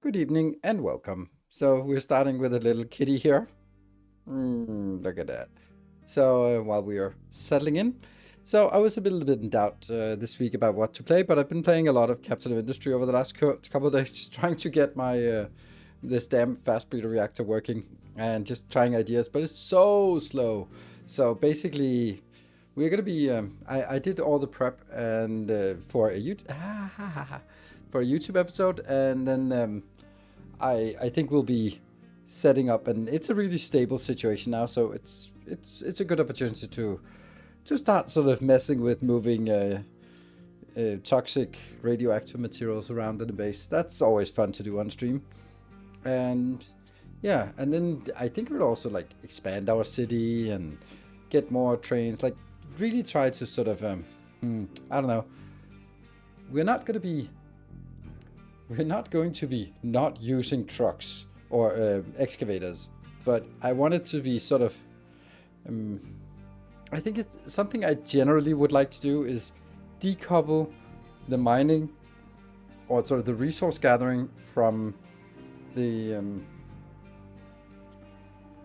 Good evening and welcome. So we're starting with a little kitty here. Look at that. So while we are settling in, so I was a little bit in doubt this week about what to play, but I've been playing a lot of Capital of Industry over the last couple of days, just trying to get my this damn fast breeder reactor working and just trying ideas, but it's so slow. So basically, we're gonna be. I did all the prep and for a YouTube for a YouTube episode, and then I think we'll be setting up, and it's a really stable situation now. So it's a good opportunity to start sort of messing with moving toxic radioactive materials around in the base. That's always fun to do on stream, and yeah, and then I think we'll also like expand our city and get more trains. Like really try to sort of I don't know. We're not gonna be we're not going to be not using trucks or excavators, but I want it to be sort of. Um, I think it's something I generally would like to do is decouple the mining or sort of the resource gathering the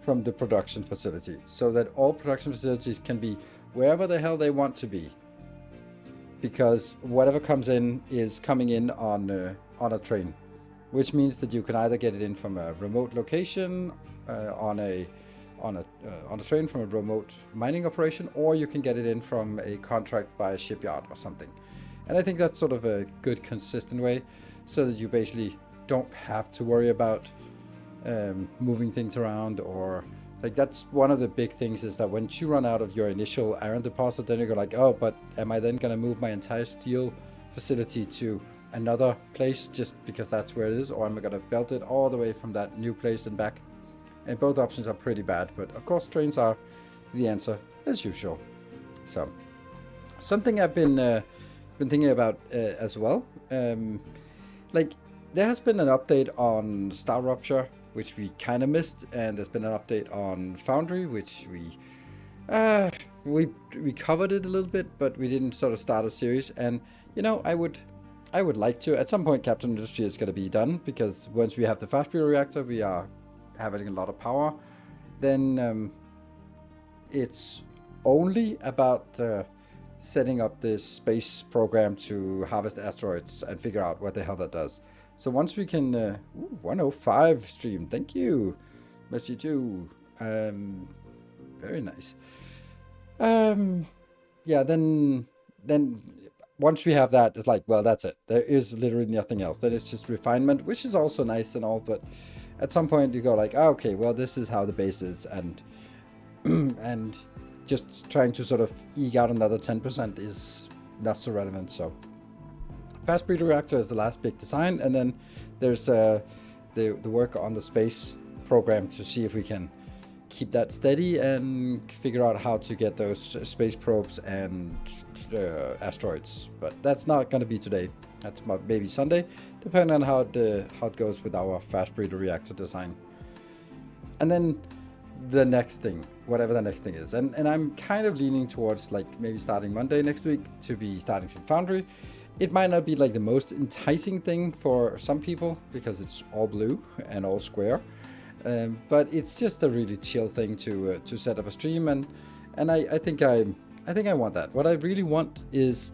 from the production facility, so that all production facilities can be wherever the hell they want to be, because whatever comes in is coming in on a train, which means that you can either get it in from a remote location on a train from a remote mining operation, or you can get it in from a contract by a shipyard or something. And I think that's sort of a good consistent way, so that you basically don't have to worry about moving things around, or like that's one of the big things is that once you run out of your initial iron deposit, then you go like, oh, but am I then going to move my entire steel facility to another place just because that's where it is, or am I going to belt it all the way from that new place and back? And both options are pretty bad, but of course trains are the answer as usual. So something I've been thinking about as well, like there has been an update on Star Rupture, which we kind of missed, and there's been an update on Foundry, which we covered it a little bit, but we didn't sort of start a series. And you know, I would like to at some point. Captain Industry is going to be done, because once we have the fast breeder reactor, we are having a lot of power. Then it's only about setting up this space program to harvest asteroids and figure out what the hell that does. So once we can, 105 stream, thank you, Messi too. Very nice. Yeah, then once we have that, it's like, well, that's it. There is literally nothing else. That is just refinement, which is also nice and all, but at some point you go like, oh, okay, well, this is how the base is, and and just trying to sort of eke out another 10% is not so relevant. So fast breeder reactor is the last big design, and then there's the work on the space program to see if we can keep that steady and figure out how to get those space probes and asteroids. But that's not going to be today. That's maybe Sunday, depending on how it goes with our fast breeder reactor design. And then the next thing, whatever the next thing is, and I'm kind of leaning towards like maybe starting Monday next week to be starting some Foundry. It might not be like the most enticing thing for some people because it's all blue and all square, but it's just a really chill thing to set up a stream, and I think I want that. What I really want is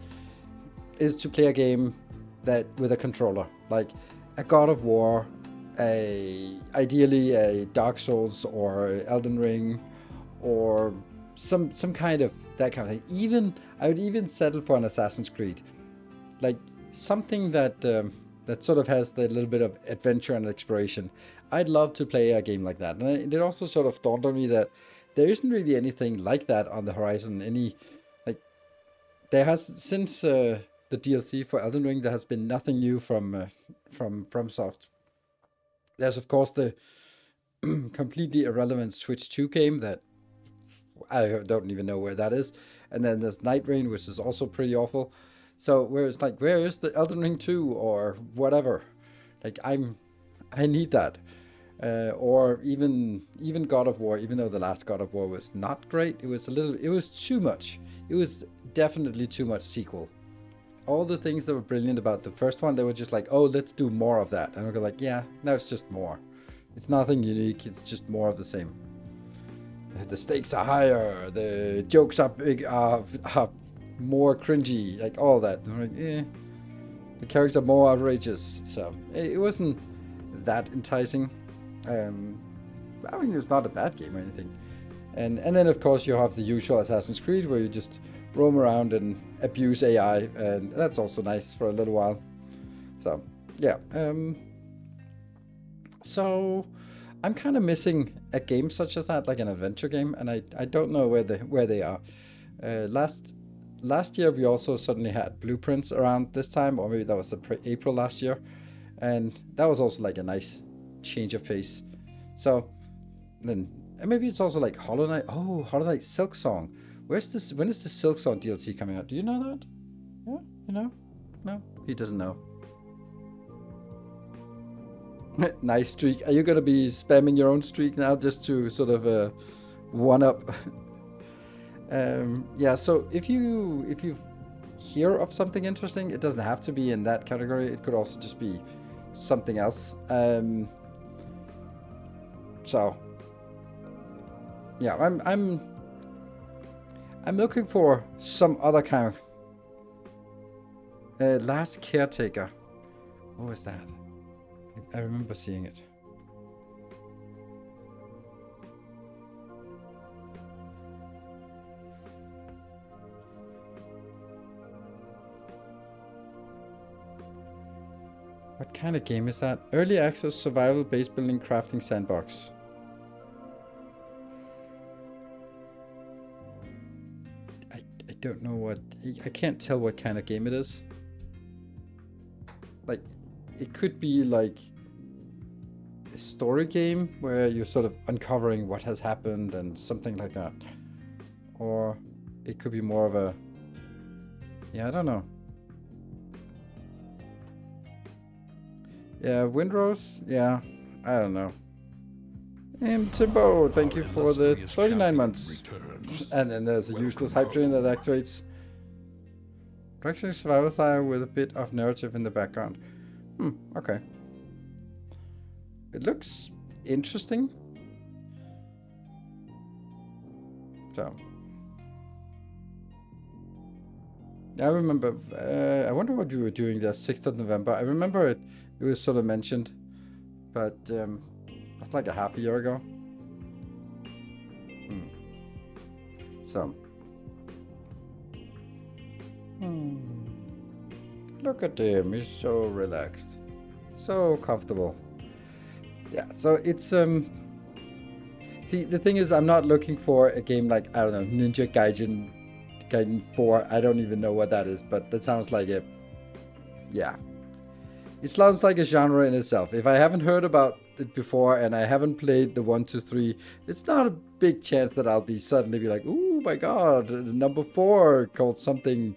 to play a game that with a controller, like a God of War, ideally a Dark Souls or Elden Ring, or some kind of that kind of thing. Even I would even settle for an Assassin's Creed, like something that that sort of has the little bit of adventure and exploration. I'd love to play a game like that, and it also sort of dawned on me that there isn't really anything like that on the horizon. Like there has since the DLC for Elden Ring, there has been nothing new from FromSoft. There's of course the completely irrelevant Switch 2 game that I don't even know where that is, and then there's Night Rain, which is also pretty awful. So where it's like, where is the Elden Ring 2 or whatever? Like I need that. Or even God of War, even though the last God of War was not great, it was too much. It was definitely too much sequel. all the things that were brilliant about the first one, they were just like, oh, let's do more of that. And we go like, yeah, now it's just more. It's nothing unique. It's just more of the same. The stakes are higher. The jokes are big, are more cringy. Like all that. Like, the characters are more outrageous. So it wasn't that enticing. I mean, it's not a bad game or anything. And then of course you have the usual Assassin's Creed where you just roam around and abuse AI, and that's also nice for a little while. So yeah. So I'm kind of missing a game such as that, like an adventure game, and I don't know where they are. Last year we also suddenly had Blueprints around this time, or maybe that was April last year, and that was also like a nice change of pace. So then maybe it's also like Hollow Knight. Oh, Hollow Knight Silksong. When is the Silksong DLC coming out? Do you know that? Yeah, you know? No, he doesn't know. Nice streak. Are you gonna be spamming your own streak now just to sort of one up? Yeah. So if you hear of something interesting, it doesn't have to be in that category. It could also just be something else. So yeah, I'm looking for some other kind of Last Caretaker. What was that? I remember seeing it. What kind of game is that? Early access survival base building crafting sandbox. I don't know what... I can't tell what kind of game it is. Like, it could be like a story game where you're sort of uncovering what has happened and something like that. Or it could be more of a... Yeah, I don't know. Yeah, Windrose? Yeah, I don't know. Timbo, thank you for the 39 months. And then there's a useless hype train that activates. Actually, survival style with a bit of narrative in the background. Okay. It looks interesting. So. I remember, I wonder what we were doing the 6th of November. I remember it was sort of mentioned, but that's like a half a year ago. So. Look at him, he's so relaxed. So comfortable. Yeah, so it's see, the thing is, I'm not looking for a game like, I don't know, Ninja Gaiden 4. I don't even know what that is, but that sounds like a... Yeah. It sounds like a genre in itself. If I haven't heard about it before and I haven't played the 1, 2, 3, it's not a big chance that I'll be suddenly be like, oh my god, number 4 called something...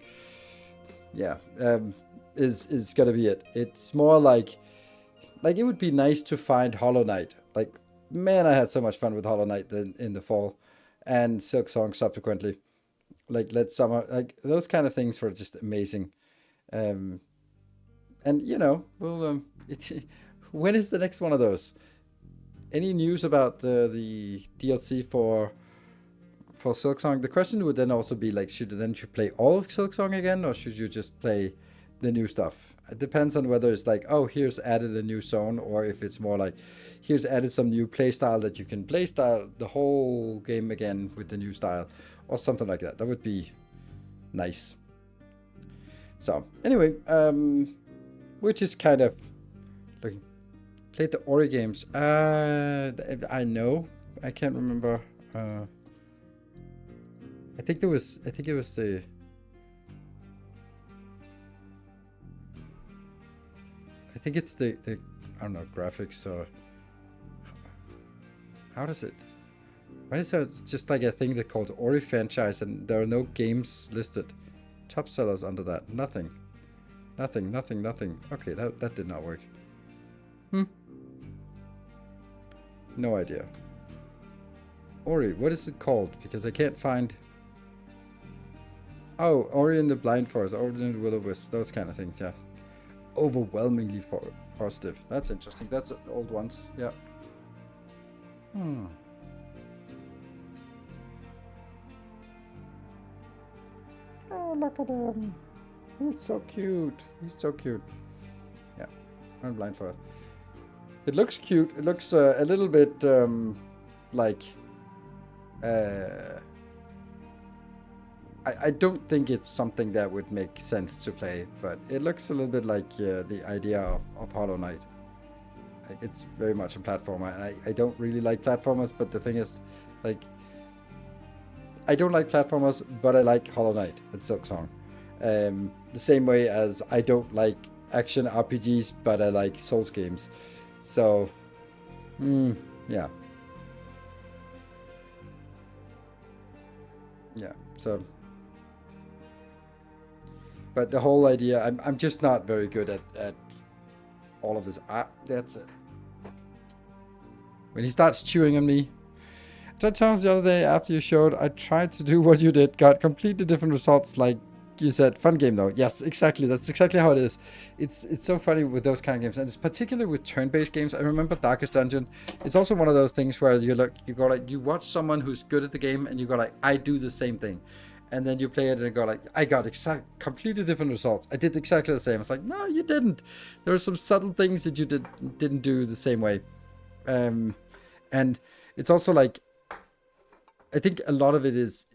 Yeah, is gonna be it. It's more like it would be nice to find Hollow Knight. Like, man, I had so much fun with Hollow Knight in the fall, and Silksong subsequently. Like, Let Summer, like those kind of things were just amazing. And you know, we'll when is the next one of those? Any news about the DLC for Silksong? The question would then also be like, should you play all of Silksong again, or should you just play the new stuff? It depends on whether it's like, oh, here's added a new zone, or if it's more like, here's added some new playstyle that you can playstyle the whole game again with the new style, or something like that. That would be nice. So anyway, which is kind of like, played the Ori games. I know, I can't remember. I think it was the... I think it's the I don't know, graphics or... How does it... Why is there just like a thing that called Ori franchise and there are no games listed? Top sellers under that. Nothing. Okay, that did not work. No idea. Ori, what is it called? Because I can't find... Oh, Ori and the Blind Forest, Ori and the Will-O-Wisp, those kind of things, yeah. Overwhelmingly positive. That's interesting. That's the old ones, yeah. Hmm. Oh, look at him. He's so cute. He's so cute. Yeah, I'm Blind Forest. It looks cute. It looks a little bit like... I don't think it's something that would make sense to play, but it looks a little bit like the idea of Hollow Knight. Like, it's very much a platformer, and I don't really like platformers, but the thing is, like, I don't like platformers, but I like Hollow Knight and Silksong. The same way as I don't like action RPGs, but I like Souls games. So, yeah. Yeah, so... But the whole idea, I'm just not very good at all of this. That's it. When he starts chewing on me. I tried Thomas the other day after you showed. I tried to do what you did. Got completely different results. Like you said, fun game though. Yes, exactly. That's exactly how it is. It's so funny with those kind of games. And it's particularly with turn-based games. I remember Darkest Dungeon. It's also one of those things where you go like, you watch someone who's good at the game and you go like, I do the same thing. And then you play it and go like, I got completely different results. I did exactly the same. It's like, no, you didn't. There are some subtle things that you didn't do the same way. And it's also like, I think a lot of it is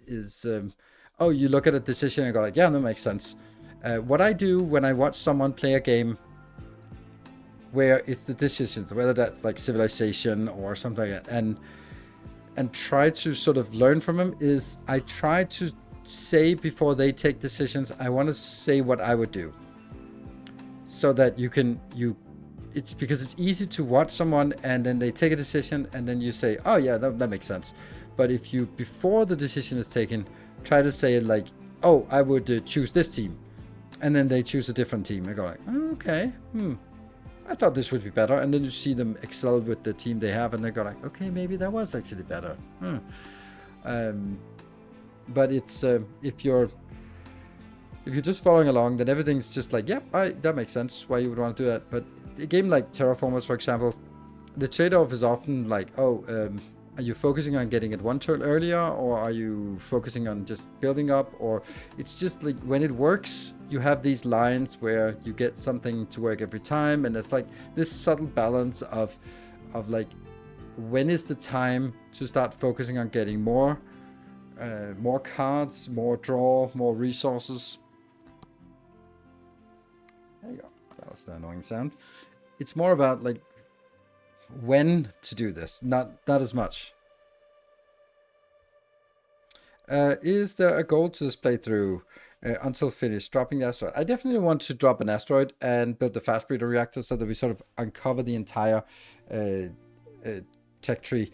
oh, you look at a decision and go like, yeah, that makes sense. What I do when I watch someone play a game where it's the decisions, whether that's like Civilization or something like that, and try to sort of learn from them, is I try to say before they take decisions, I want to say what I would do, so that it's because it's easy to watch someone and then they take a decision and then you say, oh yeah, that makes sense. But if you, before the decision is taken, try to say it like, oh, I would choose this team, and then they choose a different team, I go like, oh, okay, I thought this would be better, and then you see them excel with the team they have and they go like, okay, maybe that was actually better. But it's if you're just following along, then everything's just like, yep, that makes sense why you would want to do that. But a game like Terraformers, for example, the trade-off is often like, oh, are you focusing on getting it one turn earlier, or are you focusing on just building up? Or it's just like, when it works, you have these lines where you get something to work every time, and it's like this subtle balance of like, when is the time to start focusing on getting more cards, more draw, more resources. There you go. That was the annoying sound. It's more about like when to do this, not as much. Is there a goal to this playthrough until finished dropping the asteroid? I definitely want to drop an asteroid and build the fast breeder reactor so that we sort of uncover the entire tech tree.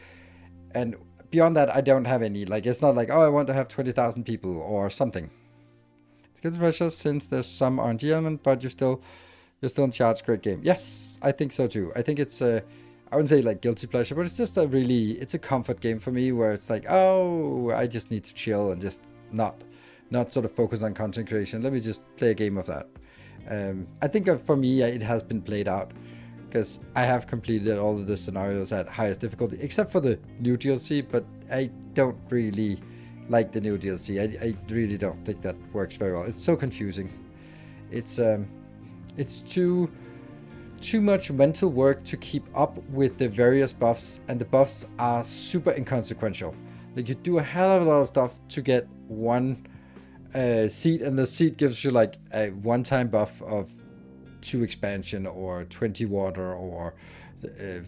And beyond that, I don't have any, like, it's not like, oh, I want to have 20,000 people or something. It's good pressure since there's some RNG element, but you're still in charge. Great game. Yes, I think so too. I think it's I wouldn't say like guilty pleasure, but it's just it's a comfort game for me, where it's like, oh, I just need to chill and just not sort of focus on content creation. Let me just play a game of that. I think for me, it has been played out, because I have completed all of the scenarios at highest difficulty, except for the new DLC, but I don't really like the new DLC. I really don't think that works very well. It's so confusing. It's too much mental work to keep up with the various buffs, and the buffs are super inconsequential. Like, you do a hell of a lot of stuff to get one seed, and the seed gives you like a one-time buff of 2 expansion or 20 water or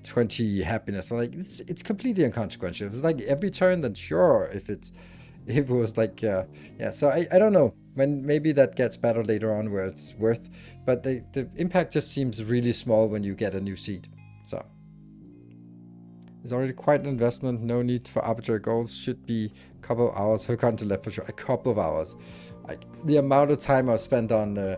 20 happiness. Like, it's completely inconsequential. It's like every turn, then sure, if it was like yeah. So I don't know, when maybe that gets better later on where it's worth, but the impact just seems really small when you get a new seed. So it's already quite an investment. No need for arbitrary goals. Should be a couple of hours. Her content left for sure. A couple of hours. Like, the amount of time I've spent on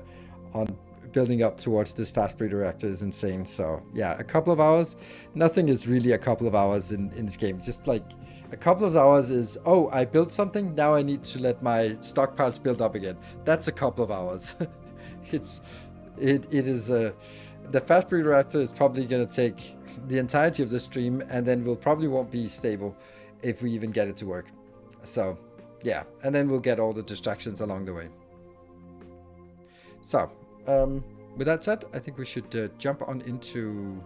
building up towards this fast breeder reactor is insane. So yeah, a couple of hours. Nothing is really a couple of hours in this game. Just like A couple of hours is, oh, I built something, now I need to let my stockpiles build up again. That's a couple of hours. It is a... The fast breed reactor is probably going to take the entirety of the stream, and then we'll probably won't be stable if we even get it to work. So, yeah. And then we'll get all the distractions along the way. So, with that said, I think we should jump on into...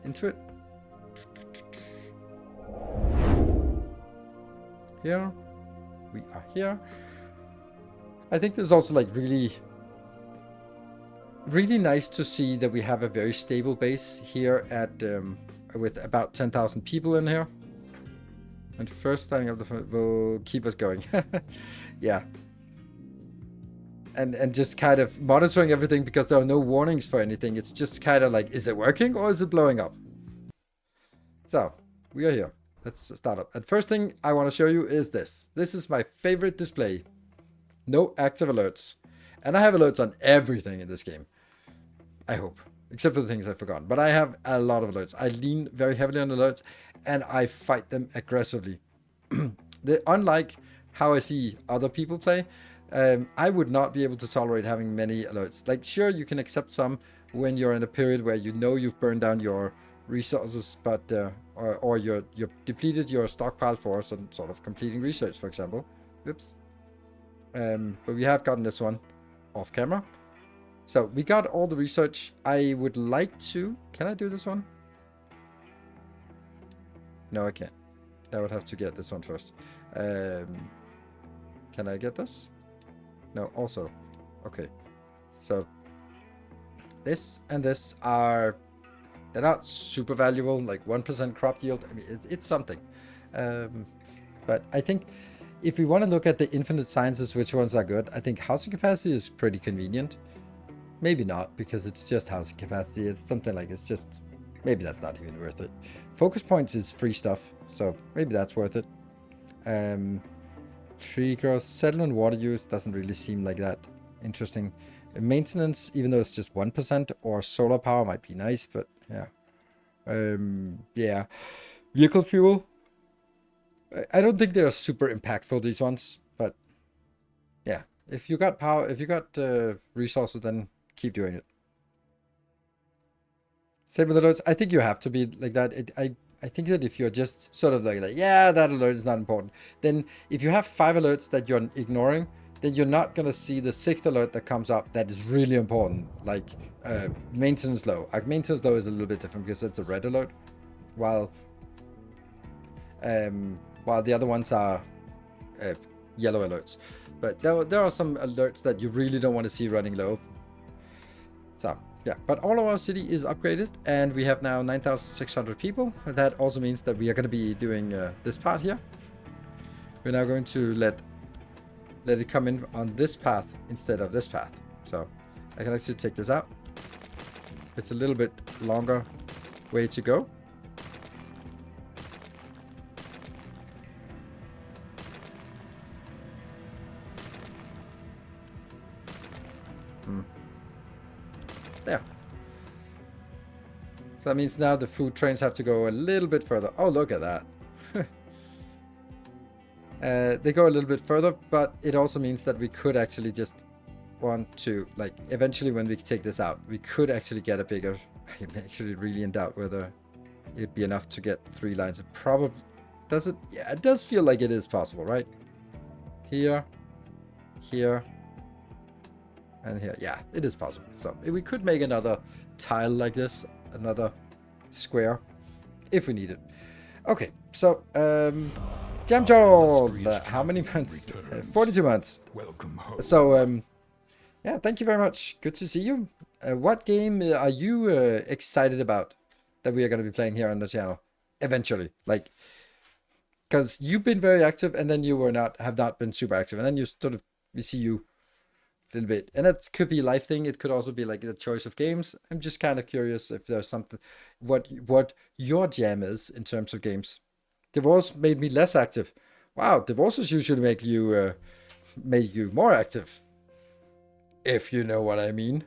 into it. Here. We are here. I think this is also like really nice to see that we have a very stable base here at with about 10,000 people in here. And first starting up the phone will keep us going. Yeah. And just kind of monitoring everything because there are no warnings for anything. It's just kind of like, is it working or is it blowing up? So, we are here. Let's start up. And first thing I want to show you is this. This is my favorite display. No active alerts. And I have alerts on everything in this game. I hope. Except for the things I've forgotten. But I have a lot of alerts. I lean very heavily on alerts. And I fight them aggressively. Unlike how I see other people play, I would not be able to tolerate having many alerts. Like, sure, you can accept some when you're in a period where you know you've burned down your resources, but or you've depleted your stockpile for some sort of completing research, for example. Oops. But we have gotten this one off camera. So we got all the research. I would like to... Can I do this one? No, I can't. I would have to get this one first. Can I get this? No, also. Okay. So this and this are... They're not super valuable, like 1% crop yield. I mean, it's something. But I think if we want to look at the infinite sciences, which ones are good, I think housing capacity is pretty convenient. Maybe not, because it's just housing capacity. It's something like, it's just, maybe that's not even worth it. Focus points is free stuff, so maybe that's worth it. Tree growth, settlement water use doesn't really seem like that interesting. Maintenance, even though it's just 1%, or solar power might be nice, but yeah. Yeah. Vehicle fuel. I don't think they're super impactful, these ones, but yeah. If you got power, if you got resources, then keep doing it. Same with alerts. I think you have to be like that. I think that if you're just sort of like yeah, that alert is not important, then if you have 5 alerts that you're ignoring, then you're not going to see the 6th alert that comes up that is really important, like maintenance low. Maintenance low is a little bit different because it's a red alert, while the other ones are yellow alerts. But there are some alerts that you really don't want to see running low. So, yeah. But all of our city is upgraded, and we have now 9,600 people. That also means that we are going to be doing this part here. We're now going to let it come in on this path instead of this path. So, I can actually take this out. It's a little bit longer way to go. There. So that means now the food trains have to go a little bit further. Oh, look at that. They go a little bit further, but it also means that we could actually just want to, like, eventually when we take this out, we could actually get a bigger... I'm actually really in doubt whether it'd be enough to get 3 lines. It probably... Does it? Yeah, it does feel like it is possible, right? Here. Here. And here, yeah, it is possible. So we could make another tile like this, another square, if we need it. Okay, so Jam Joel, how many months? 42 months. Welcome home. So yeah, thank you very much. Good to see you. What game are you excited about that we are going to be playing here on the channel eventually? Like, because you've been very active, and then you have not been super active, and then we see you little bit, and that could be a life thing. It could also be like the choice of games. I'm just kind of curious if there's something, what your jam is in terms of games. Divorce made me less active. Wow, divorces usually make you more active, if you know what I mean.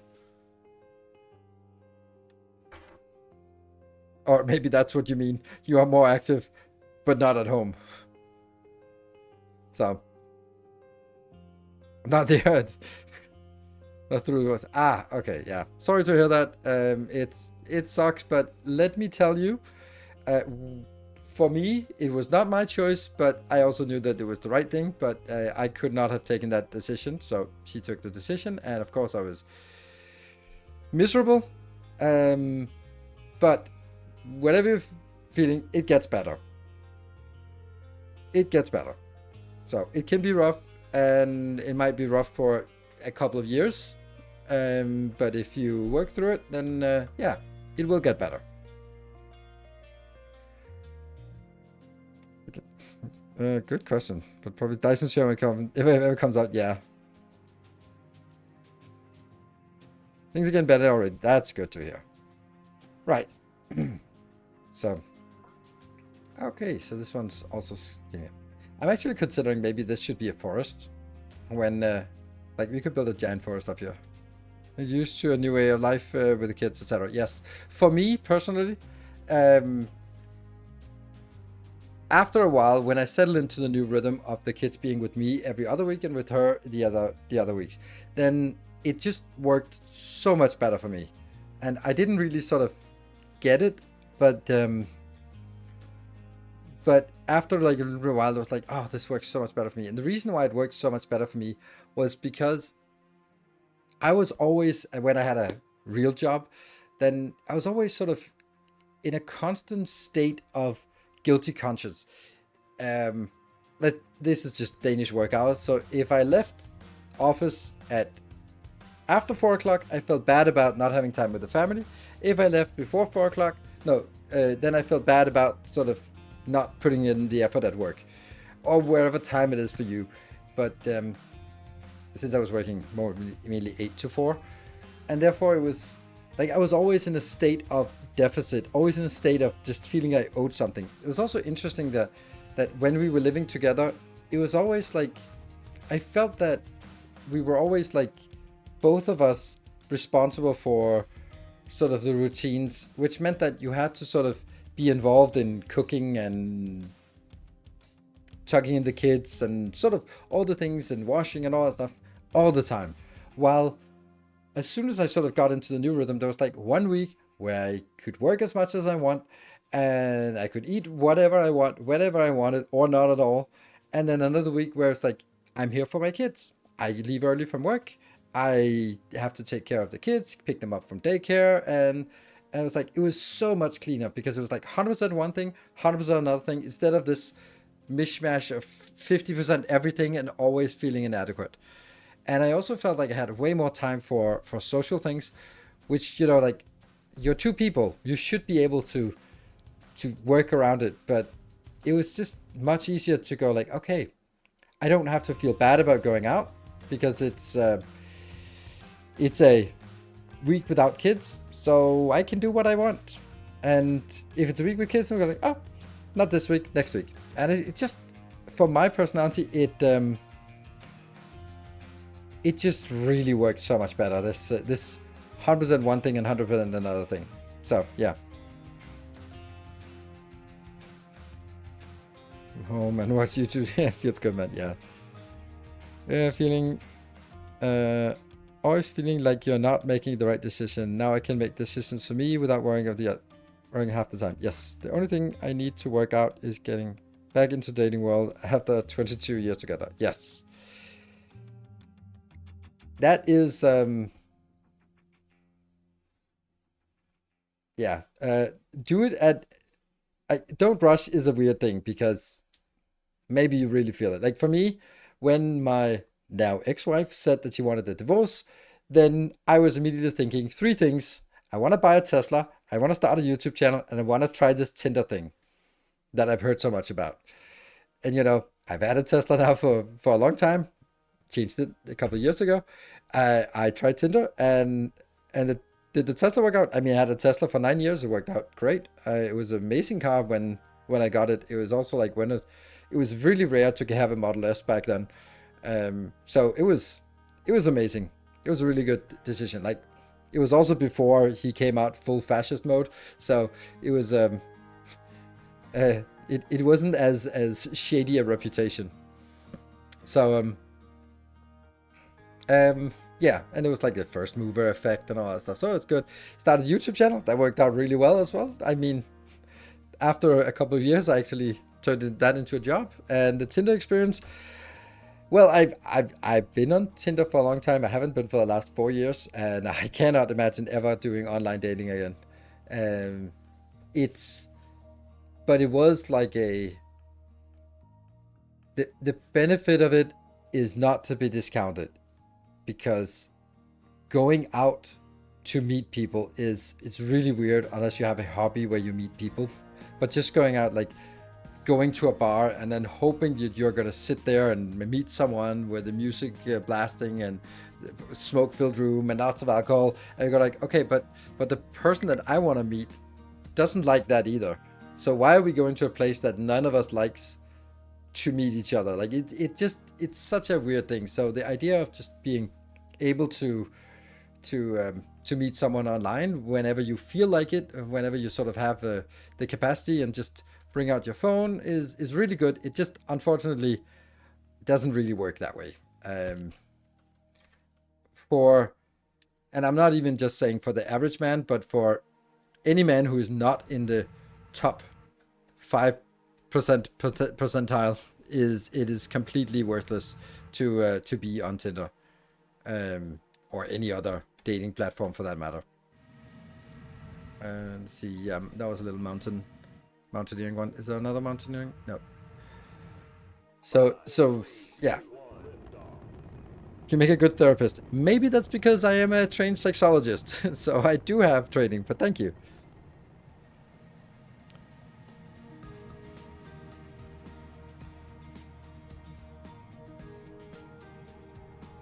Or maybe that's what you mean. You are more active but not at home. So, not there. Not through the words. Okay, yeah. Sorry to hear that. It sucks, but let me tell you, for me, it was not my choice, but I also knew that it was the right thing, but I could not have taken that decision, so she took the decision, and of course I was miserable, but whatever you're feeling, it gets better. It gets better. So it can be rough, and it might be rough for a couple of years, but if you work through it, then yeah, it will get better. Okay. Good question, but probably Dyson's share if it ever comes out, yeah. Things are getting better already. That's good to hear. Right. So, okay, so this one's also, yeah. I'm actually considering maybe this should be a forest. When, like, we could build a giant forest up here. Used to a new way of life with the kids, etc. Yes. For me, personally, after a while, when I settle into the new rhythm of the kids being with me every other week and with her the other weeks, then it just worked so much better for me. And I didn't really sort of get it, but after like a little while, I was like, oh, this works so much better for me. And the reason why it worked so much better for me was because I was always, when I had a real job, then I was always sort of in a constant state of guilty conscience. This is just Danish work hours. So if I left office at after 4 o'clock, I felt bad about not having time with the family. If I left before 4 o'clock, then I felt bad about sort of not putting in the effort at work, or wherever time it is for you. But since I was working more mainly 8 to 4, and therefore it was like I was always in a state of deficit, always in a state of just feeling I owed something. It was also interesting that when we were living together, it was always like I felt that we were always like both of us responsible for sort of the routines, which meant that you had to sort of be involved in cooking and tugging in the kids and sort of all the things and washing and all that stuff all the time. While as soon as I sort of got into the new rhythm, there was like 1 week where I could work as much as I want and I could eat whatever I want, whenever I wanted, or not at all. And then another week where it's like, I'm here for my kids. I leave early from work. I have to take care of the kids, pick them up from daycare, and it was like, it was so much cleaner because it was like 100% one thing, 100% another thing, instead of this mishmash of 50% everything and always feeling inadequate. And I also felt like I had way more time for social things, which, like, you're two people, you should be able to work around it. But it was just much easier to go like, okay, I don't have to feel bad about going out because it's a week without kids, so I can do what I want. And if it's a week with kids, I'm like, oh, not this week, next week. And it just, for my personality, it just really works so much better. This 100% one thing and 100% another thing. So yeah. Home and watch YouTube. Yeah, feels good, man. Yeah. Always feeling like you're not making the right decision. Now I can make decisions for me without worrying half the time. Yes, the only thing I need to work out is getting back into dating world after 22 years together. Yes. That is, yeah. Do it don't rush is a weird thing because maybe you really feel it. Like for me, when my now ex-wife said that she wanted a divorce, then I was immediately thinking 3 things. I want to buy a Tesla, I want to start a YouTube channel, and I want to try this Tinder thing that I've heard so much about. And I've had a Tesla now for a long time, changed it a couple of years ago. I tried Tinder and did the Tesla work out? I mean, I had a Tesla for 9 years, it worked out great. It was an amazing car when I got it. It was also like when it was really rare to have a Model S back then. So it was amazing. It was a really good decision. Like it was also before he came out full fascist mode. So it was, it wasn't as shady a reputation. So yeah, and it was like the first mover effect and all that stuff. So it's good. Started a YouTube channel that worked out really well as well. I mean, after a couple of years, I actually turned that into a job. And the Tinder experience, well, I've been on Tinder for a long time. I haven't been for the last 4 years, and I cannot imagine ever doing online dating again. Um, but it was like the benefit of it is not to be discounted, because going out to meet people it's really weird unless you have a hobby where you meet people. But just going out, like going to a bar and then hoping that you're gonna sit there and meet someone with the music blasting and smoke-filled room and lots of alcohol, and you go like, okay, but the person that I want to meet doesn't like that either. So why are we going to a place that none of us likes to meet each other? Like it's such a weird thing. So the idea of just being able to meet someone online whenever you feel like it, whenever you sort of have the capacity, and just bring out your phone is really good. It just unfortunately doesn't really work that way. And I'm not even just saying for the average man, but for any man who is not in the top 5% percentile, it is completely worthless to be on Tinder, or any other dating platform for that matter. And see, that was a little mountaineering one. Is there another mountaineering? No. So yeah. You make a good therapist. Maybe that's because I am a trained sexologist, so I do have training, but thank you.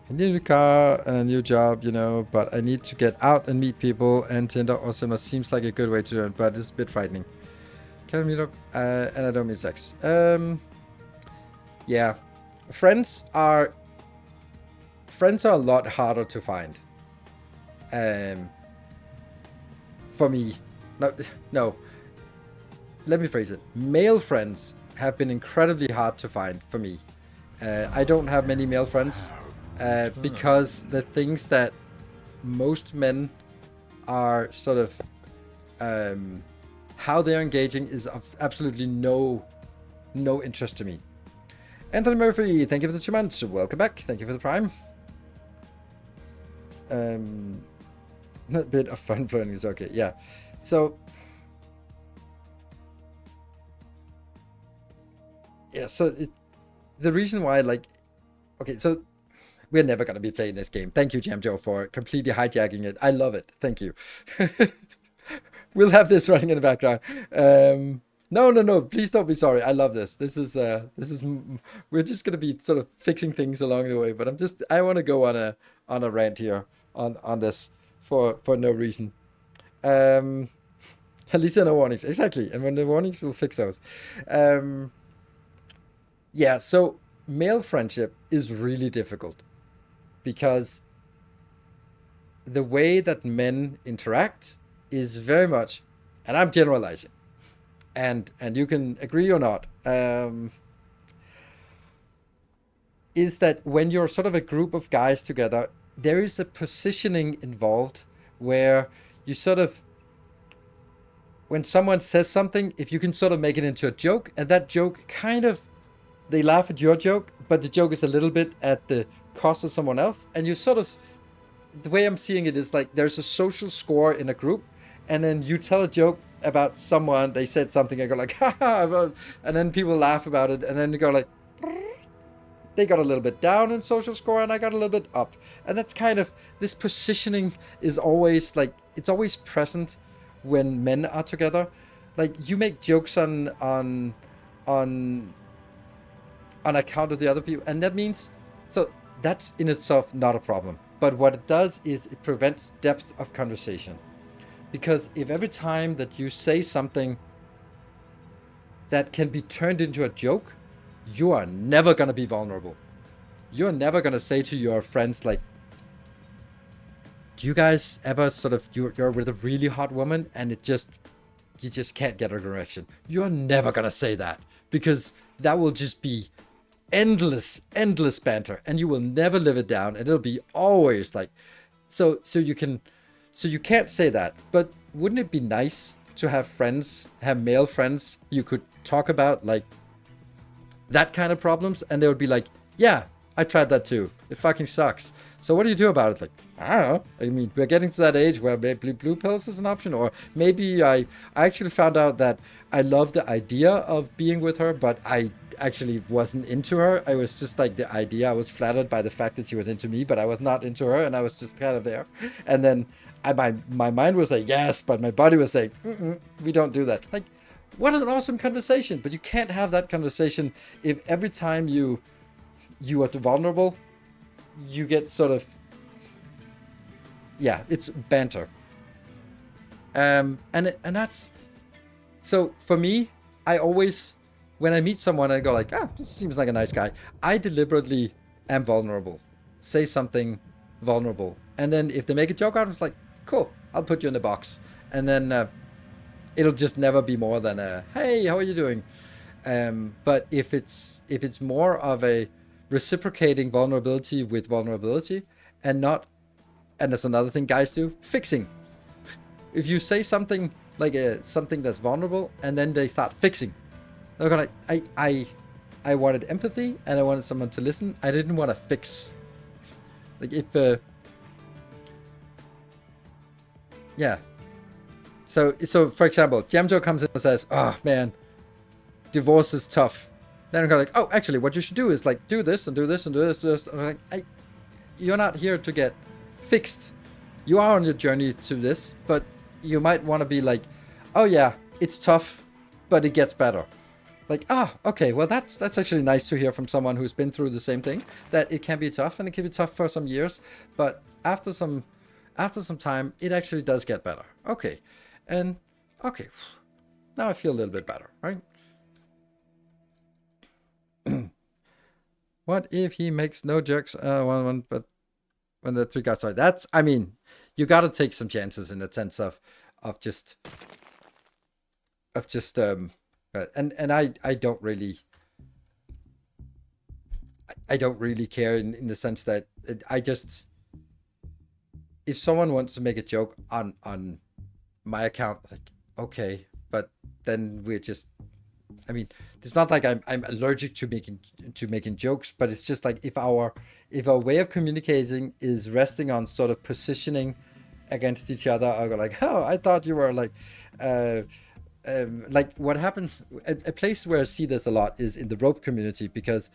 I need a car and a new job, but I need to get out and meet people, and Tinder or Simmer seems like a good way to do it, but it's a bit frightening. Can I meet up? And I don't mean sex. Yeah. Friends are a lot harder to find. For me. No. Let me phrase it. Male friends have been incredibly hard to find for me. I don't have many male friends. Because the things that most men are sort of how they're engaging is of absolutely no interest to me. Anthony Murphy, thank you for the 2 months. Welcome back. Thank you for the Prime. A bit of fun is okay. Yeah. So the reason why, okay, so we're never going to be playing this game. Thank you, Jamjo, for completely hijacking it. I love it. Thank you. We'll have this running in the background. No. Please don't be sorry. I love this. This is we're just going to be sort of fixing things along the way. But I want to go on a rant here on this for no reason. At least no warnings. Exactly. And when the warnings, we'll fix those. Yeah. So male friendship is really difficult, because the way that men interact is very much, and I'm generalizing, and you can agree or not, is that when you're sort of a group of guys together, there is a positioning involved where you sort of, when someone says something, if you can sort of make it into a joke, and that joke kind of, they laugh at your joke, but the joke is a little bit at the cost of someone else. And you sort of, the way I'm seeing it is like there's a social score in a group, and then you tell a joke about someone, they said something, I go like, haha, and then people laugh about it, and then you go like, they got a little bit down in social score, and I got a little bit up. And that's kind of, this positioning is always like, it's always present when men are together. Like, you make jokes on account of the other people, and that means, so that's in itself not a problem, but what it does is it prevents depth of conversation. Because if every time that you say something that can be turned into a joke, you are never going to be vulnerable. You're never going to say to your friends, like, do you guys ever sort of, you're with a really hot woman and it just you just can't get a correction. You're never gonna say that, because that will just be endless banter, and you will never live it down, and it'll be always like, so you can't say that. But wouldn't it be nice to have friends, have male friends you could talk about like that kind of problems, and they would be like, yeah, I tried that too, it fucking sucks. So what do you do about it? Like, I don't know. I mean, we're getting to that age where maybe blue pills is an option, or maybe I actually found out that I love the idea of being with her, but I actually wasn't into her. I was just like the idea. I was flattered by the fact that she was into me, but I was not into her, and I was just kind of there. And then my mind was like, yes, but my body was like, we don't do that. Like, what an awesome conversation. But you can't have that conversation if every time you are vulnerable, you get sort of, yeah, it's banter. And that's, so for me, I always, when I meet someone, I go like, this seems like a nice guy. I deliberately am vulnerable, say something vulnerable, and then if they make a joke out of it, it's like, cool, I'll put you in the box, and then it'll just never be more than a, hey, how are you doing? But if it's more of a reciprocating vulnerability with vulnerability, and not, and that's another thing guys do, fixing. If you say something like something that's vulnerable, and then they start fixing, they're gonna, I wanted empathy, and I wanted someone to listen. I didn't want to fix. Like, if yeah. So for example, Jamjo comes in and says, oh man, divorce is tough. Then I'm like, oh, actually, what you should do is like do this and do this and do this. Do this. And I'm like, you're not here to get fixed. You are on your journey to this, but you might want to be like, oh yeah, it's tough, but it gets better. Like, okay, well that's actually nice to hear from someone who's been through the same thing, that it can be tough, and it can be tough for some years, but after some time, it actually does get better. Okay, and okay, now I feel a little bit better, right? What if he makes no jokes? But when the three guys are, that's, I mean, you got to take some chances in the sense of just and I don't really care in the sense that I just, if someone wants to make a joke on my account, like, okay, but then we're just, I mean, it's not like I'm allergic to making jokes, but it's just like if our way of communicating is resting on sort of positioning against each other, I go like, oh, I thought you were like what happens, a place where I see this a lot is in the rope community, because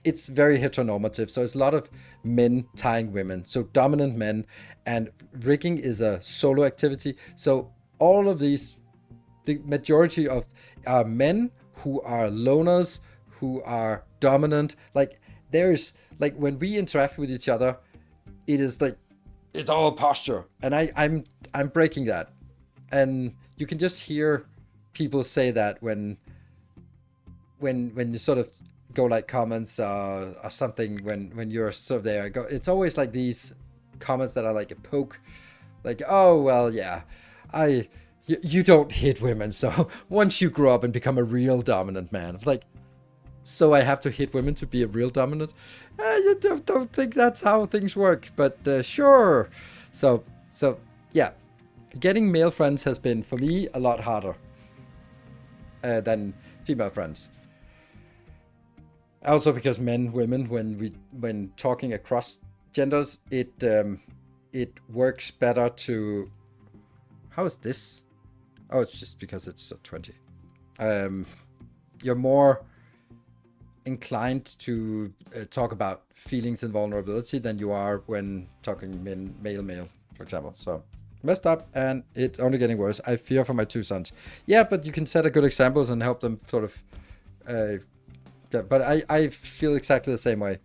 it's very heteronormative. So it's a lot of men tying women, so dominant men, and rigging is a solo activity. So all of these, the majority of are men who are loners, who are dominant. Like, there's like, when we interact with each other, it is like, it's all posture, and I'm breaking that. And you can just hear people say that when you sort of go like comments or something, when you're sort of there, it's always like these comments that are like a poke, like, oh well, yeah, you don't hit women, so once you grow up and become a real dominant man, it's like, so I have to hit women to be a real dominant? You don't think that's how things work, but sure. So yeah, getting male friends has been for me a lot harder than female friends. Also because men, women, when talking across genders, it works better to. How is this? Oh, it's just because it's 20. You're more inclined to talk about feelings and vulnerability than you are when talking male, for example. So messed up, and it's only getting worse. I fear for my two sons. Yeah, but you can set a good examples and help them sort of. Yeah, but I feel exactly the same way.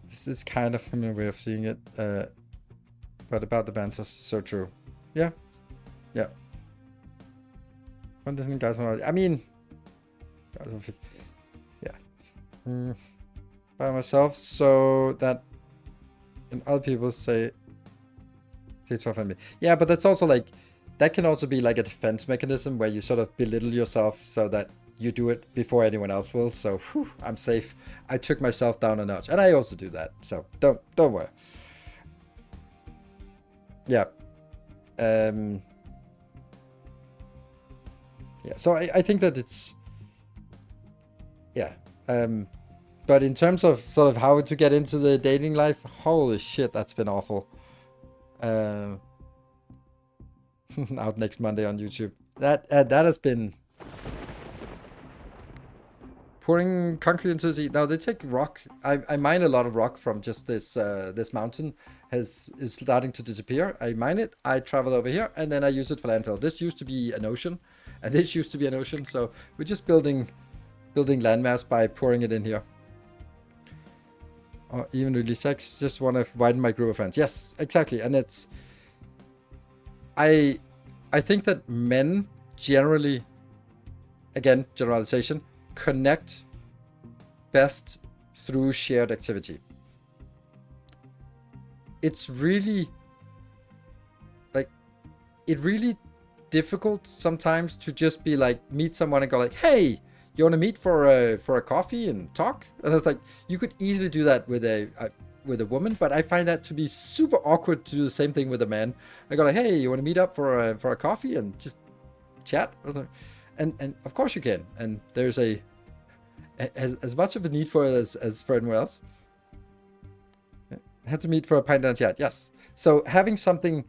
This is kind of a familiar way of seeing it, but about the banter, so true. Yeah. When doesn't guys want? I mean, yeah. By myself, so that and other people say Say to our family. Yeah, but that's also like, that can also be like a defense mechanism where you sort of belittle yourself so that you do it before anyone else will. So whew, I'm safe. I took myself down a notch, and I also do that. So don't worry. Yeah. Yeah. So I think that it's, yeah. But in terms of sort of how to get into the dating life, holy shit, that's been awful. Out next Monday on YouTube. That has been pouring concrete into the sea. Now they take rock. I mine a lot of rock from just this this mountain is starting to disappear. I mine it. I travel over here, and then I use it for landfill. This used to be an ocean, and this used to be an ocean. So we're just building landmass by pouring it in here. Or even really sex. Just want to widen my group of friends. Yes, exactly. And it's, I think that men generally, again, generalization, connect best through shared activity. It's really like, it really difficult sometimes to just be like, meet someone and go like, hey, you want to meet for a coffee and talk? And it's like, you could easily do that with a woman, but I find that to be super awkward to do the same thing with a man. I go like, hey, you want to meet up for a coffee and just chat? And of course you can. And there's as much of a need for it as for anyone else. Had to meet for a pint and chat. Yes. So having something,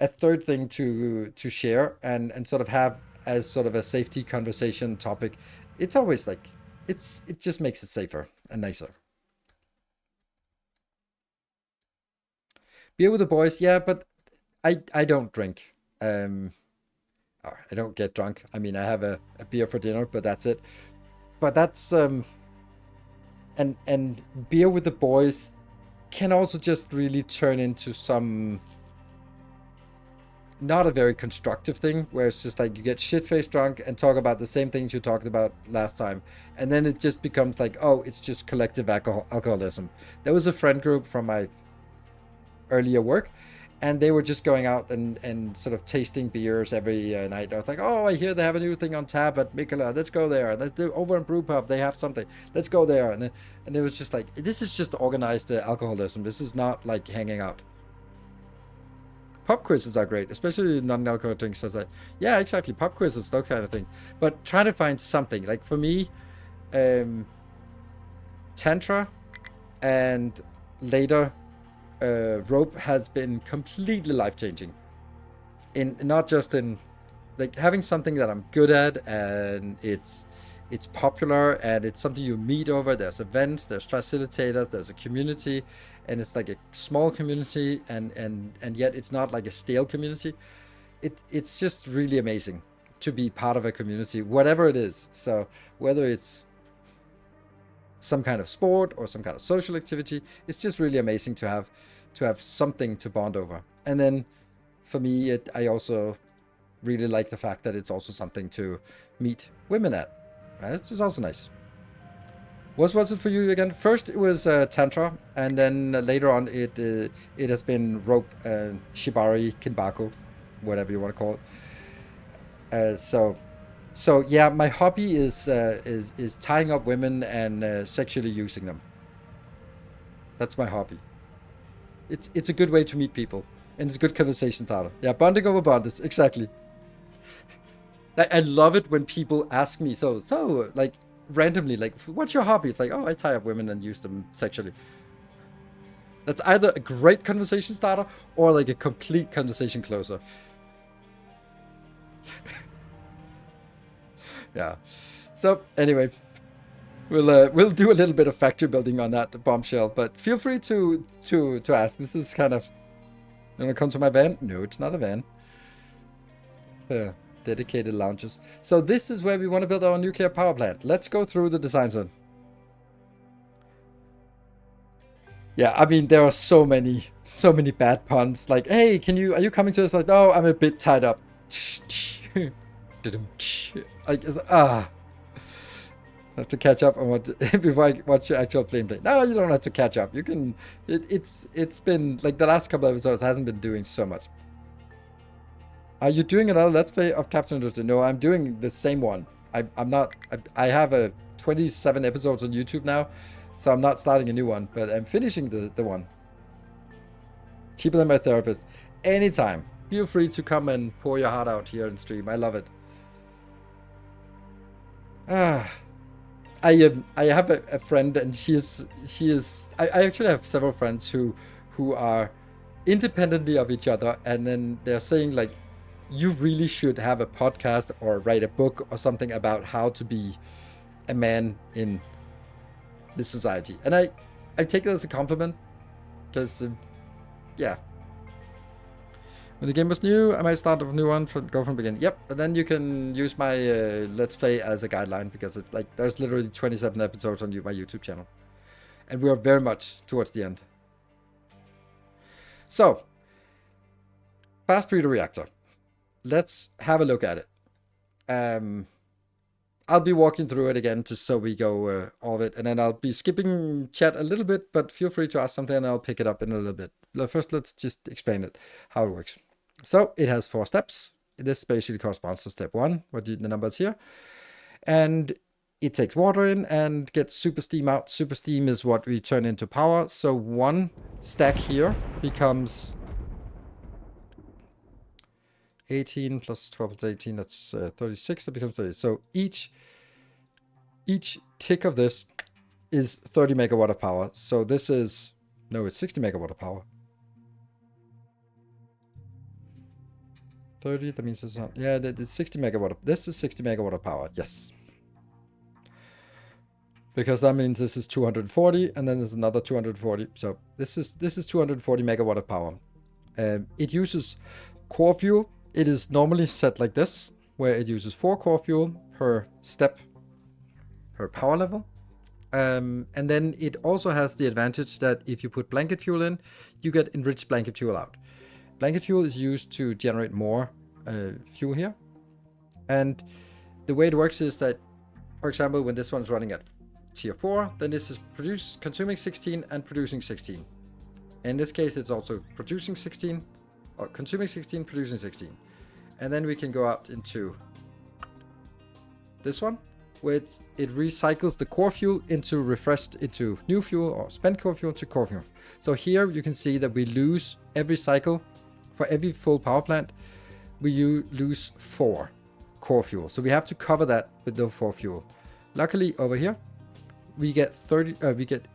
a third thing to share and sort of have as sort of a safety conversation topic, it's always like, it just makes it safer and nicer. Beer with the boys, yeah, but I don't drink. I don't get drunk. I mean, I have a beer for dinner, but that's it. But that's and beer with the boys can also just really turn into some not a very constructive thing, where it's just like you get shit-faced drunk and talk about the same things you talked about last time, and then it just becomes like, oh, it's just collective alcoholism. There was a friend group from my earlier work, and they were just going out and sort of tasting beers every night. I was like, oh, I hear they have a new thing on tap at Mikkola. Let's go there. Let's do over in Brewpub. They have something. Let's go there. And it was just like, this is just organized alcoholism. This is not like hanging out. Pub quizzes are great, especially non-alcoholic drinks. So it's like, yeah, exactly. Pub quizzes, that kind of thing. But trying to find something. Like for me, Tantra and later rope has been completely life-changing. Not just in like having something that I'm good at, and it's popular, and it's something you meet over. There's events, there's facilitators, there's a community, and it's like a small community, and yet it's not like a stale community. It's just really amazing to be part of a community, whatever it is. So whether it's some kind of sport or some kind of social activity, it's just really amazing to have something to bond over. And then for me, I also really like the fact that it's also something to meet women at. Right? It's also nice. What was it for you again? First it was Tantra, and then later on it has been rope, shibari, kinbaku, whatever you want to call it. So yeah, my hobby is tying up women and sexually using them. That's my hobby. It's a good way to meet people, and it's a good conversation starter. Yeah, bonding over bondage, exactly. I love it when people ask me so like randomly, like, what's your hobby? It's like, oh, I tie up women and use them sexually. That's either a great conversation starter or like a complete conversation closer. Yeah. So anyway, we'll do a little bit of factory building on that bombshell, but feel free to ask. This is kind of, you want to come to my van? No, it's not a van. Dedicated lounges. So this is where we want to build our nuclear power plant. Let's go through the designs then. Yeah, I mean, there are so many bad puns. Like, hey, are you coming to us? Like, no, I'm a bit tied up. Like, have to catch up on what before I watch your actual gameplay. No, you don't have to catch up. You can. It's been like the last couple of episodes hasn't been doing so much. Are you doing another Let's Play of Captain Industry? No, I'm doing the same one. I'm not. I have a 27 episodes on YouTube now, so I'm not starting a new one, but I'm finishing the one. Cheaper than my therapist. Anytime. Feel free to come and pour your heart out here in stream. I love it. I have a friend, and she is. I actually have several friends who are independently of each other, and then they're saying like, you really should have a podcast or write a book or something about how to be a man in this society. And I take it as a compliment, because yeah. When the game was new, I might start a new one, go from the beginning. Yep, and then you can use my Let's Play as a guideline, because it's like there's literally 27 episodes on my YouTube channel. And we are very much towards the end. So, fast breeder reactor. Let's have a look at it. I'll be walking through it again just so we go all of it, and then I'll be skipping chat a little bit, but feel free to ask something and I'll pick it up in a little bit. First, let's just explain it, how it works. So it has 4 steps. This basically corresponds to step 1, what the numbers here. And it takes water in and gets super steam out. Super steam is what we turn into power. So 1 stack here becomes 18 plus 12 plus 18, that's 36, that becomes 30. So each tick of this is 30 megawatt of power. So this is, no, it's 60 megawatt of power. 30, that means it's not, yeah, it's 60 megawatt. This is 60 megawatt of power, yes. Because that means this is 240, and then there's another 240. So this is 240 megawatt of power. It uses core fuel. It is normally set like this, where it uses 4 core fuel per step, per power level. And then it also has the advantage that if you put blanket fuel in, you get enriched blanket fuel out. Blanket fuel is used to generate more fuel here. And the way it works is that, for example, when this one's running at tier 4, then this is consuming 16 and producing 16. In this case, it's also producing 16, or consuming 16, producing 16. And then we can go out into this one, where it recycles the core fuel into new fuel, or spent core fuel to core fuel. So here you can see that we lose every cycle. For every full power plant, we lose 4 core fuel. So we have to cover that with the 4 fuel. Luckily over here, we get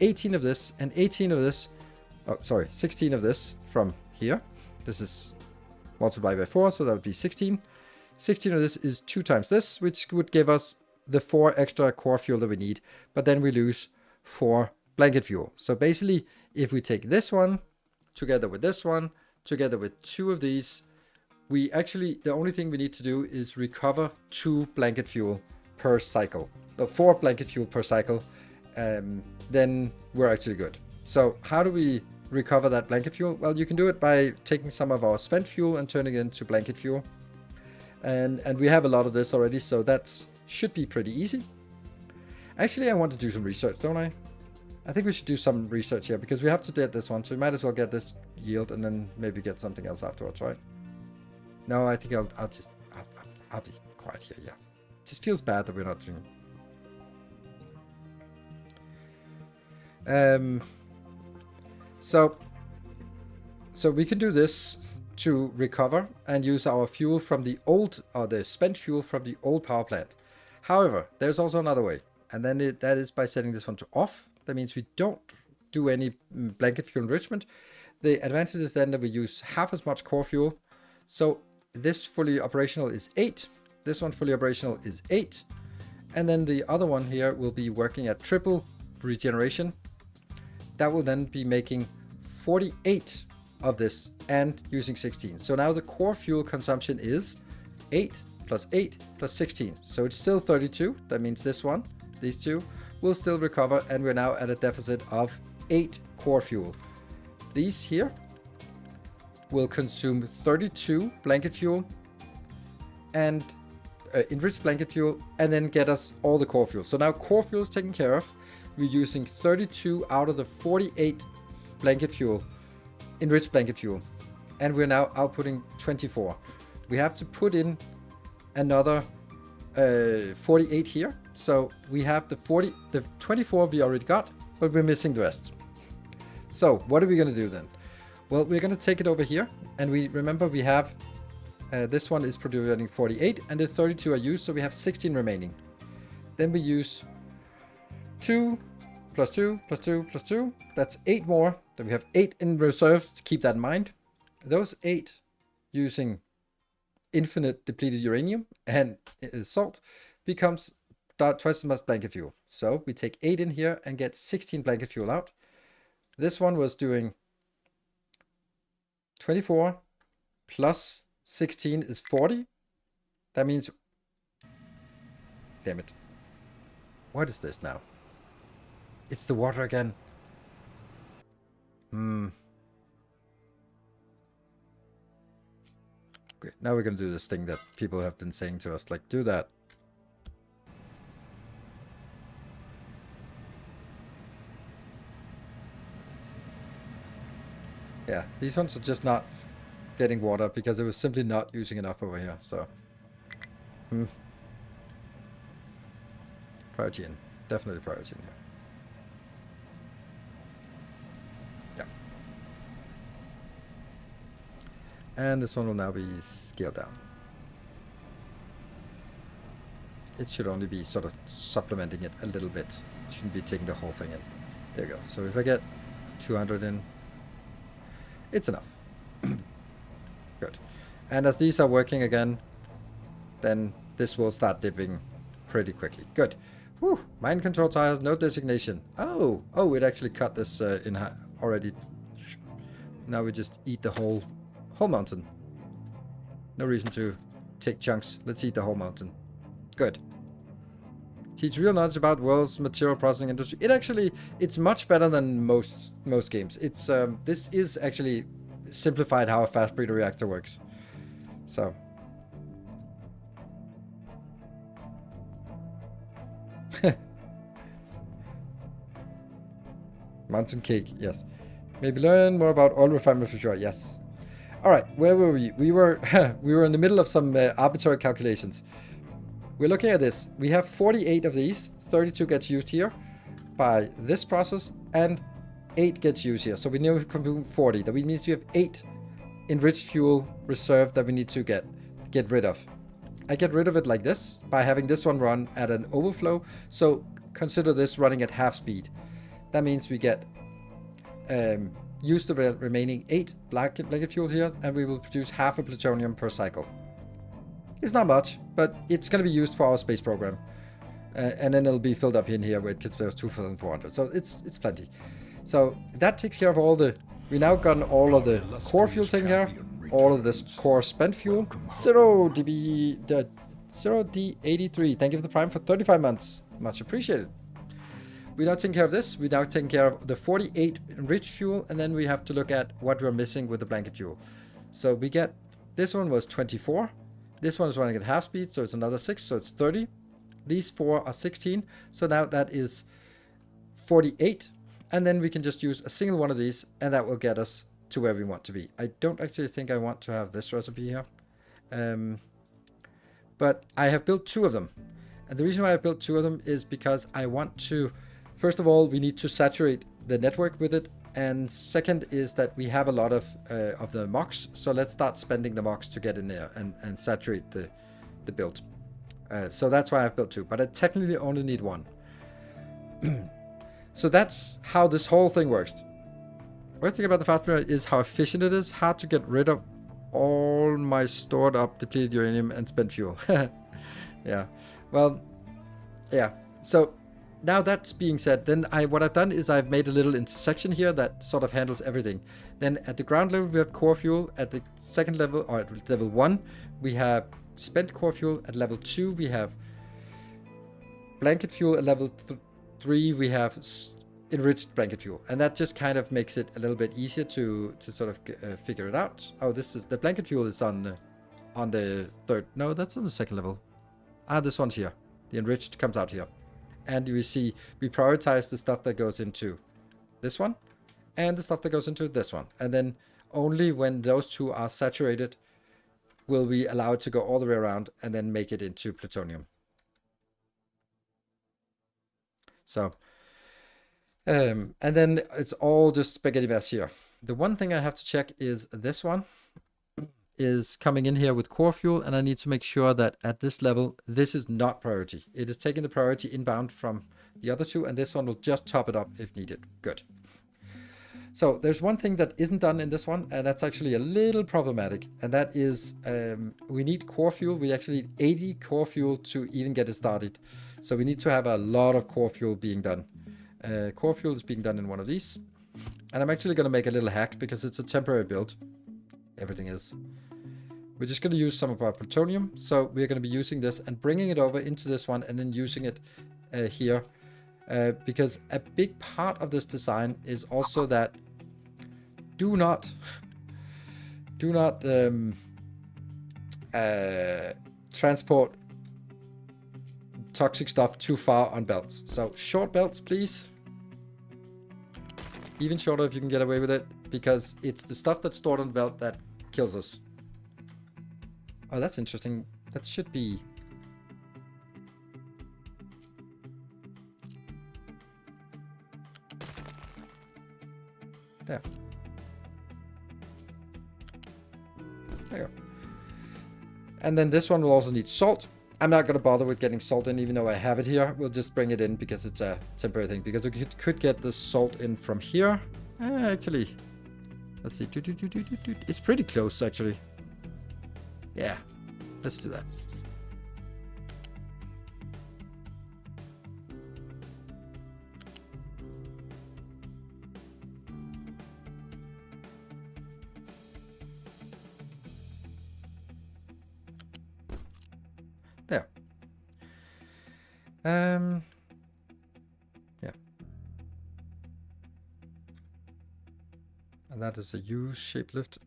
18 of this and 18 of this. Oh, sorry, 16 of this from here. This is multiplied by 4, so that would be 16. 16 of this is 2 times this, which would give us the 4 extra core fuel that we need. But then we lose 4 blanket fuel. So basically, if we take this one together with this one, together with 2 of these, we actually, the only thing we need to do is recover 2 blanket fuel per cycle. No, 4 blanket fuel per cycle. Then we're actually good. So how do we recover that blanket fuel? Well, you can do it by taking some of our spent fuel and turning it into blanket fuel. And we have a lot of this already, so that should be pretty easy. Actually, I want to do some research, don't I? I think we should do some research here, because we have to get this one, so we might as well get this yield and then maybe get something else afterwards, right? No, I think I'll be quiet here, yeah. It just feels bad that we're not doing. So we can do this to recover and use our fuel from the old, or the spent fuel from the old power plant. However, there's also another way, and then that is by setting this one to off. That means we don't do any blanket fuel enrichment. The advantage is then that we use half as much core fuel. So this fully operational is 8. This one fully operational is 8. And then the other one here will be working at triple regeneration. That will then be making 48 of this and using 16. So now the core fuel consumption is 8 plus 8 plus 16. So it's still 32. That means this one, these two, will still recover, and we're now at a deficit of 8 core fuel. These here will consume 32 blanket fuel and enriched blanket fuel, and then get us all the core fuel. So now core fuel is taken care of. We're using 32 out of the 48 blanket fuel, enriched blanket fuel, and we're now outputting 24. We have to put in another 48 here. So we have the 24 we already got, but we're missing the rest. So what are we going to do then? Well, we're going to take it over here, and we remember we have this one is producing 48, and the 32 are used, so we have 16 remaining. Then we use 2 plus 2 plus 2 plus 2. That's 8 more. Then we have 8 in reserve, to keep that in mind. Those 8 using infinite depleted uranium and salt becomes twice as much blanket fuel. So we take 8 in here and get 16 blanket fuel out. This one was doing 24 plus 16 is 40. That means... Damn it. What is this now? It's the water again. Okay, now we're going to do this thing that people have been saying to us, like, do that. Yeah, these ones are just not getting water because it was simply not using enough over here, so... Priority in. Definitely priority in here. And this one will now be scaled down. It should only be sort of supplementing it a little bit. It shouldn't be taking the whole thing in. There you go. So if I get 200 in, it's enough. Good. And as these are working again, then this will start dipping pretty quickly. Good. Whew. Mind control tires, no designation. Oh, it actually cut this in already. Now we just eat the whole mountain. No reason to take chunks. Let's eat the whole mountain. Good. Teach real knowledge about world's material processing industry. It's much better than most games. It's this is actually simplified how a fast breeder reactor works. So mountain cake, yes. Maybe learn more about oil refinement for sure. Yes. All right, where were we? We were in the middle of some arbitrary calculations. We're looking at this. We have 48 of these. 32 gets used here by this process, and 8 gets used here. So we need to compute 40. That means we have 8 enriched fuel reserved that we need to get rid of. I get rid of it like this by having this one run at an overflow. So consider this running at half speed. That means we get use the remaining 8 blanket fuel here, and we will produce half a plutonium per cycle. It's not much, but it's going to be used for our space program. And then it'll be filled up in here where it gets those 2,400. So it's plenty. So that takes care of all the... We now gotten all of the core fuel taken care of. All of this core spent fuel. 0D83. Thank you for the prime for 35 months. Much appreciated. We now taking care of this. We now taking care of the 48 enriched fuel, and then we have to look at what we're missing with the blanket fuel. So we get, this one was 24. This one is running at half speed, so it's another 6, so it's 30. These 4 are 16, so now that is 48. And then we can just use a single one of these, and that will get us to where we want to be. I don't actually think I want to have this recipe here. But I have built 2 of them. And the reason why I built 2 of them is because I want to... First of all, we need to saturate the network with it, and second is that we have a lot of the MOX, so let's start spending the MOX to get in there and saturate the build. So that's why I've built 2, but I technically only need 1. So that's how this whole thing works. One thing about the fast breeder is how efficient it is. Hard to get rid of all my stored up depleted uranium and spent fuel. Yeah, well, yeah, so now that's being said, then what I've done is I've made a little intersection here that sort of handles everything. Then at the ground level we have core fuel. At the second level, or at level 1, we have spent core fuel. At level 2 we have blanket fuel. At level 3 we have enriched blanket fuel, and that just kind of makes it a little bit easier to sort of figure it out. Oh, this is the blanket fuel is on the third. No, that's on the second level. This one's here. The enriched comes out here. And you see, we prioritize the stuff that goes into this one and the stuff that goes into this one. And then only when those two are saturated will we allow it to go all the way around and then make it into plutonium. So, and then it's all just spaghetti mess here. The one thing I have to check is this one is coming in here with core fuel, and I need to make sure that at this level, this is not priority. It is taking the priority inbound from the other two, and this one will just top it up if needed. Good. So there's one thing that isn't done in this one, and that's actually a little problematic, and that is we need core fuel. We actually need 80 core fuel to even get it started. So we need to have a lot of core fuel being done. Core fuel is being done in one of these, and I'm actually going to make a little hack because it's a temporary build. Everything is. We're just going to use some of our plutonium, so we're going to be using this and bringing it over into this one and then using it here. Because a big part of this design is also that do not transport toxic stuff too far on belts. So short belts, please. Even shorter if you can get away with it, because it's the stuff that's stored on the belt that kills us. Oh, that's interesting. That should be... There. There you go. And then this one will also need salt. I'm not going to bother with getting salt in, even though I have it here. We'll just bring it in because it's a temporary thing. Because we could get the salt in from here. Actually, let's see. It's pretty close, actually. Yeah, let's do that. There. Yeah. And that is a U-shaped lift.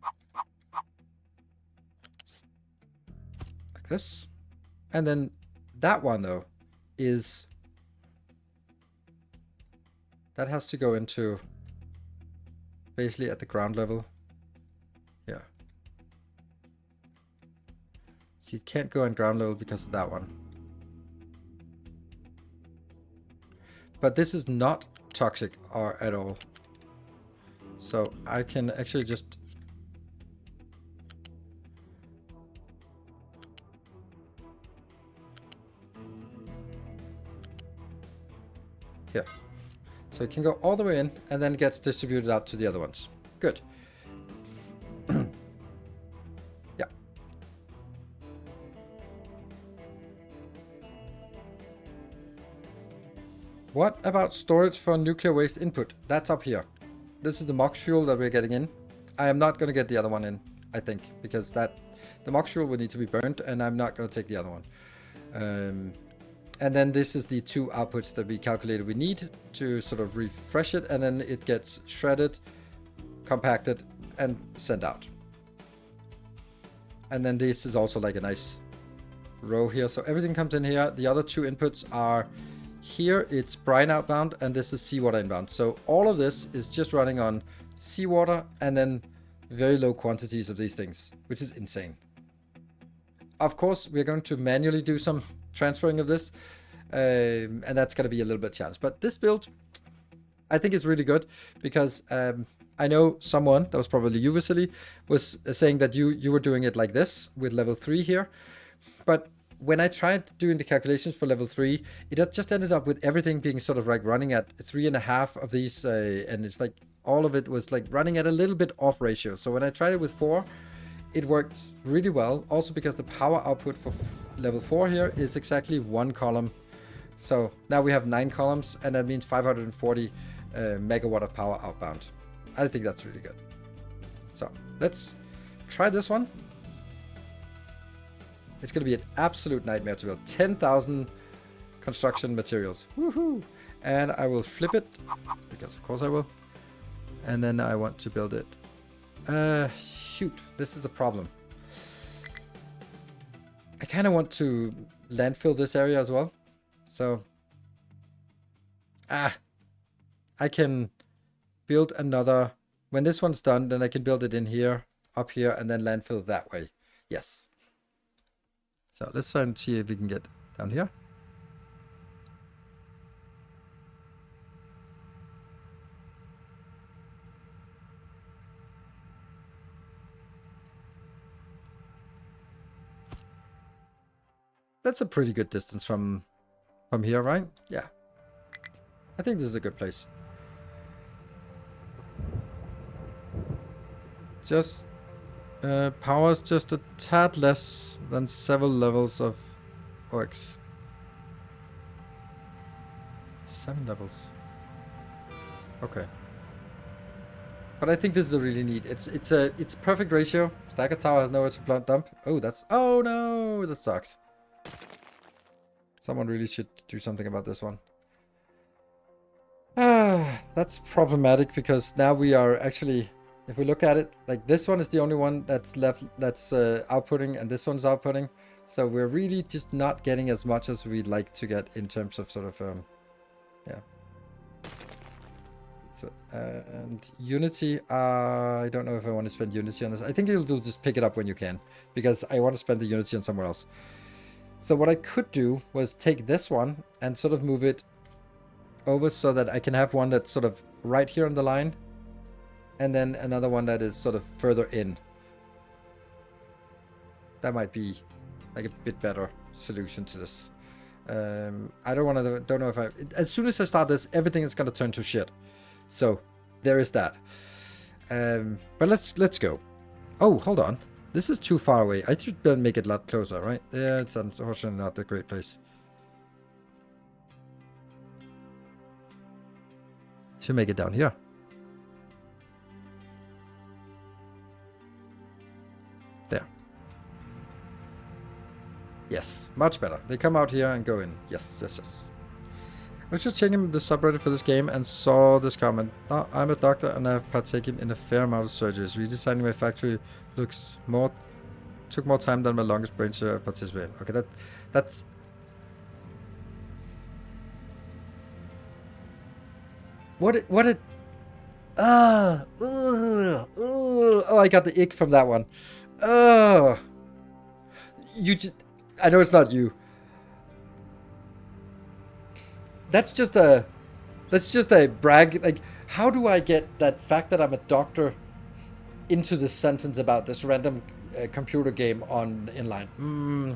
Like this. And then that one, though, is... That has to go into... basically at the ground level. Yeah. See, it can't go on ground level because of that one. But this is not toxic or at all. So I can actually just... Here. So it can go all the way in and then gets distributed out to the other ones. Good. Yeah. What about storage for nuclear waste input? That's up here. This is the MOX fuel that we're getting in. I am not going to get the other one in, I think, because the MOX fuel would need to be burnt, and I'm not going to take the other one. And then this is the two outputs that we calculated we need to sort of refresh it, and then it gets shredded, compacted, and sent out. And then this is also like a nice row here. So everything comes in here. The other two inputs are here. It's brine outbound, and this is seawater inbound. So all of this is just running on seawater and then very low quantities of these things, which is insane. Of course, we're going to manually do some transferring of this, and that's going to be a little bit challenged. But this build, I think is really good because I know someone, that was probably you, Vasily, was saying that you were doing it like this with level 3 here. But when I tried doing the calculations for level 3, it just ended up with everything being sort of like running at 3.5 of these, and it's like all of it was like running at a little bit off ratio. So when I tried it with 4, it worked really well. Also because the power output for level 4 here is exactly 1 column. So now we have 9 columns, and that means 540 megawatt of power outbound. I think that's really good. So let's try this one. It's going to be an absolute nightmare to build. 10,000 construction materials. Woohoo! And I will flip it, because of course I will. And then I want to build it. Shoot, this is a problem. I kind of want to landfill this area as well. So, I can build another. When this one's done, then I can build it in here, up here, and then landfill that way. Yes. So let's try and see if we can get down here. That's a pretty good distance from here, right? Yeah. I think this is a good place. Just powers just a tad less than several levels of orcs. 7 levels. Okay. But I think this is a really neat. It's perfect ratio. Stagger Tower has nowhere to plant dump. Oh, oh no, that sucks. Someone really should do something about this one. That's problematic because now we are actually, if we look at it, like this one is the only one that's left that's outputting, and this one's outputting. So we're really just not getting as much as we'd like to get in terms of sort of, yeah. So, and Unity, I don't know if I want to spend Unity on this. I think it'll do just pick it up when you can, because I want to spend the Unity on somewhere else. So what I could do was take this one and sort of move it over so that I can have one that's sort of right here on the line, and then another one that is sort of further in. That might be like a bit better solution to this. I don't know if as soon as I start this, everything is going to turn to shit. So there is that. But let's go. Oh, hold on. This is too far away. I should make it a lot closer, right? Yeah, it's unfortunately not a great place. Should make it down here. There. Yes, much better. They come out here and go in. Yes. I was just checking the subreddit for this game and saw this comment. Oh, I'm a doctor and I've partaken in a fair amount of surgeries. Redesigning my factory took more time than my longest brain surgery I participated in. Okay, that's... Oh, I got the ick from that one. I know it's not you. That's just a brag. Like, how do I get that fact that I'm a doctor into this sentence about this random computer game on inline?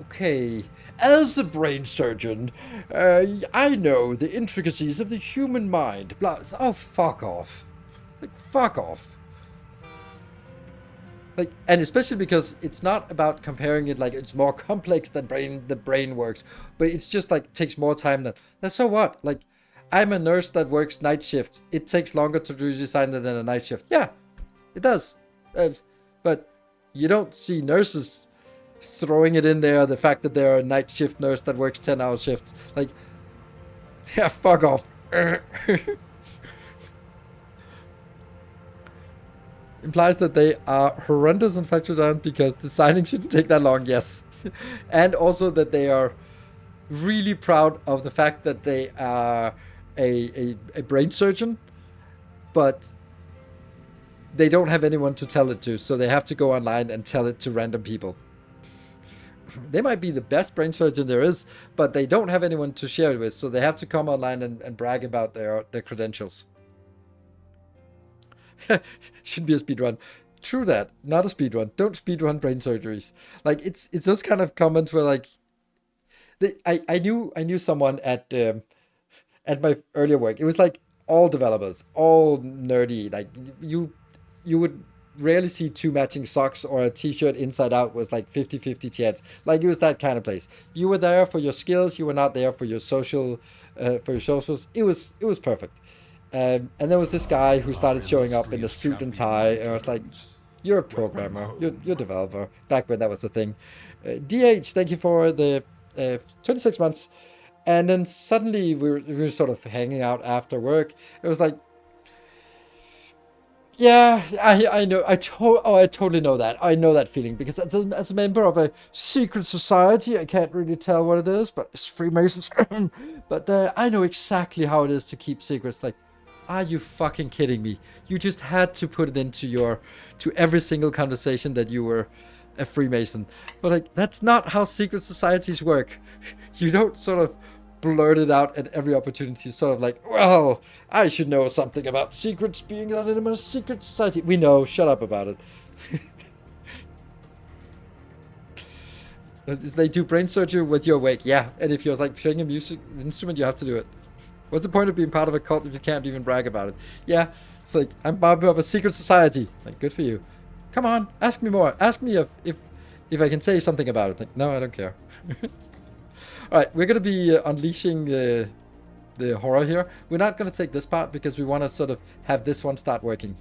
Okay. As a brain surgeon, I know the intricacies of the human mind. Blah. Oh, fuck off. Like, fuck off. Like, and especially because it's not about comparing it like it's more complex than the brain works, but it's just like takes more time than. So what? Like, I'm a nurse that works night shift. It takes longer to redesign than a night shift. Yeah, it does. But you don't see nurses throwing it in there, the fact that they're a night shift nurse that works 10-hour shifts. Like, yeah, fuck off. Implies that they are horrendous in factory design because designing shouldn't take that long. Yes. And also that they are really proud of the fact that they are a brain surgeon, but they don't have anyone to tell it to, so they have to go online and tell it to random people. They might be the best brain surgeon there is, but they don't have anyone to share it with, so they have to come online and brag about their credentials. Should be a speedrun. True that, not a speedrun. Don't speedrun brain surgeries. Like, it's those kind of comments where, like, I knew someone at my earlier work. It was like all developers, all nerdy. Like, you would rarely see 2 matching socks or a t-shirt inside out was like 50-50 chance. Like, it was that kind of place. You were there for your skills. You were not there for your socials. It was perfect. And there was this guy who started showing up in a suit and tie, and I was like, "You're a programmer. You're a developer." Back when that was a thing. DH, thank you for the 26 months. And then suddenly we were sort of hanging out after work. It was like, Yeah, I know. I totally know that. I know that feeling because as a member of a secret society, I can't really tell what it is, but it's Freemasons. But I know exactly how it is to keep secrets. Like, are you fucking kidding me? You just had to put it into to every single conversation that you were a Freemason. But like, that's not how secret societies work. You don't sort of blurt it out at every opportunity, sort of like, well, I should know something about secrets being done in a secret society. We know, shut up about it. They do brain surgery with your awake, yeah. And if you're like playing a music instrument, you have to do it. What's the point of being part of a cult if you can't even brag about it? Yeah, it's like, I'm part of a secret society. Like, good for you. Come on, ask me more. Ask me if I can say something about it. Like, no, I don't care. All right, we're gonna be unleashing the horror here. We're not gonna take this part because we want to sort of have this one start working.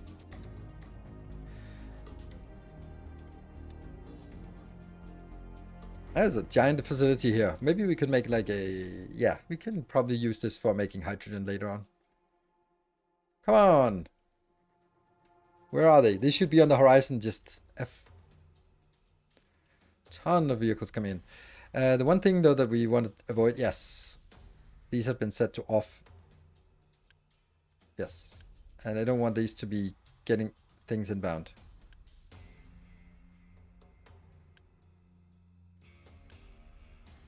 There's a giant facility here. Maybe we could make like a... Yeah, we can probably use this for making hydrogen later on. Come on. Where are they? They should be on the horizon, just ton of vehicles come in. The one thing though that we want to avoid, yes. These have been set to off. Yes. And I don't want these to be getting things inbound.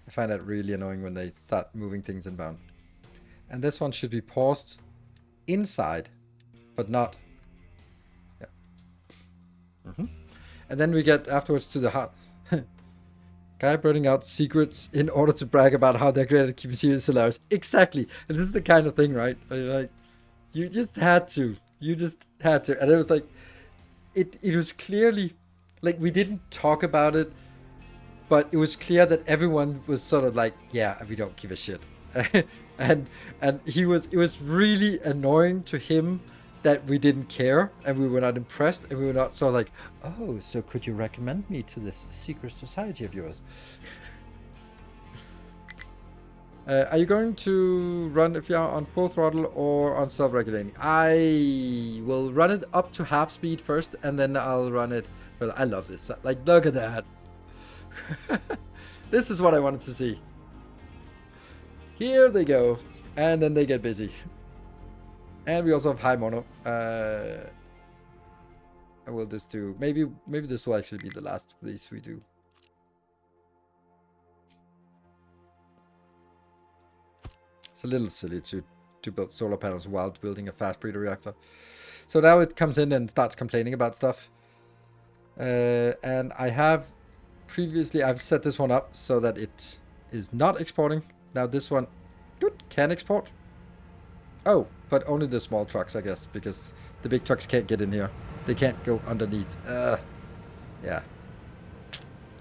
I find that really annoying when they start moving things inbound. And this one should be paused inside, but not. Yeah. And then we get afterwards to the heart. Guy burning out secrets in order to brag about how they're great at keeping secrets hilarious. Exactly. And this is the kind of thing, right? Like, you just had to. You just had to. And it was like, it was clearly, like, we didn't talk about it, but it was clear that everyone was sort of like, yeah, we don't give a shit. and it was really annoying to him that we didn't care and we were not impressed and we were not sort of like, oh, so could you recommend me to this secret society of yours? Are you going to run if you are on full throttle or on self-regulating? I will run it up to half speed first and then I'll run it. But I love this. Like, look at that. This is what I wanted to see. Here they go. And then they get busy. And we also have high mono. I will just do... Maybe this will actually be the last of these we do. It's a little silly to build solar panels while building a fast breeder reactor. So now it comes in and starts complaining about stuff. And I have... Previously, I've set this one up so that it is not exporting. Now this one can export. Oh, but only the small trucks, I guess, because the big trucks can't get in here. They can't go underneath. Yeah.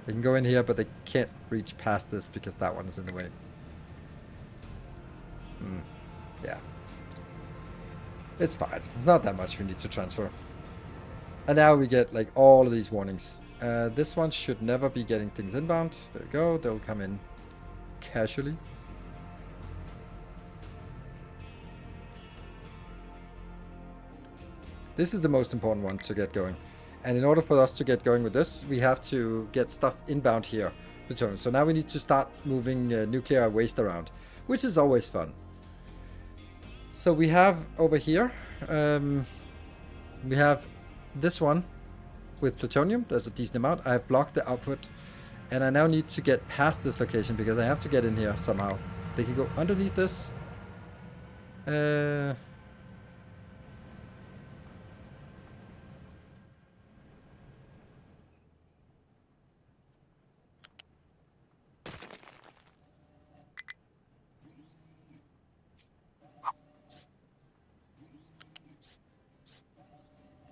They can go in here, but they can't reach past this because that one is in the way. Yeah. It's fine. It's not that much we need to transfer. And now we get like all of these warnings. This one should never be getting things inbound. There we go. They'll come in casually. This is the most important one to get going. And in order for us to get going with this, we have to get stuff inbound here. So now we need to start moving nuclear waste around, which is always fun. So we have over here, we have this one with plutonium. There's a decent amount. I have blocked the output. And I now need to get past this location because I have to get in here somehow. They can go underneath this.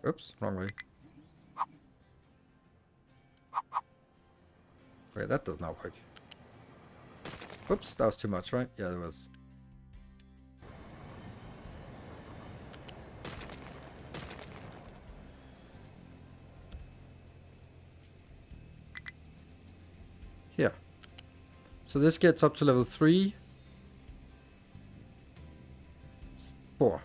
Oops, wrong way. Wait, that does not work. Oops, that was too much, right? Yeah, it was. Here. So this gets up to level 3. 4.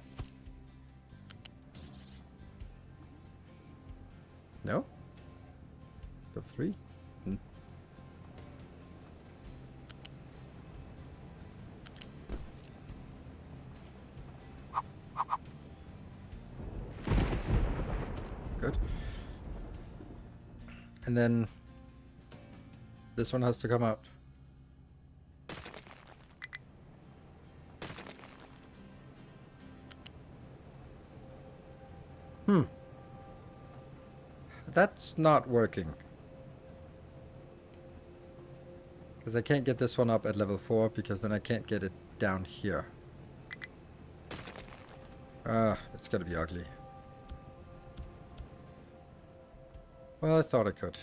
Of 3. Good. And then this one has to come out. That's not working. Because I can't get this one up at level 4 because then I can't get it down here. It's gonna be ugly. Well, I thought I could.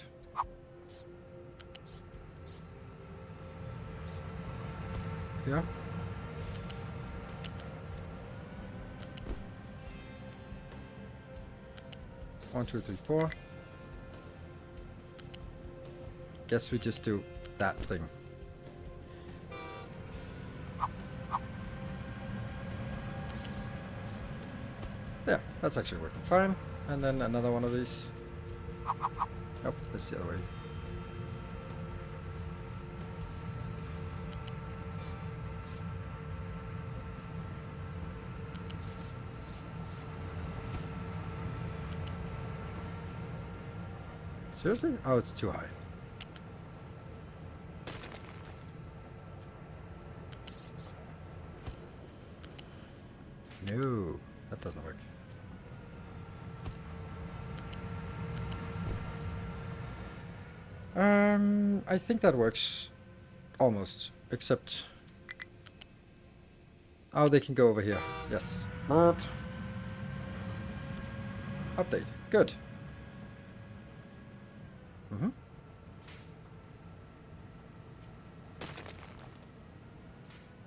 Yeah. One, two, three, 4. Guess we just do that thing. Yeah, that's actually working fine. And then another one of these. Nope, that's the other way. Seriously? Oh, it's too high. No, that doesn't work. I think that works. Almost. Except... Oh, they can go over here. Yes. Update. Good.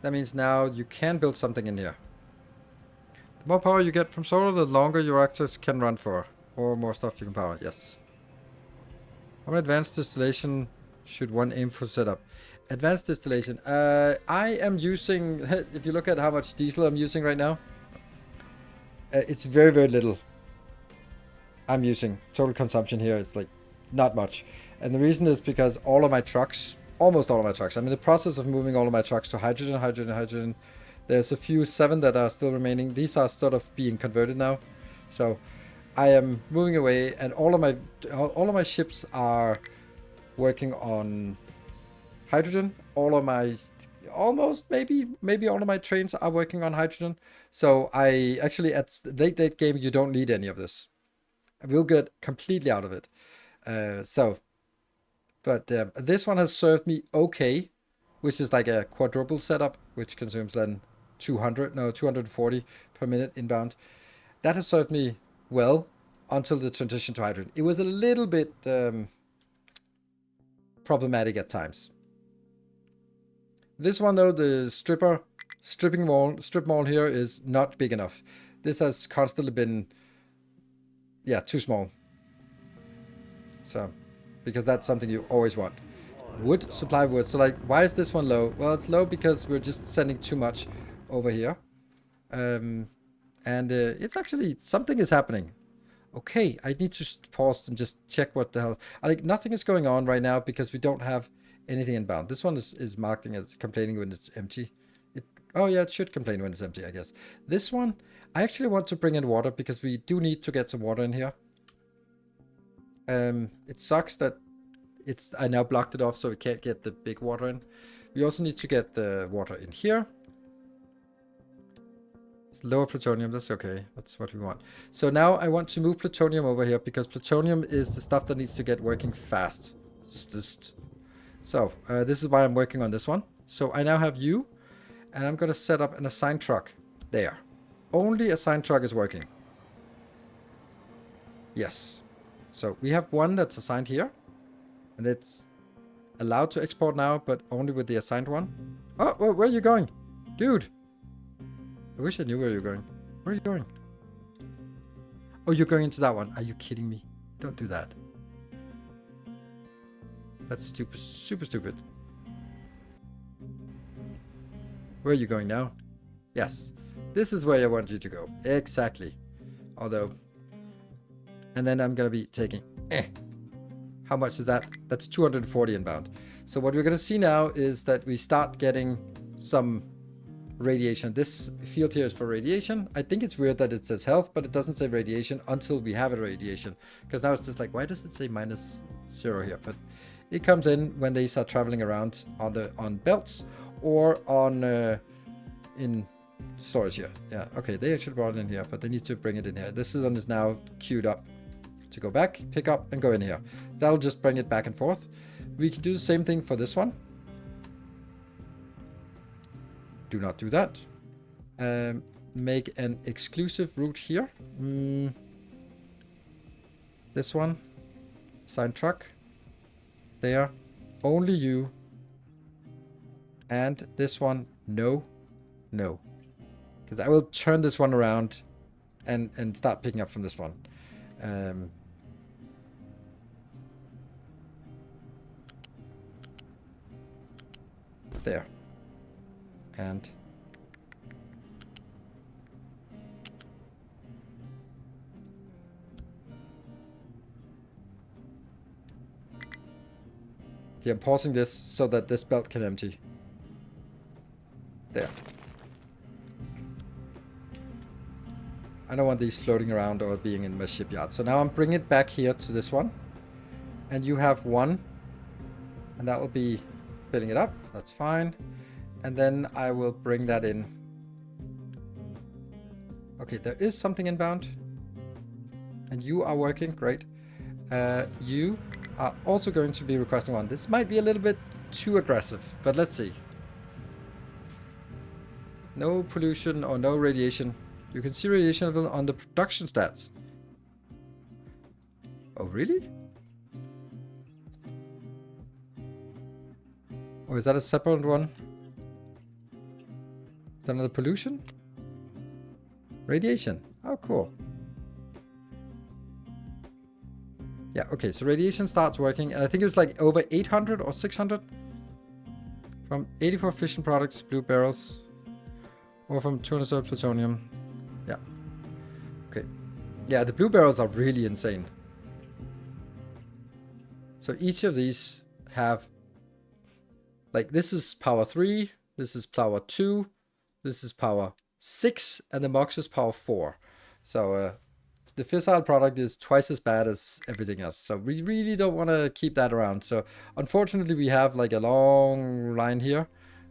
That means now you can build something in here. The more power you get from solar, the longer your reactors can run for. Or more stuff you can power. Yes. How many advanced distillation should one aim for setup? Advanced distillation. I am using... If you look at how much diesel I'm using right now, it's very, very little. I'm using total consumption here. It's like not much. And the reason is because all of my trucks, almost all of my trucks, I'm in the process of moving all of my trucks to hydrogen. There's a few, 7 that are still remaining. These are sort of being converted now. So I am moving away, and all of my ships are working on hydrogen. All of my, almost maybe all of my trains are working on hydrogen. So I actually, at late game, you don't need any of this. I will get completely out of it. But this one has served me okay, which is like a quadruple setup, which consumes then 240 per minute inbound. That has served me well until the transition to hydrogen. It was a little bit problematic at times. This one though, the strip mall here is not big enough. This has constantly been, yeah, too small. So, because that's something you always want. Wood, supply wood. So like, why is this one low? Well, it's low because we're just sending too much over here. And it's actually, something is happening. Okay, I need to pause and just check what the hell. Like, nothing is going on right now because we don't have anything inbound. This one is marking as complaining when it's empty. Oh yeah, it should complain when it's empty, I guess. This one, I actually want to bring in water because we do need to get some water in here. It sucks that I now blocked it off so we can't get the big water in. We also need to get the water in here. It's lower plutonium, that's okay. That's what we want. So now I want to move plutonium over here because plutonium is the stuff that needs to get working fast. So this is why I'm working on this one. So I now have you, and I'm going to set up an assigned truck there. Only assigned truck is working. Yes. So we have one that's assigned here, and it's allowed to export now, but only with the assigned one. Oh, where are you going? Dude. I wish I knew where you're going. Where are you going? Oh, you're going into that one. Are you kidding me? Don't do that. That's stupid. Super stupid. Where are you going now? Yes. This is where I want you to go. Exactly. Although... And then I'm gonna be taking How much is that? That's 240 inbound. So what we're going to see now is that we start getting some radiation. This field here is for radiation. I think it's weird that it says health, but it doesn't say radiation until we have a radiation. Because now it's just like, why does it say -0 here? But it comes in when they start traveling around on belts or on in storage here. Yeah, okay, they actually brought it in here, but they need to bring it in here. This one is now queued up to go back, pick up, and go in here. That'll just bring it back and forth. We can do the same thing for this one. Do not do that. Make an exclusive route here. This one. Sign truck. There. Only you. And this one. No. No. Because I will turn this one around and start picking up from this one. There. And yeah, I'm pausing this so that this belt can empty. There. I don't want these floating around or being in my shipyard. So now I'm bringing it back here to this one. And you have one. And that will be filling it up. That's fine. And then I will bring that in. Okay, there is something inbound. And you are working. Great. You are also going to be requesting one. This might be a little bit too aggressive, but let's see. No pollution or no radiation. You can see radiation level on the production stats. Oh, really? Or is that a separate one? Is that another pollution? Radiation. Oh, cool. Yeah, okay, so radiation starts working, and I think it was like over 800 or 600 from 84 fission products, blue barrels, or from 200 plutonium. Yeah. Okay. Yeah, the blue barrels are really insane. So each of these have, like, this is power 3, this is power 2, this is power 6, and the MOX is power 4. So the fissile product is twice as bad as everything else. So we really don't want to keep that around. So unfortunately we have like a long line here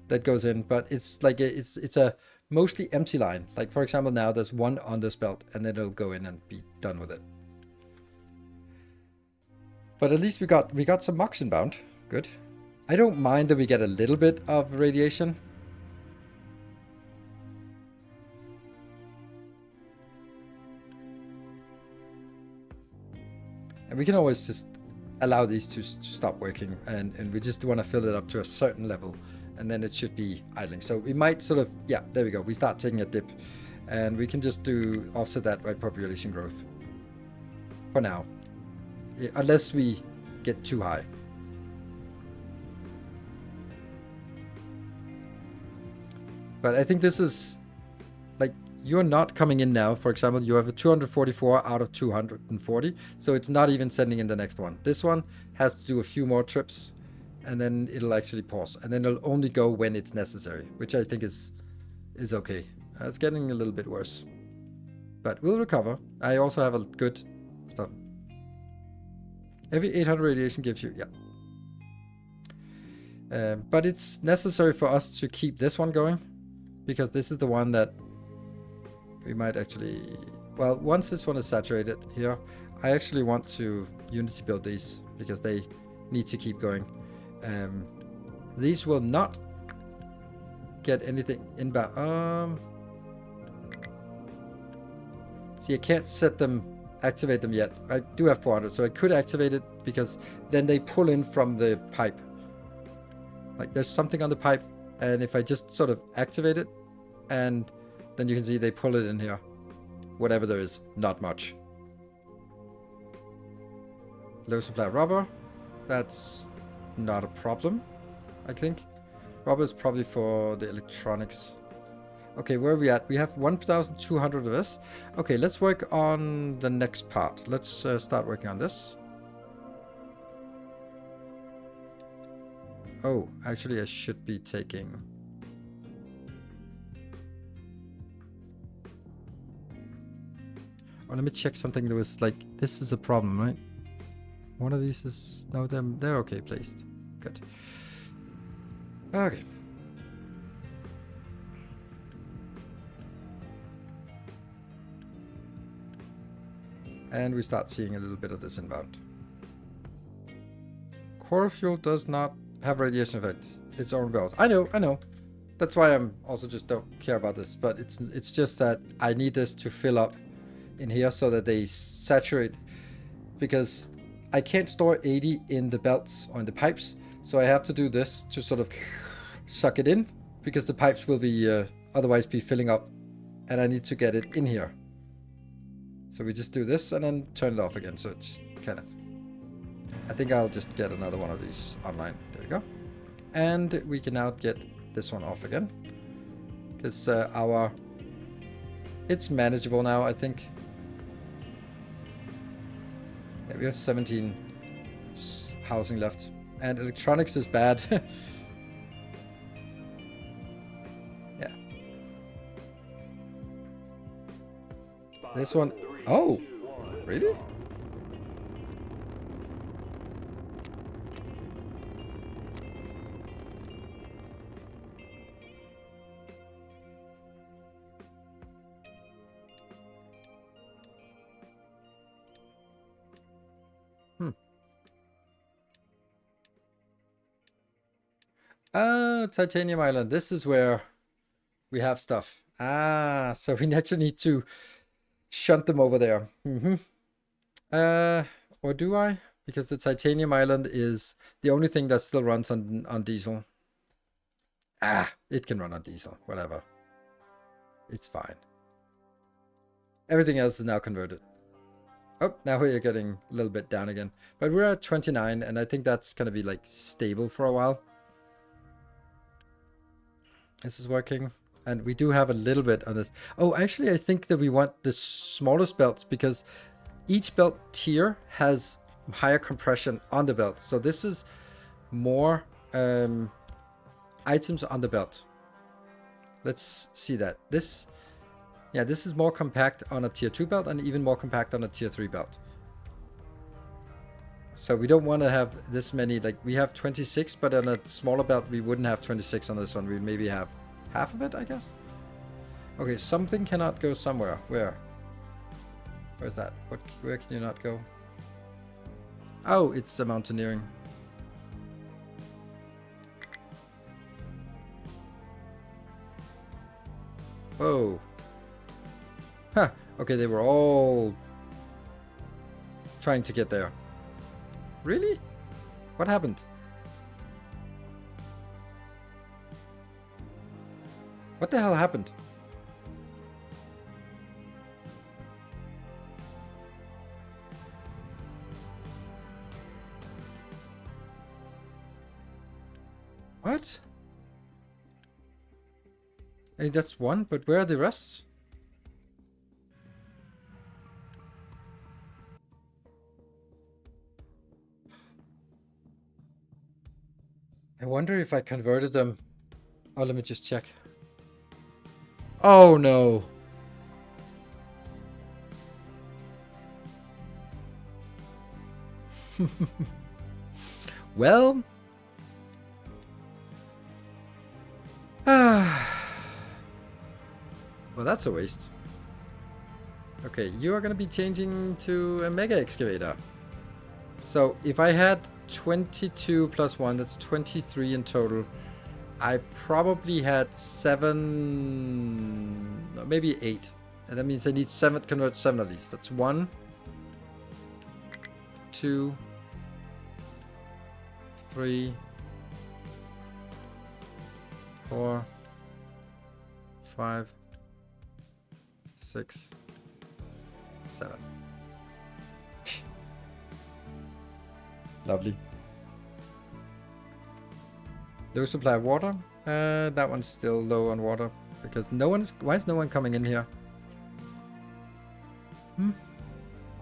that goes in, but it's like it's a mostly empty line. Like for example, now there's one on this belt, and then it'll go in and be done with it. But at least we got some MOX inbound. Good. I don't mind that we get a little bit of radiation. And we can always just allow these to stop working, and we just want to fill it up to a certain level, and then it should be idling. So we might sort of, yeah, there we go. We start taking a dip, and we can just offset that by population growth for now, unless we get too high. But I think this is, like, you're not coming in now. For example, you have a 244 out of 240, so it's not even sending in the next one. This one has to do a few more trips, and then it'll actually pause, and then it'll only go when it's necessary, which I think is okay. It's getting a little bit worse, but we'll recover. I also have a good stuff. Every 800 radiation gives you, yeah. But it's necessary for us to keep this one going, because this is the one that we might actually, well, once this one is saturated here, I actually want to Unity build these, because they need to keep going. These will not get anything inbound. See, I can't activate them yet. I do have 400, so I could activate it, because then they pull in from the pipe. Like there's something on the pipe, and if I just sort of activate it, and then you can see they pull it in here. Whatever there is, not much. Low supply of rubber. That's not a problem, I think. Rubber is probably for the electronics. Okay, where are we at? We have 1,200 of this. Okay, let's work on the next part. Let's start working on this. Oh, actually I should be taking... Oh, let me check something that was like, this is a problem, right? One of these is... No, they're okay placed. Good. Okay. And we start seeing a little bit of this inbound. Core fuel does not have radiation effect. Its own bells. I know. That's why I'm also just don't care about this. But it's just that I need this to fill up in here so that they saturate. Because I can't store 80 in the belts or in the pipes. So I have to do this to sort of suck it in. Because the pipes will be otherwise be filling up. And I need to get it in here. So we just do this and then turn it off again. So it just kind of... I think I'll just get another one of these online. There we go. And we can now get this one off again. Because it's manageable now, I think. Yeah, we have 17 housing left. And electronics is bad. Yeah. This one... Oh! Really? Titanium Island. This is where we have stuff. So we actually need to shunt them over there. Or do I? Because the Titanium Island is the only thing that still runs on diesel. It can run on diesel. Whatever. It's fine. Everything else is now converted. Oh, now we're getting a little bit down again. But we're at 29, and I think that's going to be like stable for a while. This is working. And we do have a little bit on this. Oh, actually, I think that we want the smallest belts because each belt tier has higher compression on the belt. So this is more items on the belt. Let's see that. This is more compact on a tier 2 belt and even more compact on a tier 3 belt. So we don't want to have this many, like we have 26, but on a smaller belt we wouldn't have 26 on this one. We'd maybe have half of it, I guess. Okay, something cannot go somewhere. Where? Where's that? Where can you not go? Oh, it's the mountaineering. Oh. Huh. Okay, they were all trying to get there. Really? What happened? What the hell happened? What? Hey, that's one, but where are the rest? I wonder if I converted them. Oh, let me just check. Oh no. Well. Well, that's a waste. Okay, you are going to be changing to a mega excavator. So if I had 22 plus 1, that's 23 in total. I probably had 7, no, maybe 8. And that means I need 7, convert 7 of these. That's 1, 2, 3, 4, 5, 6, 7. Lovely. Low supply of water. That one's still low on water because no one's. Why is no one coming in here?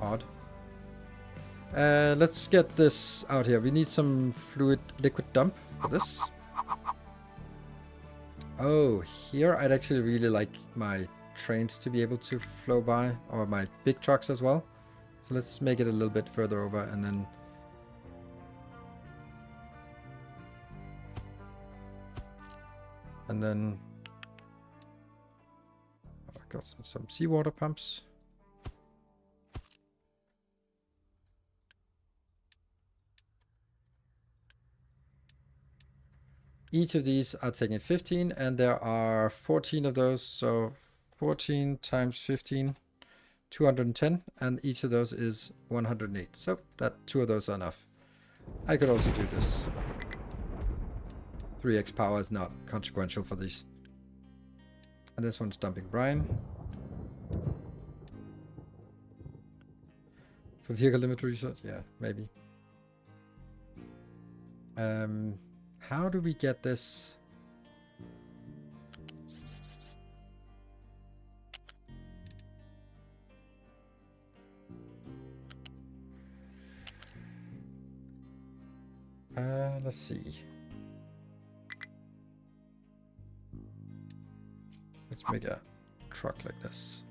Odd. Let's get this out here. We need some liquid dump for this. Oh, here I'd actually really like my trains to be able to flow by, or my big trucks as well. So let's make it a little bit further over, and then I've got some seawater pumps. Each of these are taking 15, and there are 14 of those, so 14 times 15, 210, and each of those is 108. So that 2 of those are enough. I could also do this. 3x power is not consequential for these. And this one's dumping brine. For vehicle limit research? Yeah, maybe. How do we get this? Let's see. Let's make a truck like this.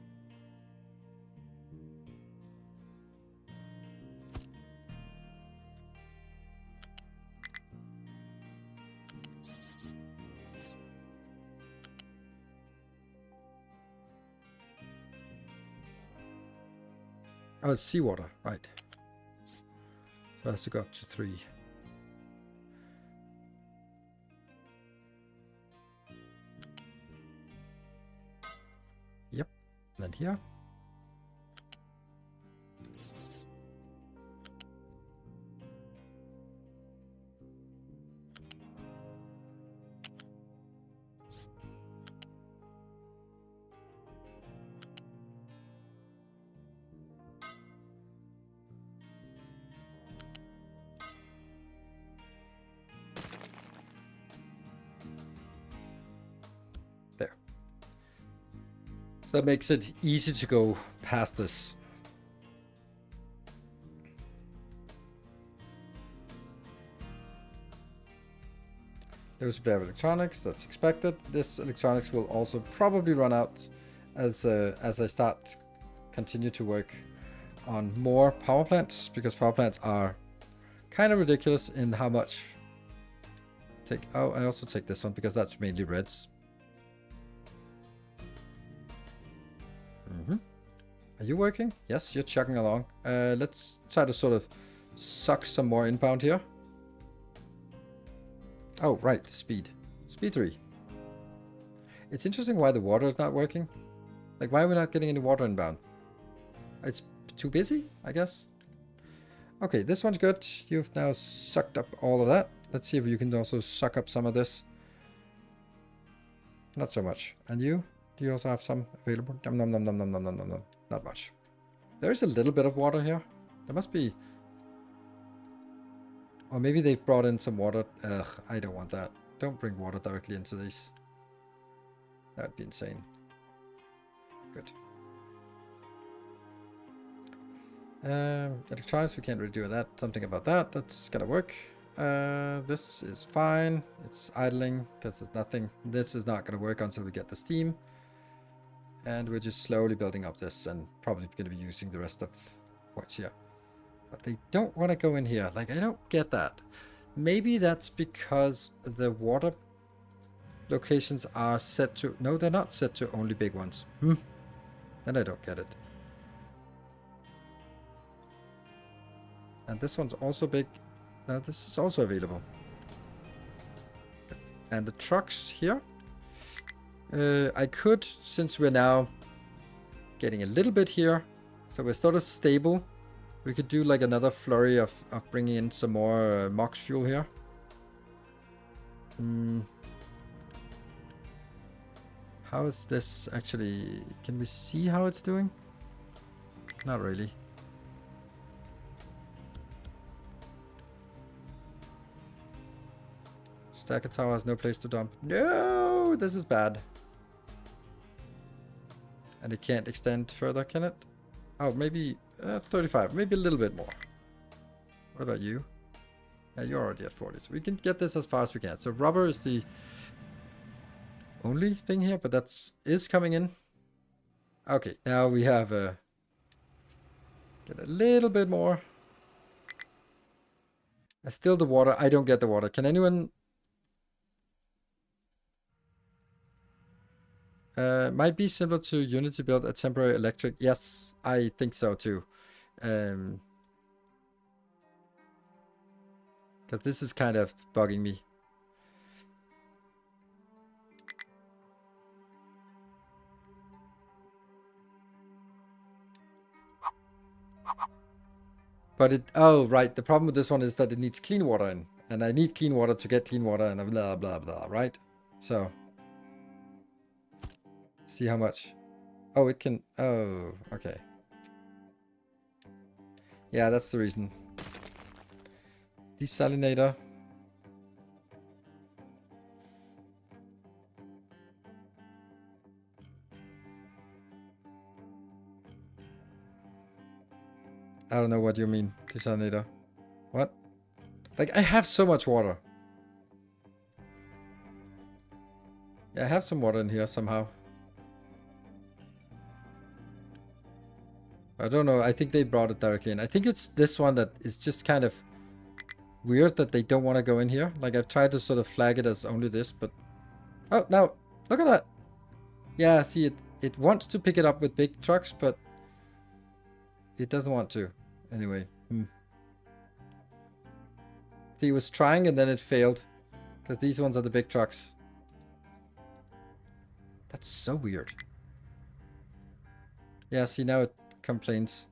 Oh, it's seawater, right. So it has to go up to 3. Yep, and then here. There. So that makes it easy to go past this. There's a bit of electronics, that's expected. This electronics will also probably run out as I continue to work on more power plants, because power plants are kind of ridiculous in how much. Oh, I also take this one because that's mainly reds. Are you working? Yes, you're chugging along. Let's try to sort of suck some more inbound here. Oh, right, speed. Speed 3. It's interesting why the water is not working. Like, why are we not getting any water inbound? It's too busy, I guess. Okay, this one's good. You've now sucked up all of that. Let's see if you can also suck up some of this. Not so much. And you? Do you also have some available? Nom nom nom nom nom nom nom nom nom. Not much. There is a little bit of water here. There must be. Or maybe they brought in some water. Ugh, I don't want that. Don't bring water directly into these. That'd be insane. Good. Electronics, we can't really do that. Something about that. That's gonna work. This is fine. It's idling because there's nothing. This is not gonna work until we get the steam. And we're just slowly building up this, and probably gonna be using the rest of what's here. But they don't want to go in here. Like, I don't get that. Maybe that's because the water locations are set to... No, they're not set to only big ones. Then I don't get it. And this one's also big. Now this is also available. And the trucks here. I could, since we're now getting a little bit here, so we're sort of stable, we could do like another flurry of bringing in some more MOX fuel here. How is this actually? Can we see how it's doing? Not really. Stacker tower has no place to dump. No, this is bad. And it can't extend further, can it? Oh, maybe 35, maybe a little bit more. What about you? You're already at 40, so we can get this as far as we can. So rubber is the only thing here, but is coming in. Okay, now we have get a little bit more. Still the water. I don't get the water. Can anyone? Might be similar to Unity build a temporary electric. Yes, I think so too. Because this is kind of bugging me. But oh right, the problem with this one is that it needs clean water in. And I need clean water to get clean water and blah, blah, blah, right? So, see how much. Oh, it can, oh, okay. Yeah, that's the reason. Desalinator. I don't know what you mean, desalinator. What? Like, I have so much water. Yeah, I have some water in here somehow. I don't know. I think they brought it directly in. I think it's this one that is just kind of weird that they don't want to go in here. Like, I've tried to sort of flag it as only this, but... Oh, now, look at that. Yeah, see, it wants to pick it up with big trucks, but it doesn't want to. Anyway. See, it was trying and then it failed. Because these ones are the big trucks. That's so weird. Yeah, see, now it complains.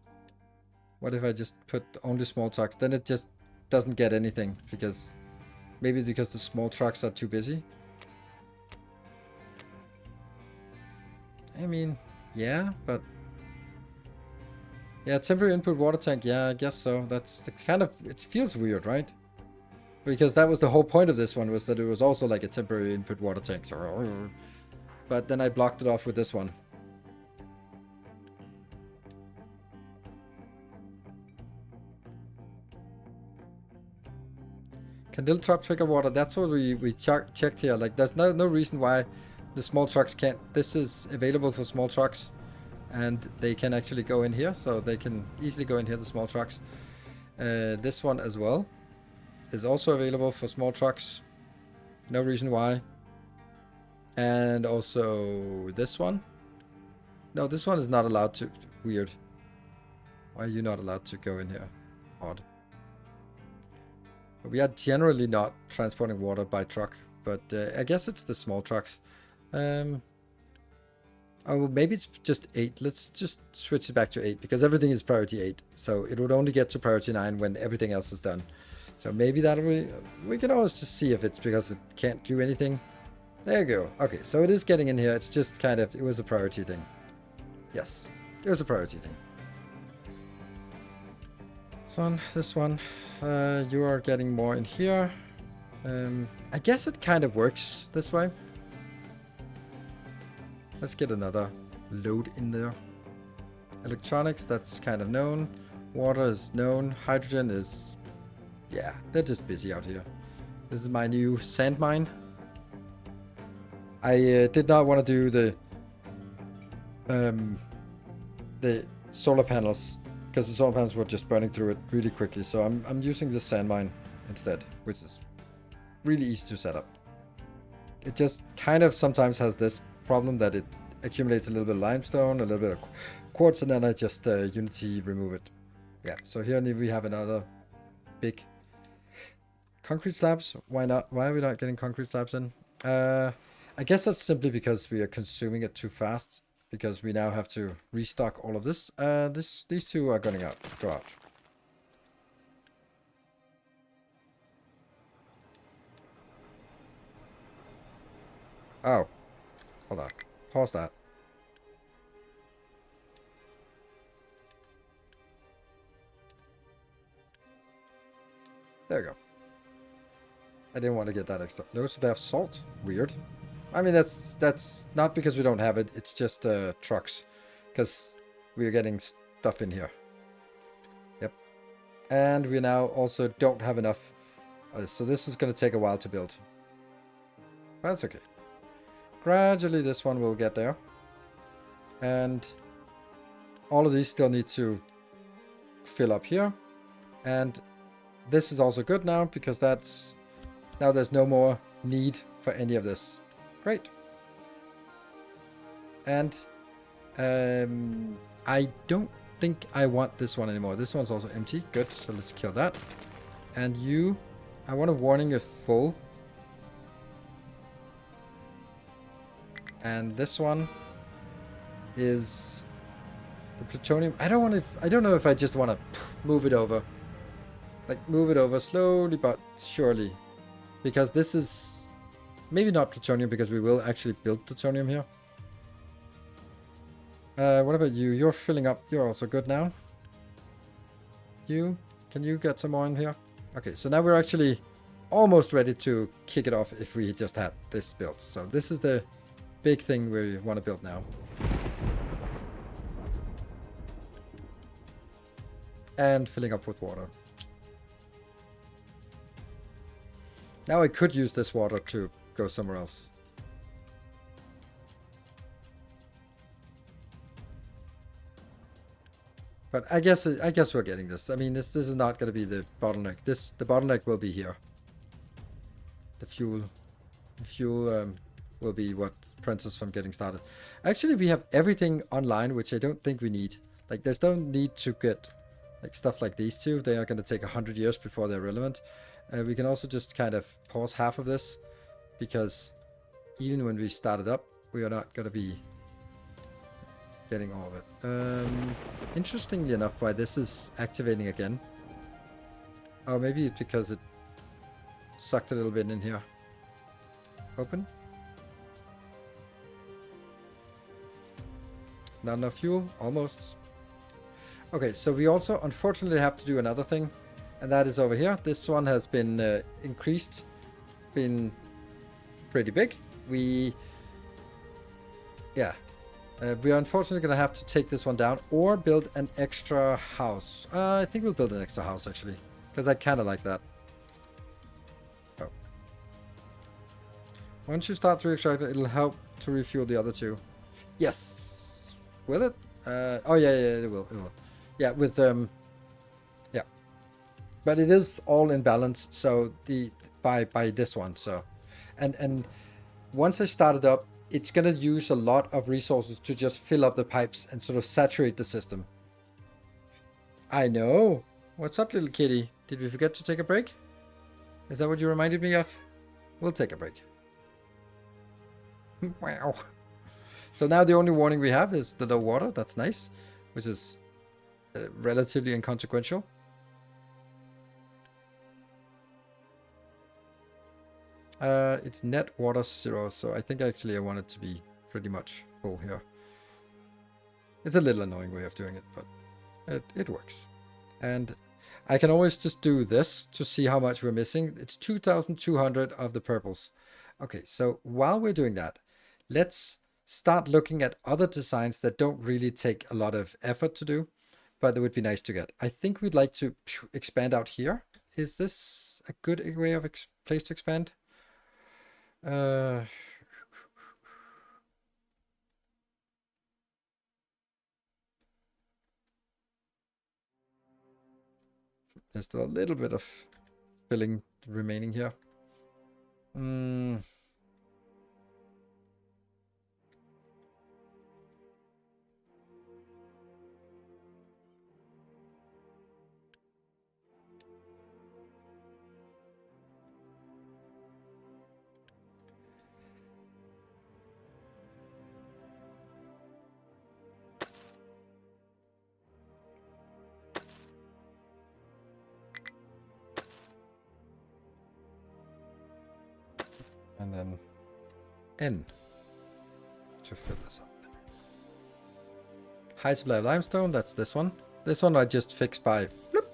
What if I just put only small trucks? Then it just doesn't get anything. Because... Maybe because the small trucks are too busy. I mean, yeah, but... Yeah, temporary input water tank. Yeah, I guess so. It's kind of... It feels weird, right? Because that was the whole point of this one, was that it was also like a temporary input water tank. But then I blocked it off with this one. Can little trucks pick up water? That's what we checked here. Like, there's no reason why the small trucks can't. This is available for small trucks. And they can actually go in here. So they can easily go in here, the small trucks. This one as well is also available for small trucks. No reason why. And also this one. No, this one is not allowed to. Weird. Why are you not allowed to go in here? Odd. But we are generally not transporting water by truck. But I guess it's the small trucks. Oh, maybe it's just 8. Let's just switch it back to 8. Because everything is priority 8. So it would only get to priority 9 when everything else is done. So maybe that'll be... We can always just see if it's because it can't do anything. There you go. Okay, so it is getting in here. It's just kind of... It was a priority thing. Yes, it was a priority thing. This one. You are getting more in here. I guess it kind of works this way. Let's get another load in there. Electronics, that's kind of known. Water is known. Hydrogen is... Yeah, they're just busy out here. This is my new sand mine. I did not want to do the solar panels, because the solar panels were just burning through it really quickly. So I'm using the sand mine instead, which is really easy to set up. It just kind of sometimes has this problem that it accumulates a little bit of limestone, a little bit of quartz, and then I just Unity remove it. Yeah, so here we have another big concrete slabs. Why not? Why are we not getting concrete slabs in? I guess that's simply because we are consuming it too fast, because we now have to restock all of this. These two are going out. Go out. Oh. Hold on. Pause that. There you go. I didn't want to get that extra. Loads of salt. Weird. I mean, that's not because we don't have it. It's just trucks. Because we're getting stuff in here. Yep. And we now also don't have enough So this is going to take a while to build. But that's okay. Gradually this one will get there. And all of these still need to fill up here. And this is also good now because that's... Now there's no more need for any of this. Great. And I don't think I want this one anymore. This one's also empty. Good. So let's kill that. And you... I want a warning of full. And this one is the plutonium. I don't know if I just want to move it over. Like move it over slowly but surely. Because this is maybe not plutonium because we will actually build plutonium here. What about you? You're filling up. You're also good now. Can you get some more in here? Okay, so now we're actually almost ready to kick it off if we just had this built. So this is the big thing we want to build now. And filling up with water. Now I could use this water to go somewhere else. But I guess we're getting this. I mean, this is not going to be the bottleneck. The bottleneck will be here. The fuel will be what prevents us from getting started. Actually, we have everything online, which I don't think we need. Like, there's no need to get like stuff like these two. They are going to take 100 years before they're relevant. We can also just kind of pause half of this, because even when we start it up, we are not going to be getting all of it. Interestingly enough, why this is activating again. Oh, maybe it's because it sucked a little bit in here. Open. Not enough fuel? Almost. Okay, so we also unfortunately have to do another thing, and that is over here. This one has been increased, been pretty big. We are unfortunately going to have to take this one down or build an extra house. I think we'll build an extra house actually, because I kind of like that. Oh. Once you start 3 extractor, it'll help to refuel the other 2. Yes. Will it? Oh yeah, it will. It will. Yeah, with yeah. But it is all in balance. So by this one. So, and once I start it up, it's gonna use a lot of resources to just fill up the pipes and sort of saturate the system. I know. What's up, little kitty? Did we forget to take a break? Is that what you reminded me of? We'll take a break. Wow. So now the only warning we have is the low water. That's nice, which is relatively inconsequential. It's net water 0, so I think actually I want it to be pretty much full here. It's a little annoying way of doing it, but it works. And I can always just do this to see how much we're missing. It's 2,200 of the purples. Okay, so while we're doing that, let's start looking at other designs that don't really take a lot of effort to do, but it would be nice to get. I think we'd like to expand out here. Is this a good way of place to expand? There's still a little bit of filling remaining here. And then N to fill this up. High supply of limestone, that's this one. This one I just fixed by bloop.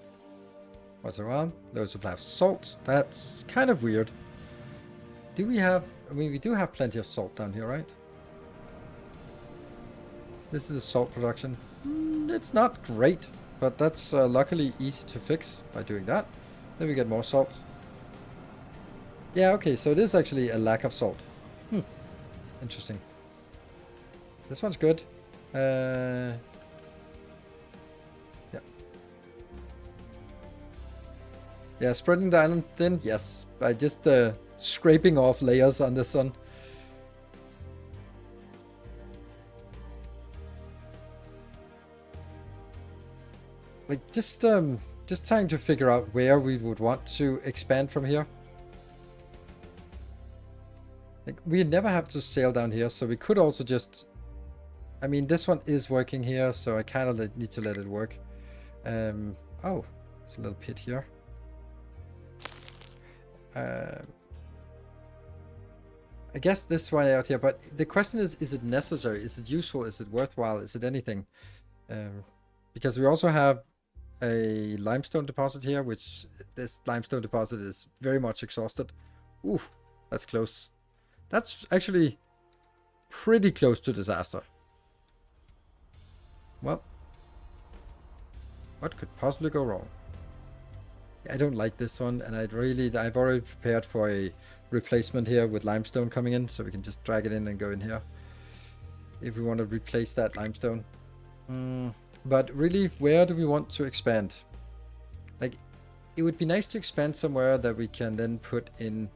What's around? Low supply of salt. That's kind of weird. Do we have, I mean, we do have plenty of salt down here, right? This is a salt production. It's not great, but that's luckily easy to fix by doing that. Then we get more salt. Yeah, okay, so it is actually a lack of salt. Interesting. This one's good. Yeah. Yeah, spreading the island thin, yes. By just scraping off layers on this one. Like, just trying to figure out where we would want to expand from here. Like, we never have to sail down here, so we could also just... I mean, this one is working here, so I kind of need to let it work. Oh, there's a little pit here. I guess this one out here, but the question is it necessary? Is it useful? Is it worthwhile? Is it anything? Because we also have a limestone deposit here, which this limestone deposit is very much exhausted. Ooh, that's close. That's actually pretty close to disaster. Well, what could possibly go wrong? I don't like this one, and I've already prepared for a replacement here with limestone coming in, so we can just drag it in and go in here if we want to replace that limestone. But really, where do we want to expand? Like, it would be nice to expand somewhere that we can then put in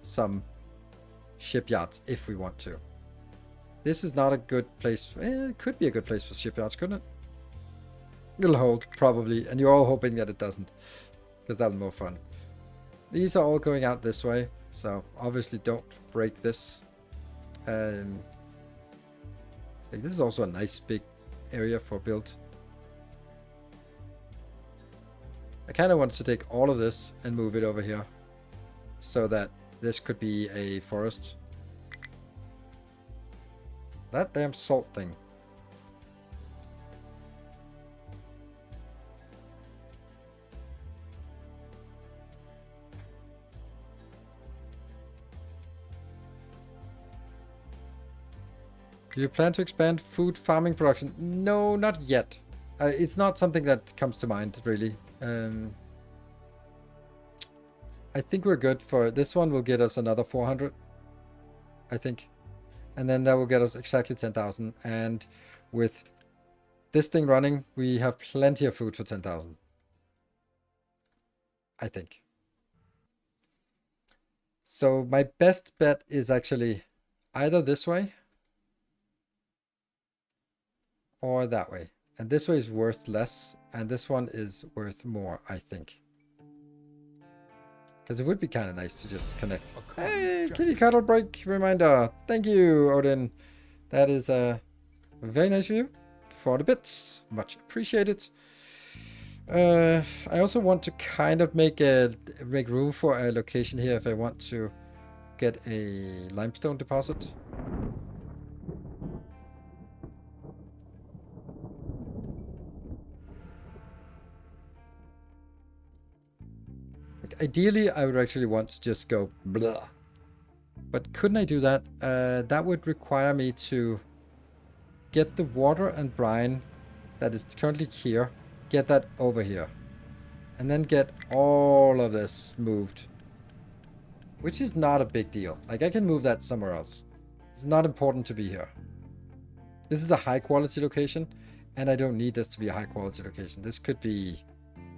some shipyards if we want to. This is not a good place. It could be a good place for shipyards, couldn't it? It'll hold, probably, and you're all hoping that it doesn't, because that'll be more fun. These are all going out this way, so obviously don't break this. Like, this is also a nice big area for build. I kind of want to take all of this and move it over here, so that this could be a forest. That damn salt thing. Do you plan to expand food farming production? No, not yet. It's not something that comes to mind, really. I think we're good for... This one will get us another 400, I think. And then that will get us exactly 10,000. And with this thing running, we have plenty of food for 10,000. I think. So my best bet is actually either this way or that way. And this way is worth less, and this one is worth more, I think. Because it would be kind of nice to just connect. Hey, kitty cuddle break reminder. Thank you, Odin. That is very nice of you. For the bits. Much appreciated. I also want to kind of make room for a location here if I want to get a limestone deposit. Ideally, I would actually want to just go blah. But couldn't I do that? That would require me to get the water and brine that is currently here, get that over here. And then get all of this moved. Which is not a big deal. Like, I can move that somewhere else. It's not important to be here. This is a high quality location, and I don't need this to be a high quality location. This could be,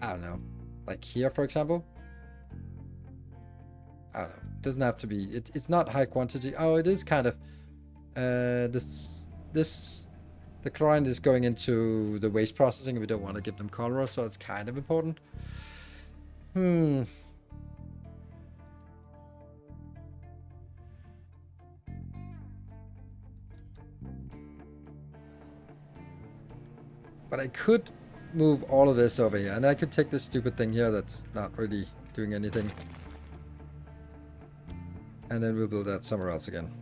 I don't know, like here, for example. I don't know. It doesn't have to be. It's not high quantity. Oh, it is kind of. The chlorine is going into the waste processing. We don't want to give them cholera, so it's kind of important. But I could move all of this over here, and I could take this stupid thing here that's not really doing anything. And then we'll build that somewhere else again.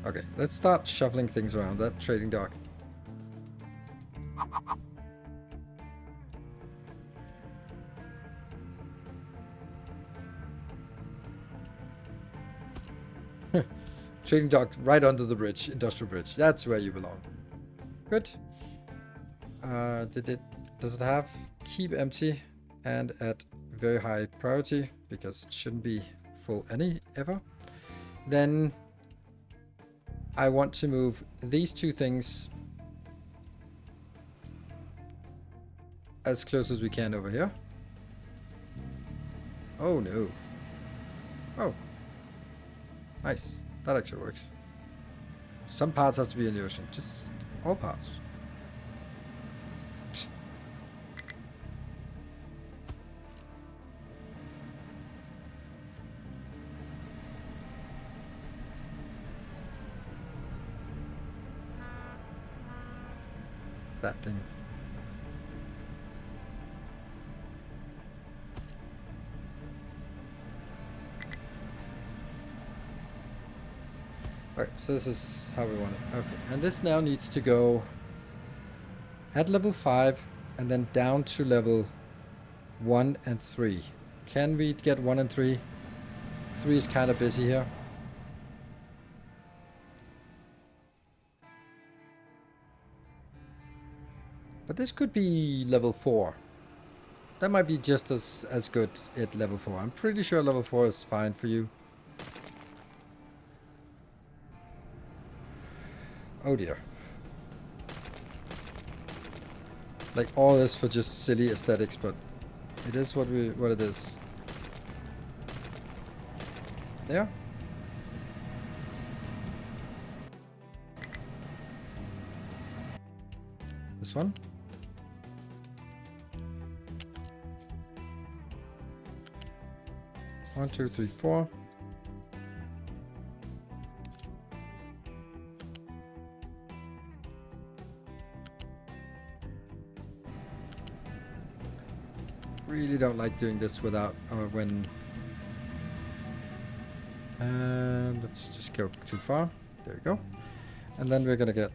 Okay, let's start shuffling things around. That trading dock. Trading dock right under the bridge, industrial bridge. That's where you belong. Good. Does it have keep empty and at very high priority? Because it shouldn't be useful any ever. Then I want to move these two things as close as we can over here. Oh no. Oh. Nice. That actually works. Some parts have to be in the ocean. Just all parts. That thing. Alright, so this is how we want it. Okay, and this now needs to go at level 5 and then down to level 1 and 3. Can we get 1 and 3? 3 is kind of busy here. But this could be level 4. That might be just as good at level 4. I'm pretty sure level 4 is fine for you. Oh dear. Like all this for just silly aesthetics, but it is what it is. Yeah. This one. One, two, three, four. Really don't like doing this without or when. And let's just go too far. There we go. And then we're gonna get.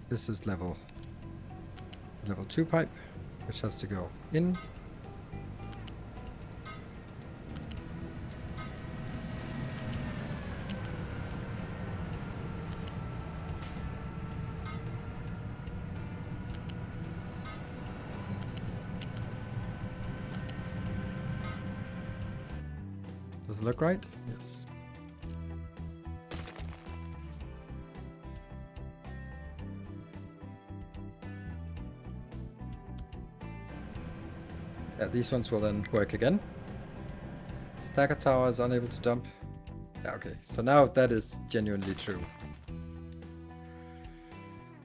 This is level 2 pipe, which has to go in. Does it look right? Yes. Yeah, these ones will then work again. Stacker tower is unable to dump. Yeah, okay, so now that is genuinely true.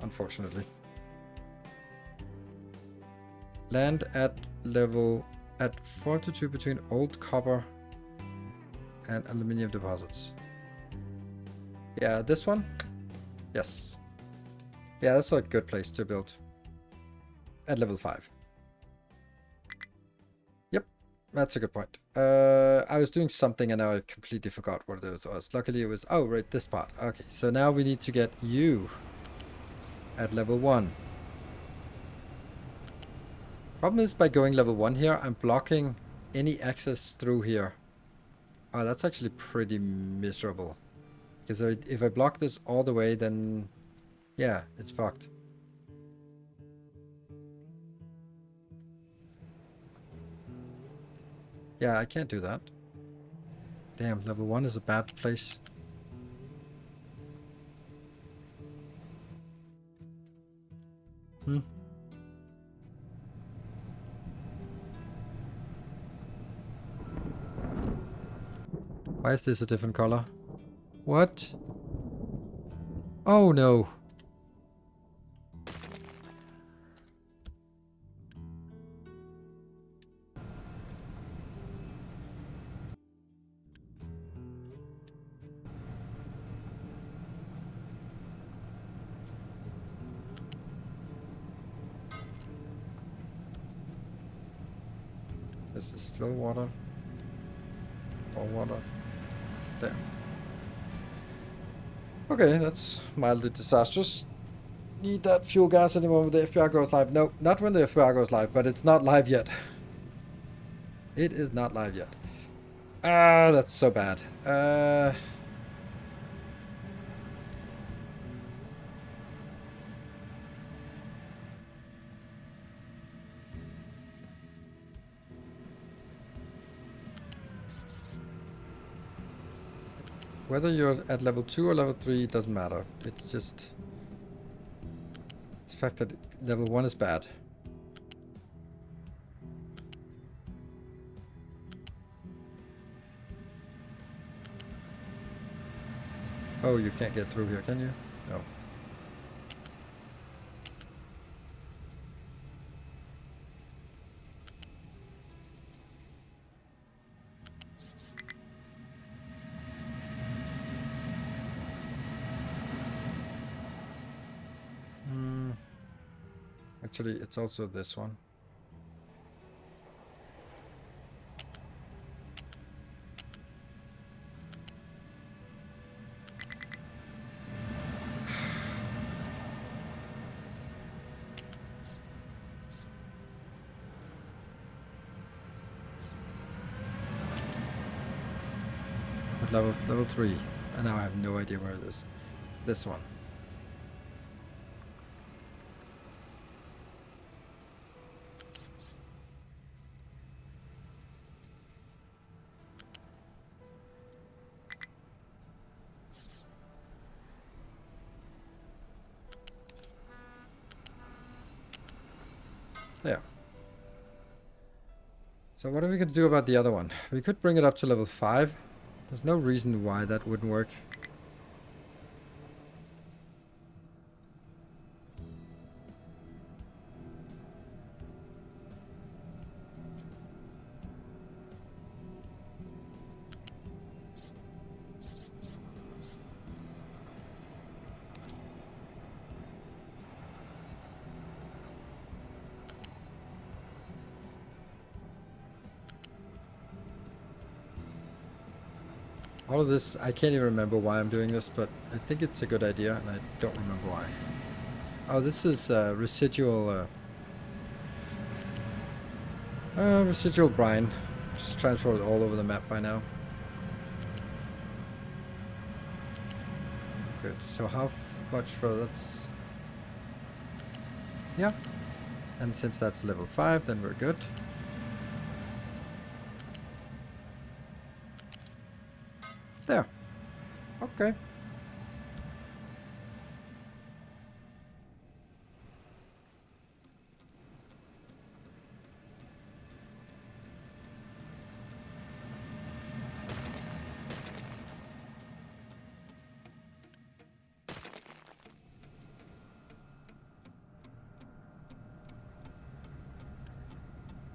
Unfortunately. Land at level at 42 between old copper and aluminium deposits. Yeah, this one? Yes. Yeah, that's a good place to build. At level 5. Yep, that's a good point. I was doing something and now I completely forgot what it was. Luckily it was, oh right, this part. Okay, so now we need to get you at level 1. Problem is by going level 1 here, I'm blocking any access through here. Oh, that's actually pretty miserable. Because if I block this all the way, then yeah, it's fucked. Yeah, I can't do that. Damn, level 1 is a bad place. Why is this a different color? What? Oh no. This is still water. Or water. There. Okay, that's mildly disastrous. Need that fuel gas at the moment the FBR goes live. No, not when the FBR goes live, but it's not live yet. It is not live yet. Ah, that's so bad. Whether you're at level 2 or level 3 doesn't matter. It's just... It's the fact that level 1 is bad. Oh, you can't get through here, can you? No. Actually, it's also this one. Level 3. And now I have no idea where it is. This one. There. So what are we going to do about the other one? We could bring it up to level 5. There's no reason why that wouldn't work. All of this, I can't even remember why I'm doing this, but I think it's a good idea, and I don't remember why. Oh, this is residual brine. Just transported all over the map by now. Good. So how much further? That's... Yeah. And since that's level 5, then we're good. There. Okay.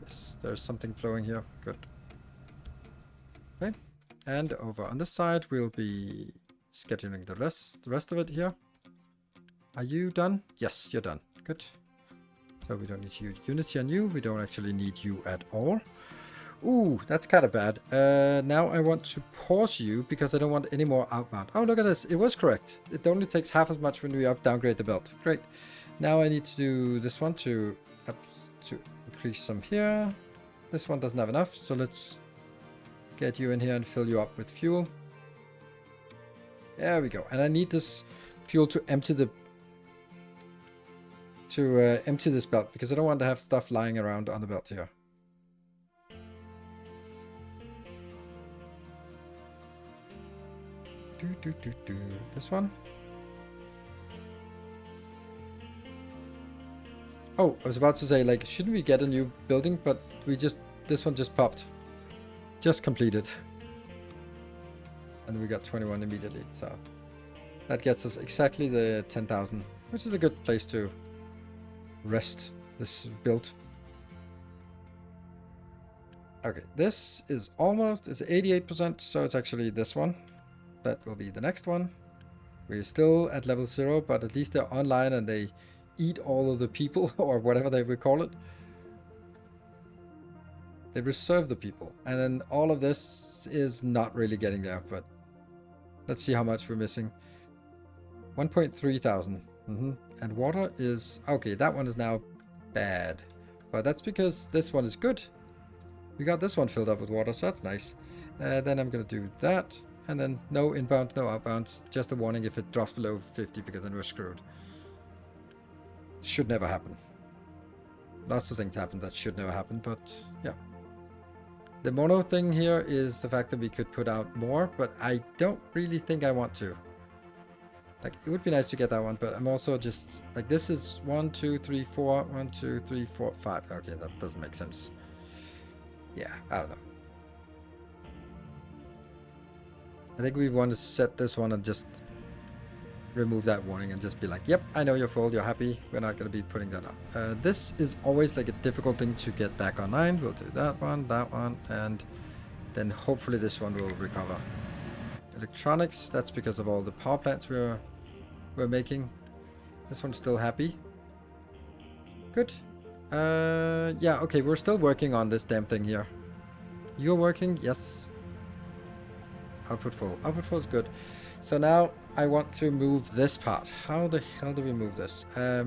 Yes, there's something flowing here. Good. Okay. And over on this side, we'll be scheduling the rest of it here. Are you done? Yes, you're done. Good. So we don't need to use Unity on you. We don't actually need you at all. Ooh, that's kind of bad. Now I want to pause you because I don't want any more outbound. Oh, look at this. It was correct. It only takes half as much when we downgrade the belt. Great. Now I need to do this one to increase some here. This one doesn't have enough, so let's get you in here and fill you up with fuel. There we go. And I need this fuel to empty this belt because I don't want to have stuff lying around on the belt here. This one. Oh, I was about to say, like, shouldn't we get a new building? But this one just popped. Just completed. And we got 21 immediately, so that gets us exactly the 10,000, which is a good place to rest this build. Okay, this is almost, it's 88%, so it's actually this one. That will be the next one. We're still at level 0, but at least they're online and they eat all of the people, or whatever they would call it. They reserve the people. And then all of this is not really getting there, but let's see how much we're missing. 1.3 thousand. And water is... Okay, that one is now bad. But that's because this one is good. We got this one filled up with water, so that's nice. Then I'm going to do that. And then no inbound, no outbound. Just a warning if it drops below 50, because then we're screwed. Should never happen. Lots of things happen that should never happen, but yeah. The mono thing here is the fact that we could put out more, but I don't really think I want to. Like, it would be nice to get that one, but I'm also just like, this is 1, 2, 3, 4, 1, 2, 3, 4, 5. Okay, that doesn't make sense. Yeah, I don't know. I think we want to set this one and just remove that warning and just be like, yep, I know you're full, you're happy, we're not going to be putting that on. This is always like a difficult thing to get back online. We'll do that one, and then hopefully this one will recover. Electronics, that's because of all the power plants we're making. This one's still happy. Good. Yeah, okay, we're still working on this damn thing here. You're working? Yes. Output full. Output full is good. So now I want to move this part. How the hell do we move this? I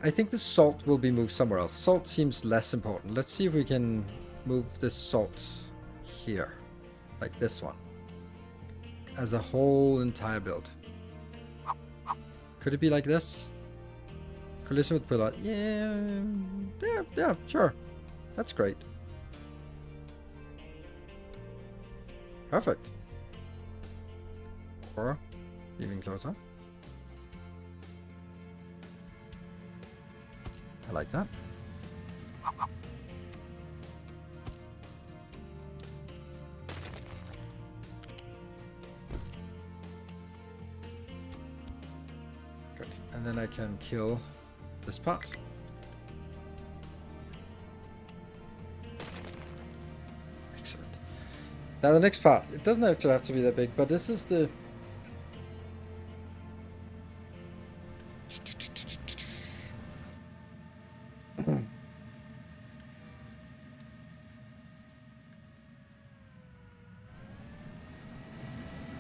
think the salt will be moved somewhere else. Salt seems less important. Let's see if we can move this salt here. Like this one. As a whole entire build. Could it be like this? Collision with pillar. Yeah, sure. That's great. Perfect. Or even closer. I like that. Good. And then I can kill this part. Excellent. Now the next part. It doesn't actually have to be that big, but this is the...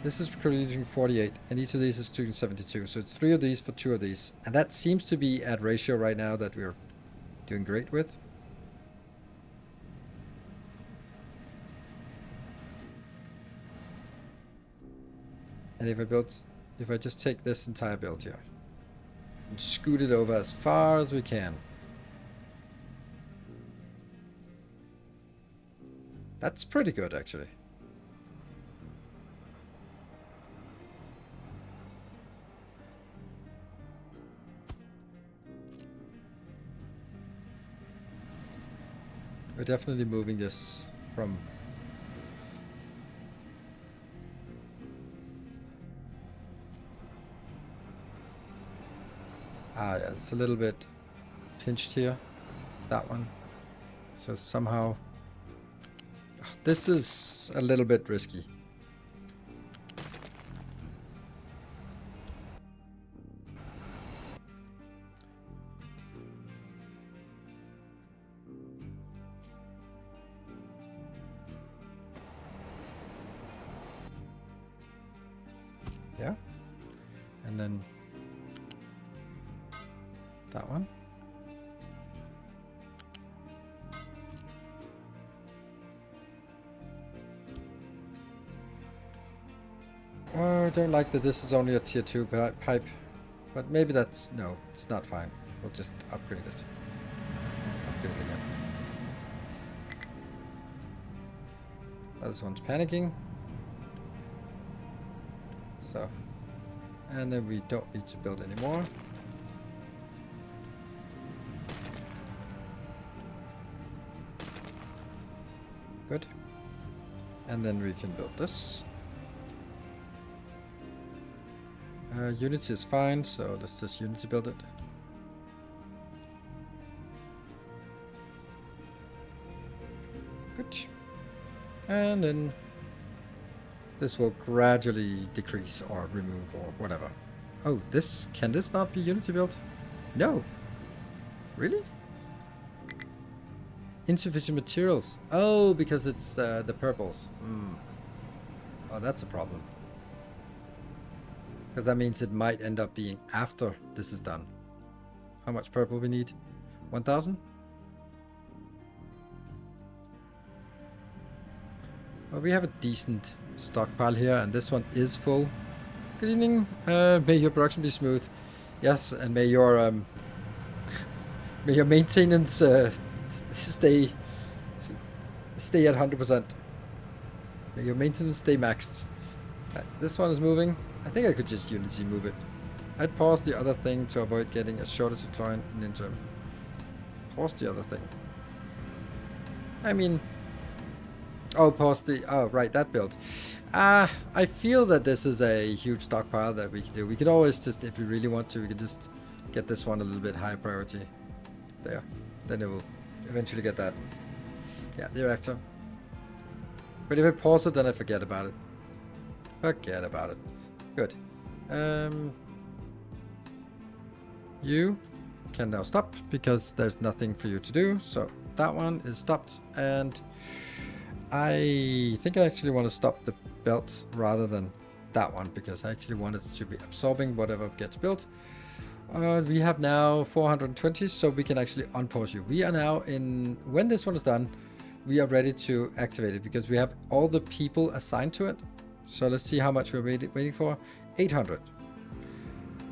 This is producing 48, and each of these is 272. So it's 3 of these for 2 of these. And that seems to be at ratio right now that we're doing great with. And if I just take this entire build here and scoot it over as far as we can. That's pretty good, actually. We're definitely moving this from... yeah, it's a little bit pinched here. That one. So somehow... This is a little bit risky. Yeah. And then that one. Oh, I don't like that this is only a tier 2 pipe. But maybe that's... No, it's not fine. We'll just upgrade it. Upgrade it again. Oh, this one's panicking. So, and then we don't need to build anymore. Good. And then we can build this. Unity is fine, so let's just Unity build it. Good. And then this will gradually decrease or remove or whatever. Oh, can this not be Unity built? No. Really? Insufficient materials. Oh, because it's the purples. Oh, that's a problem. Because that means it might end up being after this is done. How much purple we need? 1,000? Well, we have a decent stockpile here, and this one is full. Good evening. May your production be smooth. Yes, and may your maintenance stay at 100%. Your maintenance stay maxed. This one is moving. I think I could just Unity move it. I'd pause the other thing to avoid getting a shortage of chlorine in the interim. Pause the other thing. I mean... Oh, pause the... Oh, right, that build. I feel that this is a huge stockpile that we can do. We could always just, if we really want to, we could just get this one a little bit higher priority. There. Then it will eventually get that. Yeah, the reactor. But if I pause it, then I forget about it. Forget about it. Good. You can now stop because there's nothing for you to do. So that one is stopped. And I think I actually want to stop the belt rather than that one because I actually want it to be absorbing whatever gets built. We have now 420, so we can actually unpause you. We are now in, when this one is done, we are ready to activate it because we have all the people assigned to it. So let's see how much we're waiting for. 800.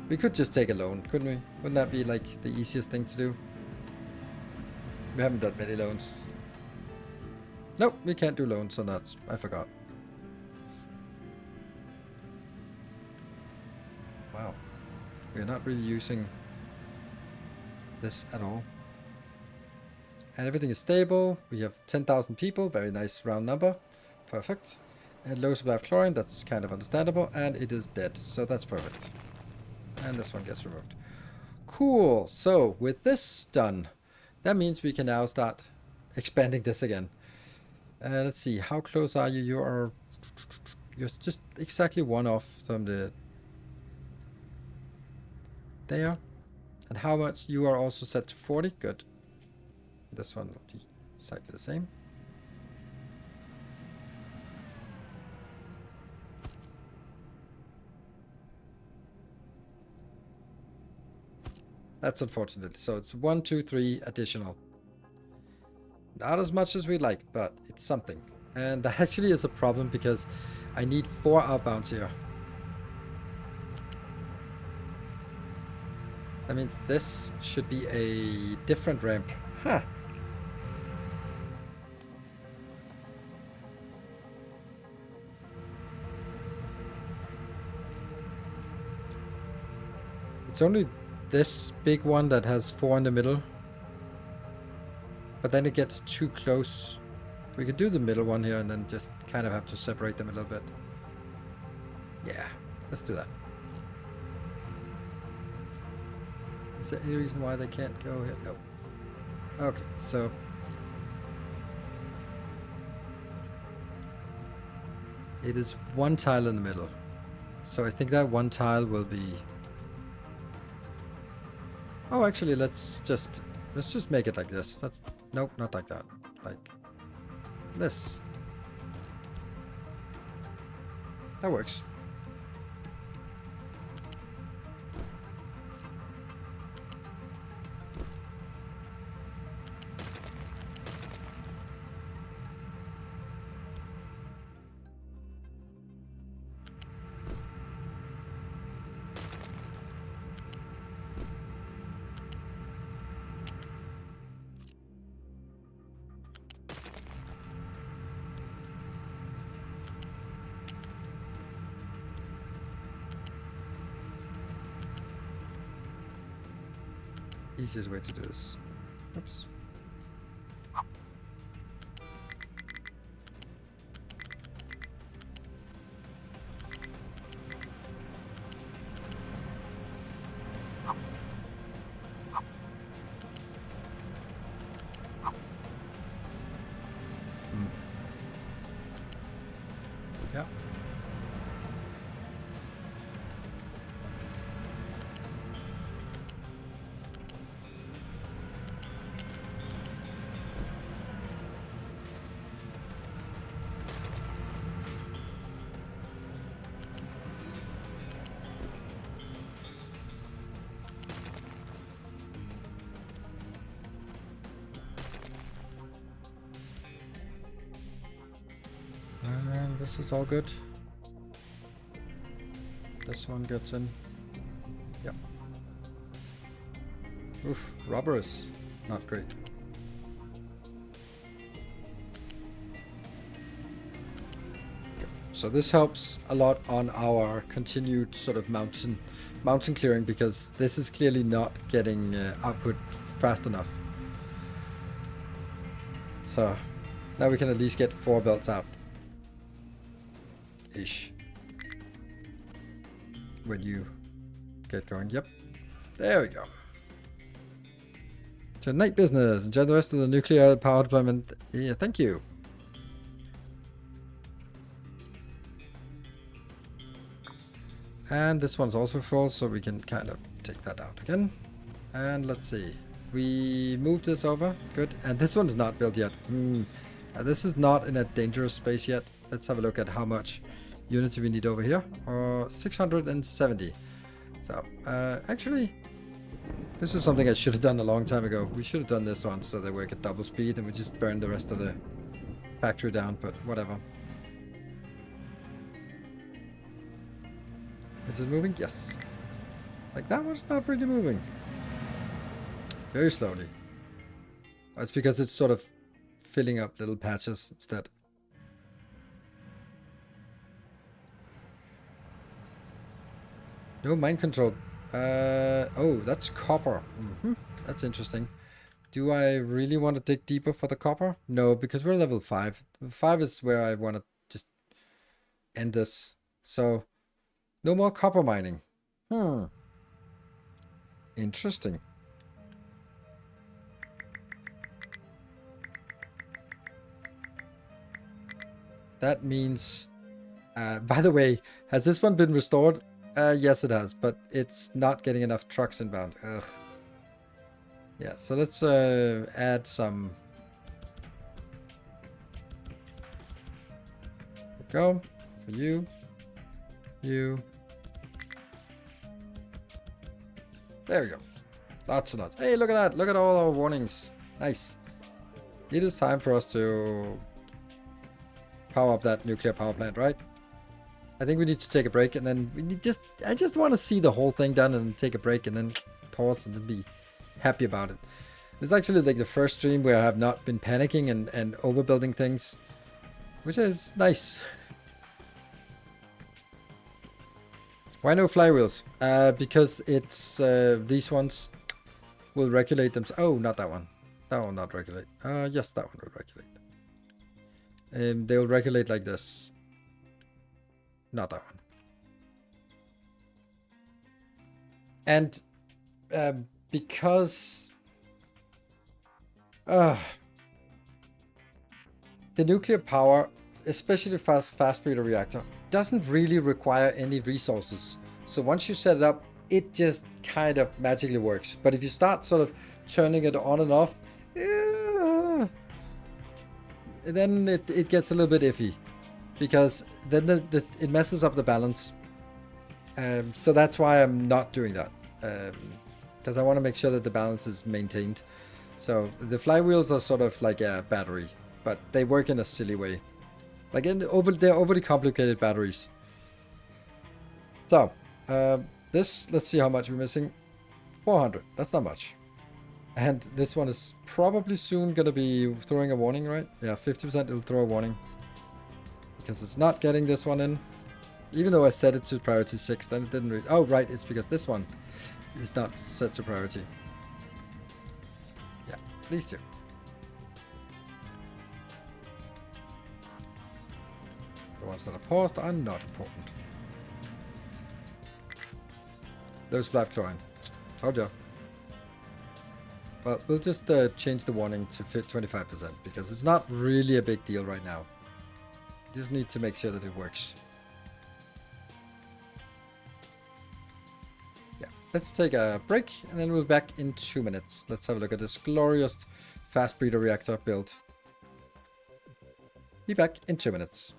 We could just take a loan, couldn't we? Wouldn't that be like the easiest thing to do? We haven't done many loans. Nope, we can't do loans on that. I forgot. Wow. We're not really using this at all. And everything is stable. We have 10,000 people. Very nice round number. Perfect. And low supply of chlorine. That's kind of understandable. And it is dead. So that's perfect. And this one gets removed. Cool. So with this done, that means we can now start expanding this again. Let's see. How close are you? You're just exactly one off from the... There. And how much? You are also set to 40. Good. This one will be exactly the same. That's unfortunate. So it's 1, 2, 3 additional. Not as much as we'd like, but it's something. And that actually is a problem because I need 4 outbounds here. That means this should be a different ramp. Huh. It's only this big one that has 4 in the middle. But then it gets too close. We could do the middle one here and then just kind of have to separate them a little bit. Yeah, let's do that. Is there any reason why they can't go here? No. Okay, so... It is 1 tile in the middle. So I think that 1 tile will be... Oh, actually, let's just make it like this. That's... Nope, not like that. Like this. That works. Easiest way to do this. Oops. Yeah. And this is all good. This one gets in. Yep. Oof, rubber is not great. So this helps a lot on our continued sort of mountain clearing, because this is clearly not getting output fast enough. So now we can at least get 4 belts out. Ish. When you get going. Yep. There we go. To night business. Enjoy the rest of the nuclear power deployment. Yeah, thank you. And this one's also full, so we can kind of take that out again. And let's see. We moved this over. Good. And this one's not built yet. This is not in a dangerous space yet. Let's have a look at how much unity we need over here. 670. So, actually, this is something I should have done a long time ago. We should have done this one so they work at double speed and we just burn the rest of the factory down, but whatever. Is it moving? Yes. Like, that one's not really moving. Very slowly. It's because it's sort of filling up little patches instead. No mind control. Oh, that's copper. That's interesting. Do I really want to dig deeper for the copper? No, because we're level 5. 5 is where I want to just end this. So, no more copper mining. Interesting. That means... by the way, has this one been restored? Yes, it has, but it's not getting enough trucks inbound. Ugh. Yeah, so let's add some... Go. For you. You. There we go. Lots and lots. Hey, look at that. Look at all our warnings. Nice. It is time for us to power up that nuclear power plant, right? I think we need to take a break, and then we need I just want to see the whole thing done and take a break and then pause and then be happy about it. This is actually like the first stream where I have not been panicking and overbuilding things, which is nice. Why no flywheels? Because it's these ones will regulate them. Oh, not that one. That one will not regulate. Yes, that one will regulate. They will regulate like this. Not that one. And because the nuclear power, especially fast breeder reactor, doesn't really require any resources. So once you set it up, it just kind of magically works. But if you start sort of turning it on and off, then it gets a little bit iffy. Because then it messes up the balance. So that's why I'm not doing that. Because I want to make sure that the balance is maintained. So the flywheels are sort of like a battery, but they work in a silly way. Like they're overly complicated batteries. So this, let's see how much we're missing. 400. That's not much. And this one is probably soon going to be throwing a warning, right? Yeah, 50% it'll throw a warning. Because it's not getting this one in. Even though I set it to priority 6, then it didn't really... Oh, right, it's because this one is not set to priority. Yeah, these two. The ones that are paused are not important. Those black chlorine. Told you. Well, we'll just change the warning to fit 25% because it's not really a big deal right now. Just need to make sure that it works. Yeah, let's take a break and then we'll be back in 2 minutes. Let's have a look at this glorious fast breeder reactor build. Be back in 2 minutes.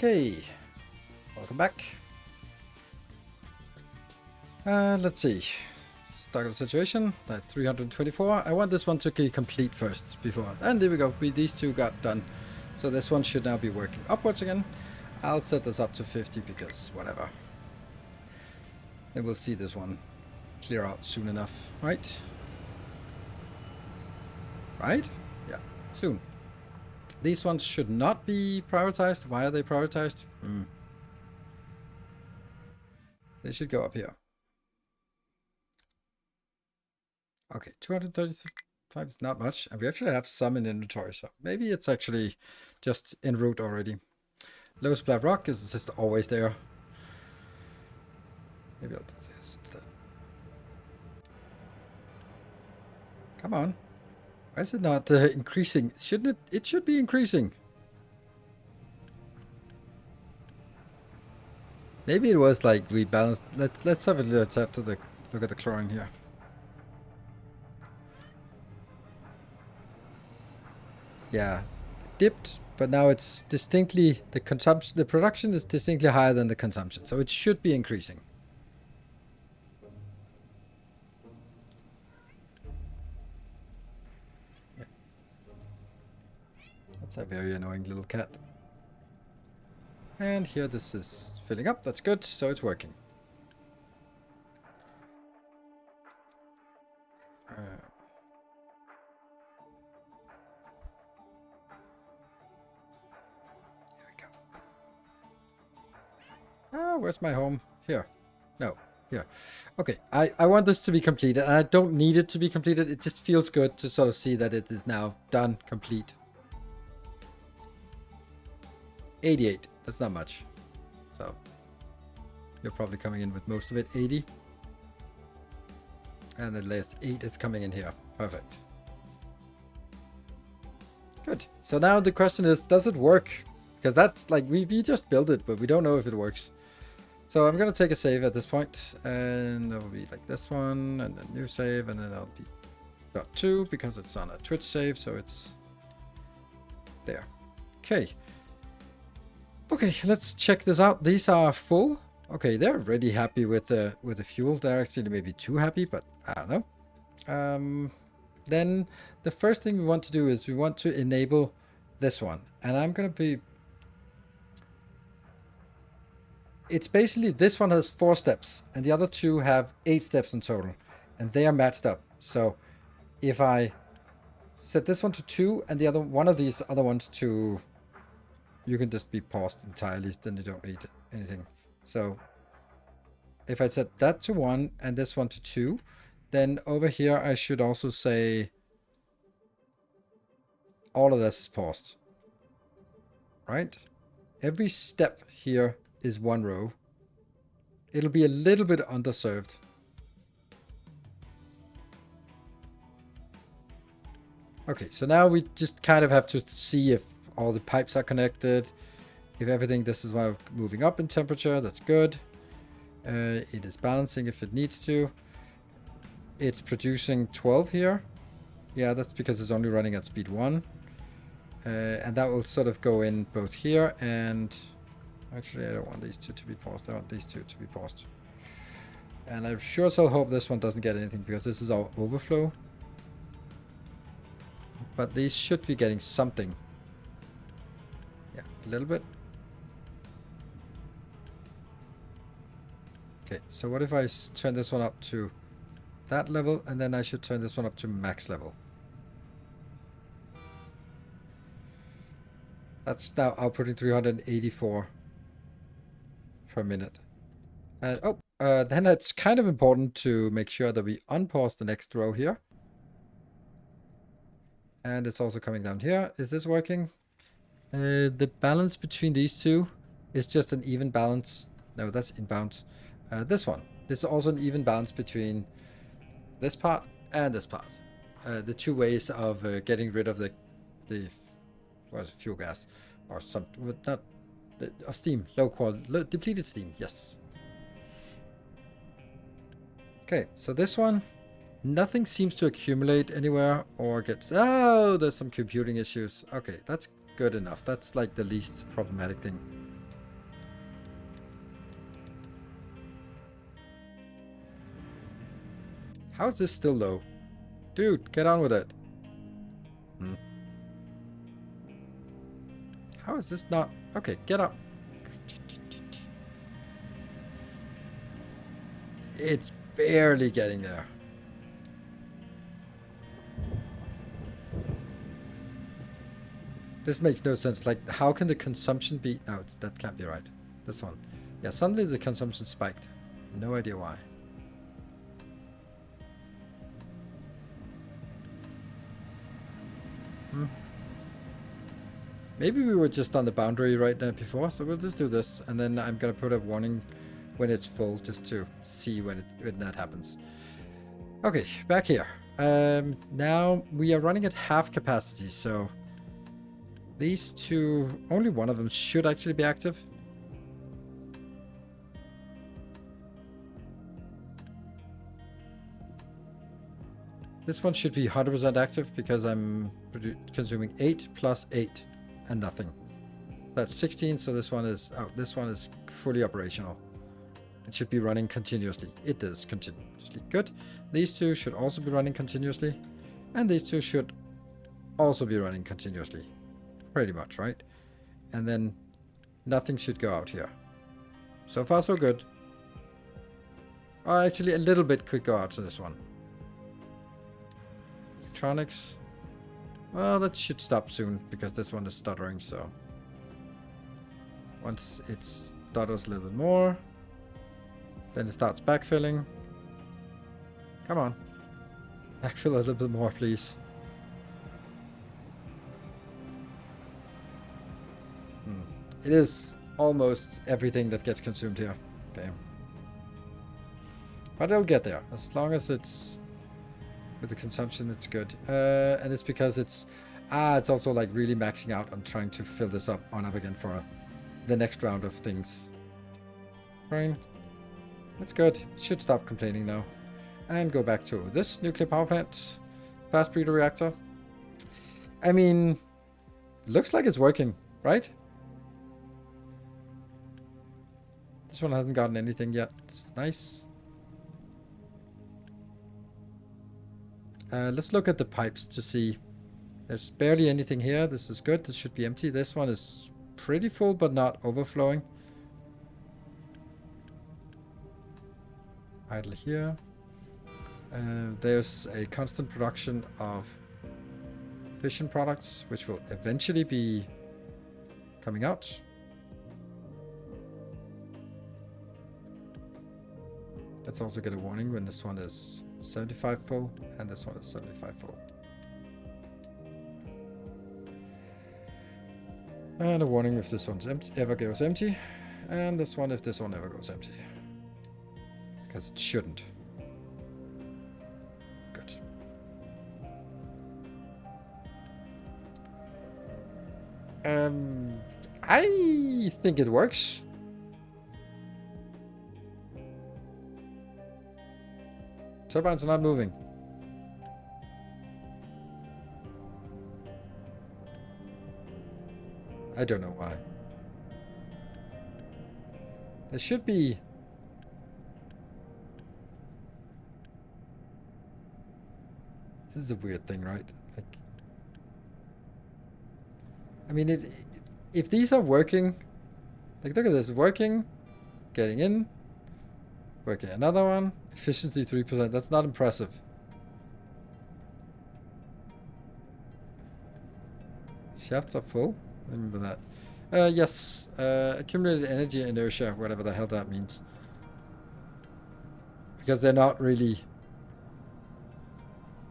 Okay, welcome back. Let's see. Start of the situation. That's 324. I want this one to be complete first before. And there we go. These two got done. So this one should now be working upwards again. I'll set this up to 50 because whatever. Then we'll see this one clear out soon enough, right? Right? Yeah, soon. These ones should not be prioritized. Why are they prioritized? They should go up here. Okay, 235 is not much. And we actually have some in inventory, so maybe it's actually just en route already. Low supply of rock is just always there. Maybe I'll do this instead. Come on. Why is it not increasing? Shouldn't it? It should be increasing. Maybe it was like we balanced. Let's have a look at the chlorine here. Yeah, dipped, but now it's distinctly the consumption. The production is distinctly higher than the consumption, so it should be increasing. Yeah. That's a very annoying little cat. And here this is filling up. That's good, so it's working. Where's my home? Here. No, here. Okay, I want this to be completed, and I don't need it to be completed. It just feels good to sort of see that it is now done, complete. 88. That's not much. So, you're probably coming in with most of it. 80. And the last 8 is coming in here. Perfect. Good. So now the question is, does it work? Because that's like, we just built it, but we don't know if it works. So I'm going to take a save at this point, and that will be like this one, and then new save, and then that'll be .2 because it's on a Twitch save, so it's there. Okay. Okay, let's check this out. These are full. Okay, they're really happy with the fuel. They're actually maybe too happy, but I don't know. Then the first thing we want to do is we want to enable this one, and I'm going to be... It's basically, this one has 4 steps, and the other 2 have 8 steps in total, and they are matched up. So if I set this one to 2, and the other one of these other ones to... You can just be paused entirely, then you don't need anything. So if I set that to 1 and this one to 2, then over here I should also say all of this is paused. Right? Every step here is 1 row. It'll be a little bit underserved. Okay, so now we just kind of have to see if all the pipes are connected. If everything, this is why moving up in temperature, that's good. It is balancing if it needs to. It's producing 12 here. Yeah, that's because it's only running at speed 1. And that will sort of go in both here and... Actually, I don't want these 2 to be paused. I want these 2 to be paused. And I sure so hope this one doesn't get anything because this is our overflow. But these should be getting something. Yeah, a little bit. Okay, so what if I turn this one up to that level, and then I should turn this one up to max level. That's now outputting 384 per minute. And then it's kind of important to make sure that we unpause the next row here. And it's also coming down here. Is this working? The balance between these 2 is just an even balance. No, that's inbound. This one. This is also an even balance between this part and this part. The 2 ways of getting rid of the what is it, fuel gas or some not steam, low quality, depleted steam. Yes. Okay, so this one, nothing seems to accumulate anywhere or gets... Oh, there's some computing issues. Okay, that's good enough. That's like the least problematic thing. How is this still low? Dude, get on with it. How is this not... Okay, get up. It's barely getting there. This makes no sense. Like, how can the consumption be... No, that can't be right. This one. Yeah, suddenly the consumption spiked. No idea why. Maybe we were just on the boundary right there before, so we'll just do this. And then I'm going to put a warning when it's full, just to see when that happens. Okay, back here. Now we are running at half capacity, so these two, only one of them should actually be active. This one should be 100% active because I'm consuming 8 plus 8 and nothing. That's 16, so this one is fully operational. It should be running continuously. It is continuously. Good. These two should also be running continuously. And these two should also be running continuously. Pretty much, right? And then nothing should go out here. So far, so good. Oh, actually, a little bit could go out to this one. Electronics. Well, that should stop soon because this one is stuttering, so. Once it stutters a little bit more, then it starts backfilling. Come on. Backfill a little bit more, please. It is almost everything that gets consumed here. Damn. But it'll get there. As long as it's... With the consumption, it's good. And it's because it's also like really maxing out on trying to fill this up again for the next round of things. Right? That's good. It should stop complaining now. And go back to this nuclear power plant. Fast breeder reactor. I mean, looks like it's working, right? This one hasn't gotten anything yet. This is nice. Let's look at the pipes to see. There's barely anything here. This is good. This should be empty. This one is pretty full, but not overflowing. Idle here. There's a constant production of fission products, which will eventually be coming out. Let's also get a warning when this one is 75 full and this one is 75 full. And a warning if this one's ever goes empty, and this one if this one ever goes empty. Because it shouldn't. Good. I think it works. Turbines are not moving. I don't know why. There should be... This is a weird thing, right? Like, I mean, if these are working... Like, look at this. Working. Getting in. Working another one. Efficiency 3%. That's not impressive. Shafts are full. Remember that. Yes. Accumulated energy inertia, whatever the hell that means. Because they're not really...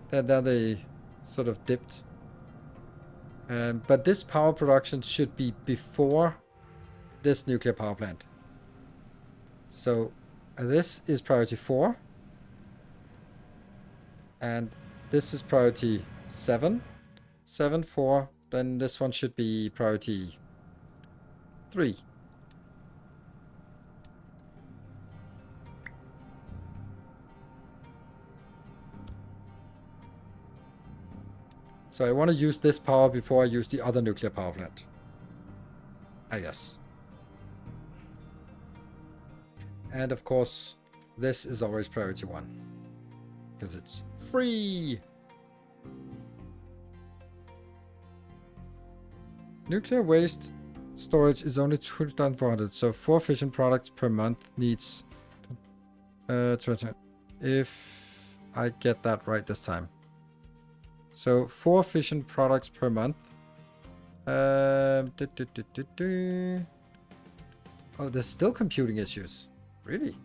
They sort of dipped. But this power production should be before this nuclear power plant. So this is priority 4. And this is priority 7. 7, 4. Then this one should be priority 3. So I want to use this power before I use the other nuclear power plant. I guess. And of course, this is always priority 1. because it's free. Nuclear waste storage is only 2,400, so 4 fission products per month needs 20. If I get that right this time. So 4 fission products per month. Oh, there's still computing issues. Really?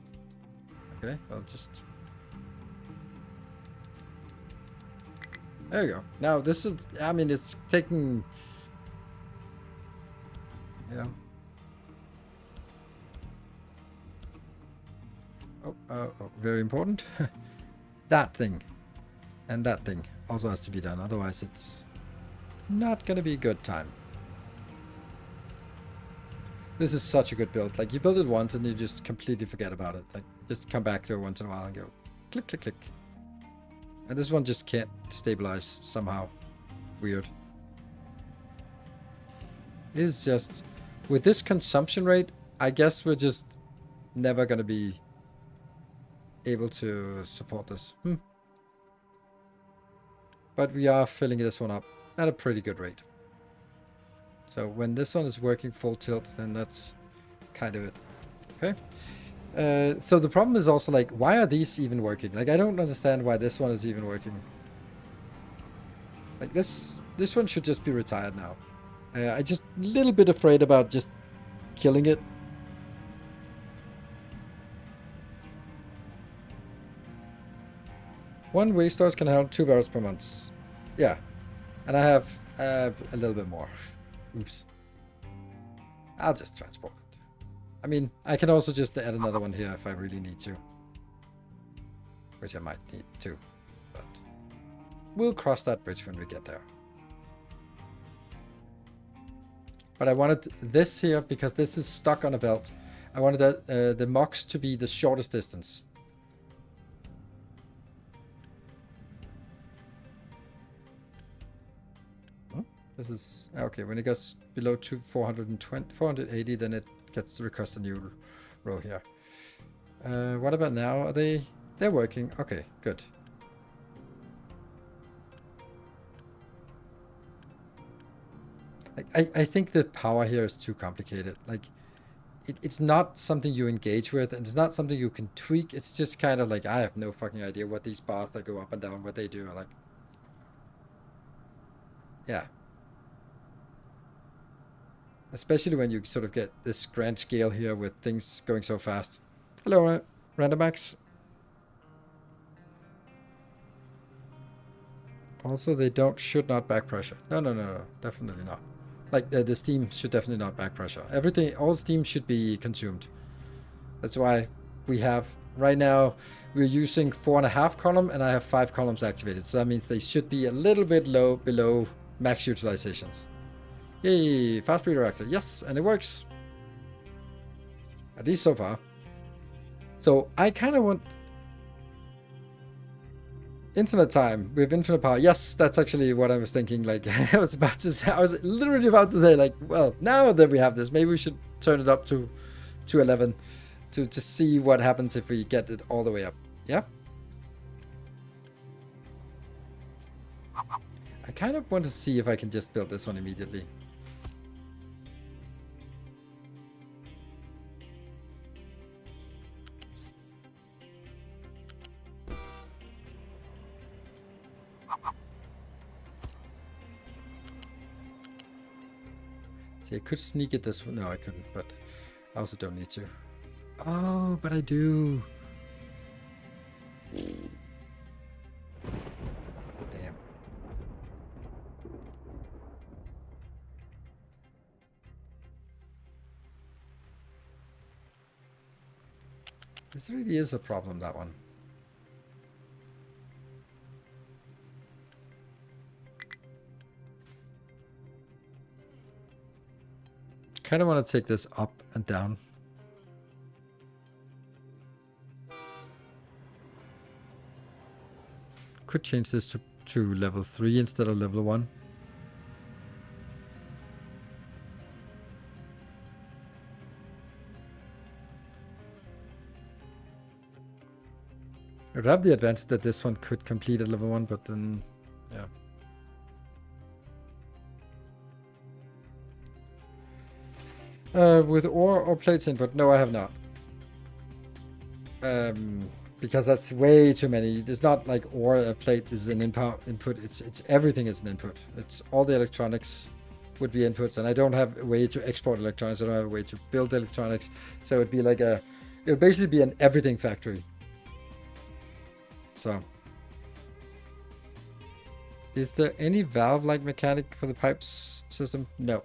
Okay, I'll just... There you go. Now this is... I mean, it's taking... Yeah. Oh, very important. That thing. And that thing also has to be done. Otherwise it's not going to be a good time. This is such a good build. Like, you build it once and you just completely forget about it. Like, just come back to it once in a while and go click, click, click. And this one just can't stabilize somehow. Weird. It is just... With this consumption rate, I guess we're just never going to be able to support this. But we are filling this one up at a pretty good rate. So when this one is working full tilt, then that's kind of it. Okay. So the problem is also, like, why are these even working? Like, I don't understand why this one is even working. Like, this one should just be retired now. I just a little bit afraid about just killing it. One waste stores can handle 2 barrels per month. Yeah. And I have a little bit more. Oops. I'll just transport it. I mean, I can also just add another one here if I really need to. Which I might need to. But we'll cross that bridge when we get there. But I wanted this here because this is stuck on a belt. I wanted the MOX to be the shortest distance. This is okay. When it gets below 480, then it gets request a new row here. What about now? Are they're working? Okay, good. I think the power here is too complicated. Like, it's not something you engage with, and it's not something you can tweak. It's just kind of like, I have no fucking idea what these bars that go up and down, what they do. Like, yeah. Especially when you sort of get this grand scale here with things going so fast. Hello, Randomax. Also, they should not back pressure. No, definitely not. Like, the steam should definitely not back pressure. Everything, all steam should be consumed. That's why we have, right now, we're using 4.5 column and I have 5 columns activated. So that means they should be a little bit below max utilizations. Yay, fast breeder reactor. Yes, and it works. At least so far. So I kind of want internet time with infinite power. Yes, that's actually what I was thinking. Like, I was literally about to say, like, well, now that we have this, maybe we should turn it up to 11 to see what happens if we get it all the way up. Yeah. I kind of want to see if I can just build this one immediately. See, I could sneak it this one. No, I couldn't, but I also don't need to. Oh, but I do. Damn. This really is a problem, that one. Kind of want to take this up and down. Could change this to level 3 instead of level 1. It would have the advantage that this one could complete at level 1, but then, yeah. With ore or plates input? No, I have not. Because that's way too many. It's not like ore, a plate is an input. It's everything is an input. It's all the electronics would be inputs, and I don't have a way to export electronics. I don't have a way to build electronics. So it'd be like it would basically be an everything factory. So, is there any valve-like mechanic for the pipes system? No.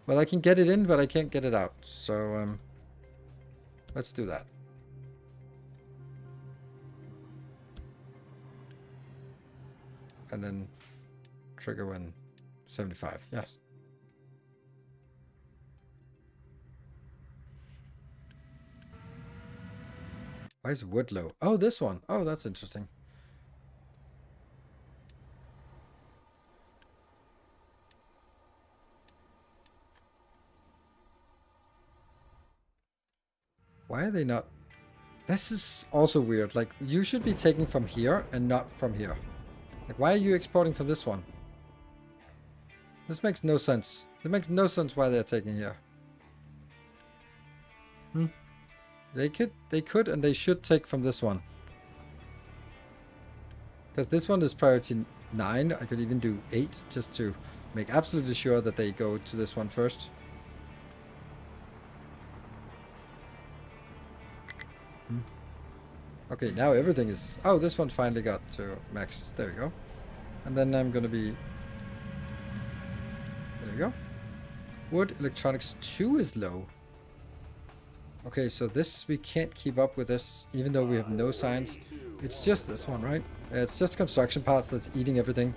Well, I can get it in, but I can't get it out. So, let's do that. And then trigger when 75. Yes. Why is wood low? Oh, this one. Oh, that's interesting. Why are they not? This is also weird. Like, you should be taking from here and not from here. Like, why are you exporting from this one? This makes no sense. It makes no sense why they're taking here. They could, and they should take from this one. Because this one is priority 9. I could even do 8 just to make absolutely sure that they go to this one first. Okay, now everything is... Oh, this one finally got to max. There we go. And then I'm gonna be... There we go. Wood electronics 2 is low. Okay, so this, we can't keep up with this, even though we have no signs. It's just this one, right? It's just construction parts that's eating everything.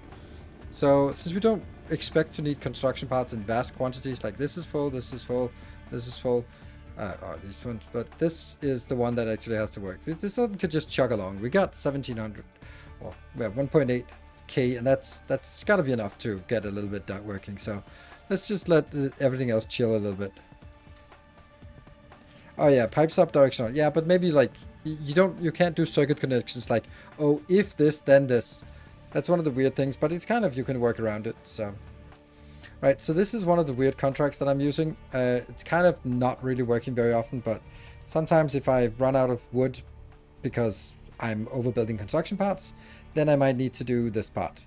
So, since we don't expect to need construction parts in vast quantities, like this is full, this is full, this is full, these ones, but this is the one that actually has to work. This one could just chug along. We got 1700, well, we have 1.8k, and that's gotta be enough to get a little bit done working. So, let's just let everything else chill a little bit. Oh yeah, pipes up directional. Yeah, but maybe like you can't do circuit connections like, oh, if this then this. That's one of the weird things, but it's kind of, you can work around it. So right, so this is one of the weird contracts that I'm using. It's kind of not really working very often, but sometimes if I run out of wood because I'm overbuilding construction parts, then I might need to do this part,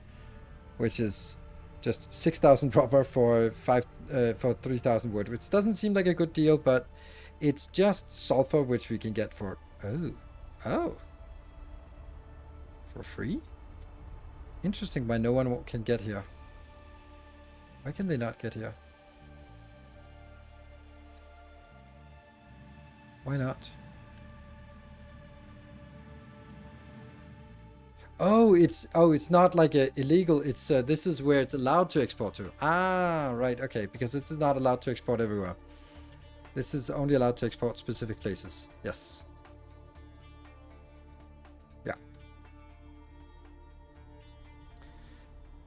which is just 6,000 proper for 3,000 wood, which doesn't seem like a good deal, but it's just sulfur, which we can get for... Oh. For free? Interesting why no one can get here. Why can they not get here? Why not? Oh, it's not like a illegal. It's this is where it's allowed to export to. Ah, right. Okay, because this is not allowed to export everywhere. This is only allowed to export specific places. Yes. Yeah.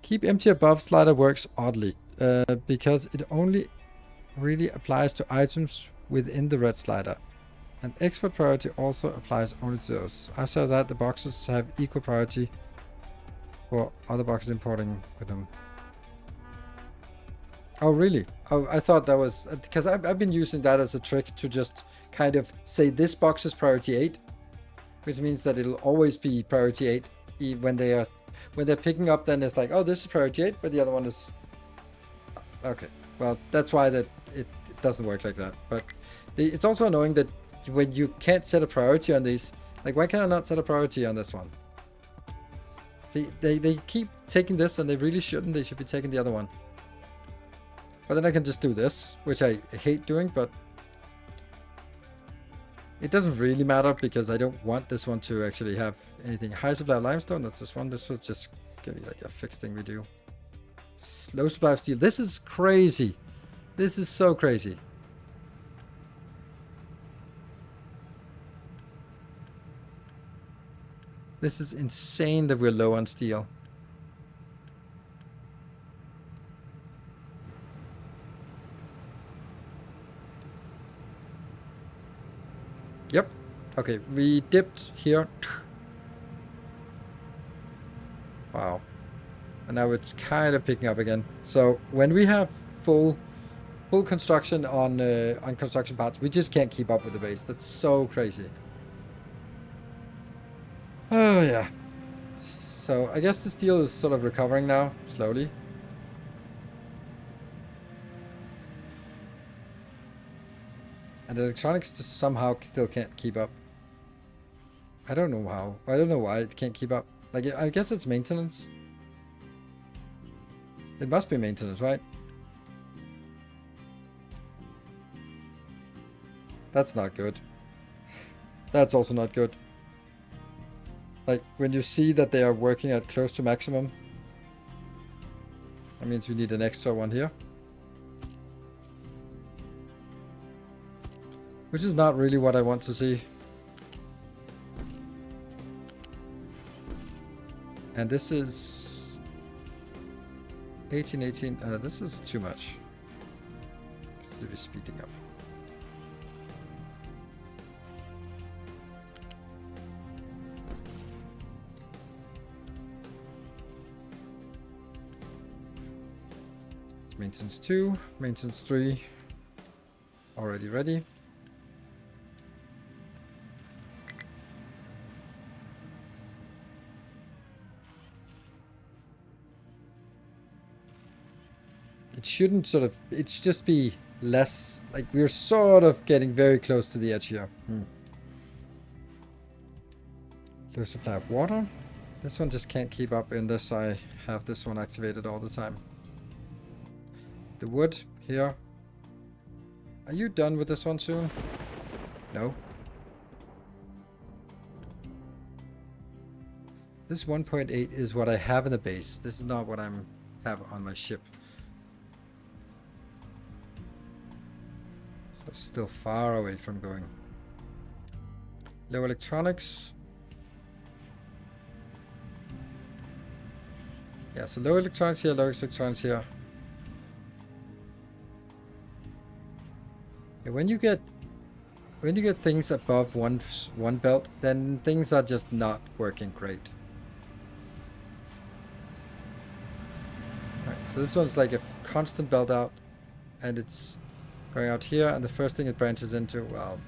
Keep empty above slider works oddly, because it only really applies to items within the red slider. And export priority also applies only to those. After that, the boxes have equal priority for other boxes importing with them. Oh, really? Oh, I thought that was... Because I've been using that as a trick to just kind of say this box is priority 8. Which means that it'll always be priority 8 when they're picking up, then it's like, oh, this is priority 8, but the other one is... Okay, well, that's why it doesn't work like that. But it's also annoying that when you can't set a priority on these, like, why can I not set a priority on this one? See, they keep taking this, and they really shouldn't. They should be taking the other one. But then I can just do this, which I hate doing, but it doesn't really matter because I don't want this one to actually have anything. High supply of limestone, that's this one. This was just gonna be like a fixed thing we do. Low supply of steel. This is crazy. This is so crazy. This is insane that we're low on steel. Okay, we dipped here. Wow. And now it's kind of picking up again. So when we have full construction on construction parts, we just can't keep up with the base. That's so crazy. Oh yeah. So I guess the steel is sort of recovering now, slowly. And the electronics just somehow still can't keep up. I don't know how. I don't know why it can't keep up. Like, I guess it's maintenance. It must be maintenance, right? That's not good. That's also not good. Like, when you see that they are working at close to maximum, that means we need an extra one here. Which is not really what I want to see. And this is 1818. This is too much. It's to be speeding up. It's maintenance 2, maintenance 3. Already ready. It shouldn't sort of, it should just be less, like we're sort of getting very close to the edge here. Low supply of water. This one just can't keep up unless I have this one activated all the time. The wood here. Are you done with this one soon? No. This 1.8 is what I have in the base. This is not what I'm have on my ship. So it's still far away from going. Low electronics. Yeah, so low electronics here, low electronics here. Yeah, when you get things above one belt, then things are just not working great. Alright, so this one's like a constant belt out, and it's going out here, and the first thing it branches into, well,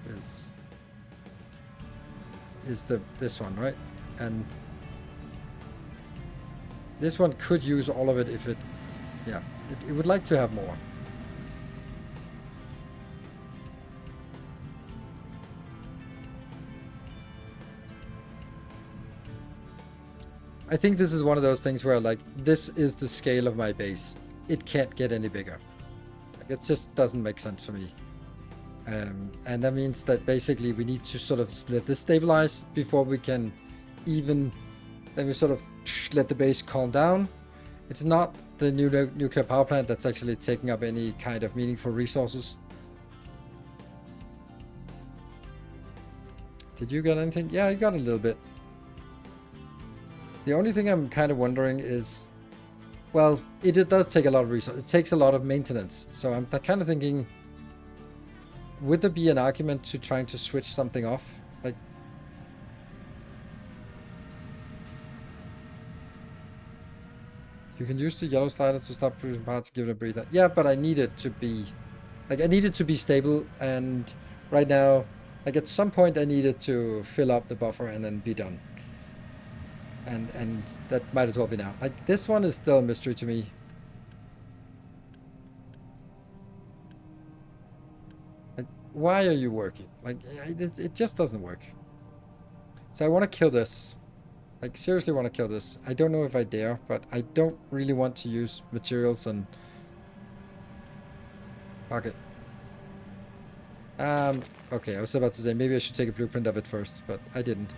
is this one, right? And this one could use all of it if it, yeah, it would like to have more. I think this is one of those things where, like, this is the scale of my base. It can't get any bigger. Like, it just doesn't make sense for me. And that means that basically we need to sort of let this stabilize before we can even, then we sort of let the base calm down. It's not the new nuclear power plant that's actually taking up any kind of meaningful resources. Did you get anything? Yeah, I got a little bit. The only thing I'm kind of wondering is, well, it does take a lot of resources. It takes a lot of maintenance. So I'm kind of thinking, would there be an argument to trying to switch something off? Like, you can use the yellow slider to stop producing parts, give it a breather. Yeah, but I need it to be, like, I need it to be stable. And right now, like, at some point I need it to fill up the buffer and then be done. And that might as well be now. Like, this one is still a mystery to me. Like, why are you working? Like, it just doesn't work. So I want to kill this. Like, seriously want to kill this. I don't know if I dare, but I don't really want to use materials and... Fuck it. Okay, I was about to say maybe I should take a blueprint of it first, but I didn't.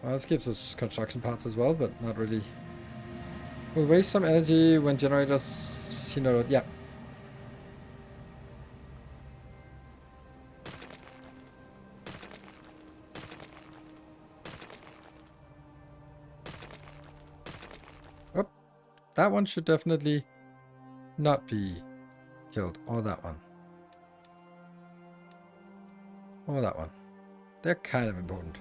Well, this gives us construction parts as well, but not really. We'll waste some energy when generators, you know, yeah. Oh, that one should definitely not be killed. Or that one. Or that one. They're kind of important.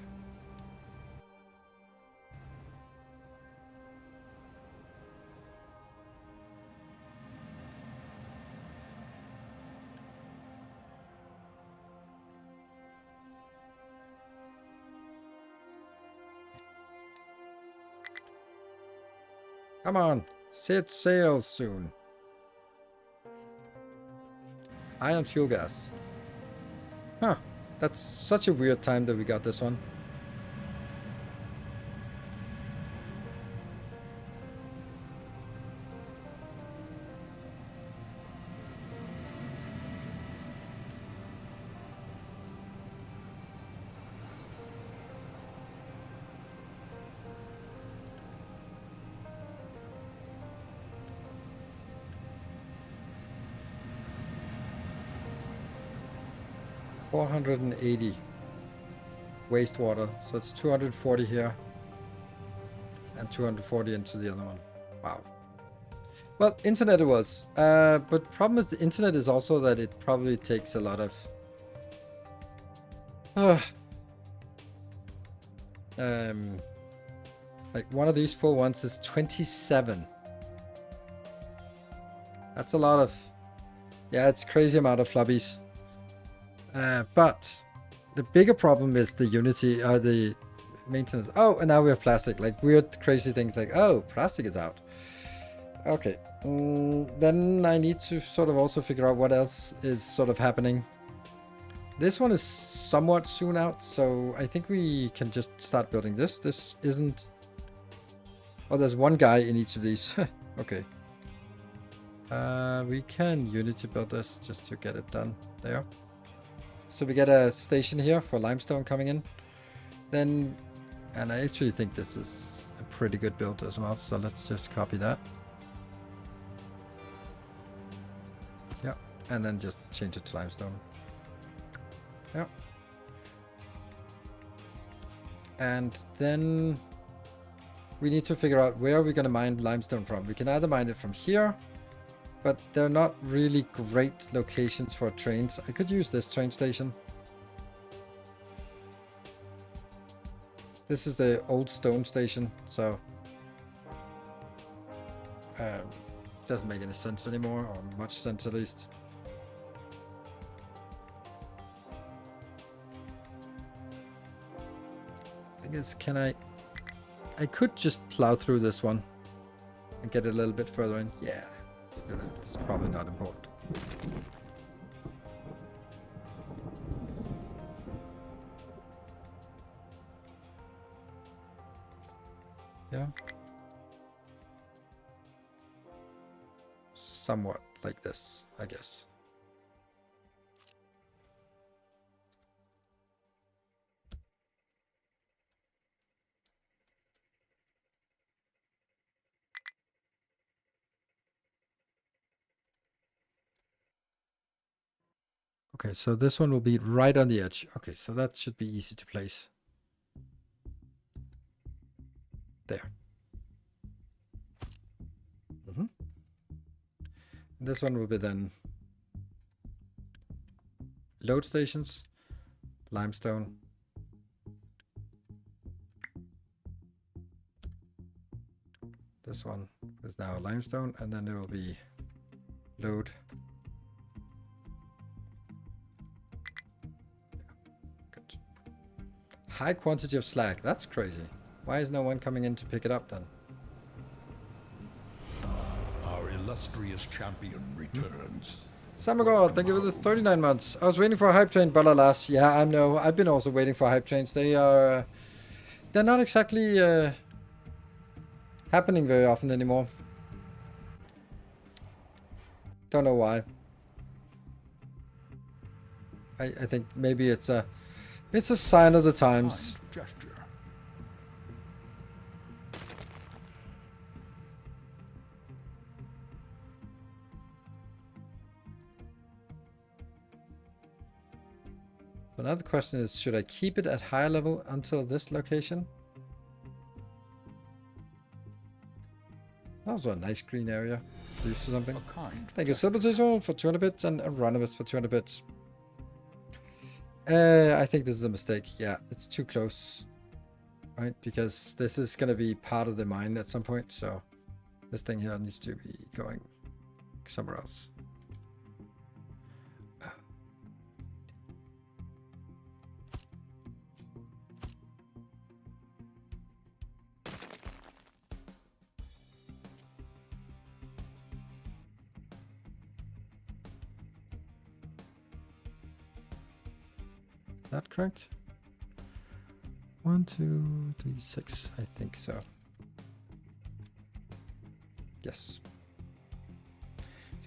Come on, set sails soon. High on fuel gas. Huh, that's such a weird time that we got this one. $480 wastewater, so it's 240 here and 240 into the other one. Wow. Well, internet it was, but problem with the internet is also that it probably takes a lot of like one of these full ones is 27. That's a lot of, yeah, it's crazy amount of flubbies. But the bigger problem is the Unity, the maintenance. Oh, and now we have plastic, like weird, crazy things like, oh, plastic is out. Okay, then I need to sort of also figure out what else is sort of happening. This one is somewhat soon out, so I think we can just start building this. This isn't... Oh, there's one guy in each of these. Okay. We can Unity build this just to get it done there. So we get a station here for limestone coming in. Then, and I actually think this is a pretty good build as well, so let's just copy that. Yeah, and then just change it to limestone. Yeah. And then we need to figure out where we're going to mine limestone from. We can either mine it from here, but they're not really great locations for trains. I could use this train station. This is the old stone station, so doesn't make any sense anymore, or much sense at least. Thing is, can I could just plow through this one and get it a little bit further in. Yeah, let's do that. It's probably not important. Yeah. Somewhat like this, I guess. Okay, so this one will be right on the edge. Okay, so that should be easy to place. There. This one will be then load stations, limestone. This one is now limestone, and then it will be load. Good. High quantity of slag. That's crazy. Why is no one coming in to pick it up then? Our illustrious champion returns. Samagod, thank you for the 39 months. I was waiting for a hype train, but alas, yeah, I know. I've been also waiting for hype trains. They are, they're not exactly happening very often anymore. Don't know why. I think maybe it's a sign of the times. Another question is, should I keep it at higher level until this location? Also a nice green area. Used to something. A kind Thank you, Civilization, for 200 bits and Anonymous for 200 bits. I think this is a mistake. Yeah, it's too close. Right? Because this is going to be part of the mine at some point. So this thing here needs to be going somewhere else. That correct? 1, 2, 3, 6. I think so. Yes.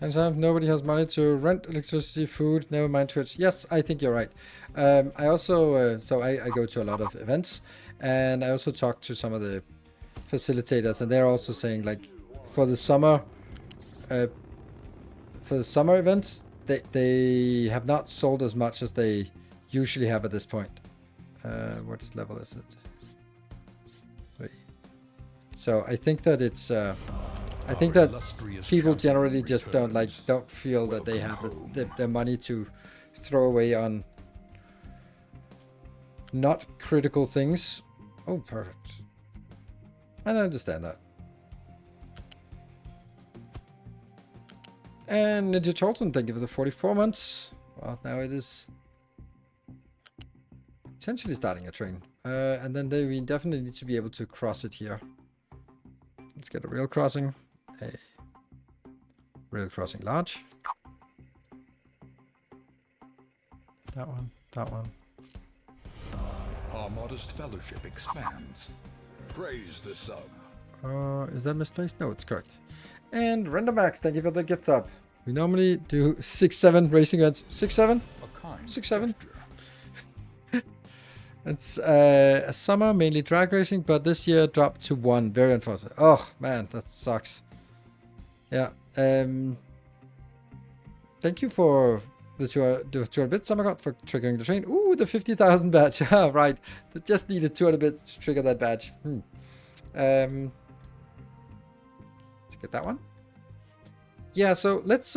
Sometimes nobody has money to rent electricity, food, never mind Twitch. Yes, I think you're right. I also, so I go to a lot of events, and I also talk to some of the facilitators, and they're also saying like for the summer events, they have not sold as much as they usually have at this point. What level is it? 3. So I think that it's I think that people generally just don't feel that they have the money to throw away on not critical things. Oh, perfect. I understand that. And Ninja Charlton, thank you for the 44 months. Well, now it is potentially starting a train. And then we definitely need to be able to cross it here. Let's get a rail crossing. A rail crossing large. That one, that one. Our modest fellowship expands. Praise the sun. Is that misplaced? No, it's correct. And Rendermax, thank you for the gift sub. We normally do 6-7 racing events. 6-7? A kind 6-7? gesture. It's a summer, mainly drag racing, but this year dropped to 1. Very unfortunate. Oh, man, that sucks. Yeah. Thank you for the 200 bits, Summergot, for triggering the train. Ooh, the 50,000 badge. Yeah, right. They just needed 200 bits to trigger that badge. Let's get that one. Yeah, so let's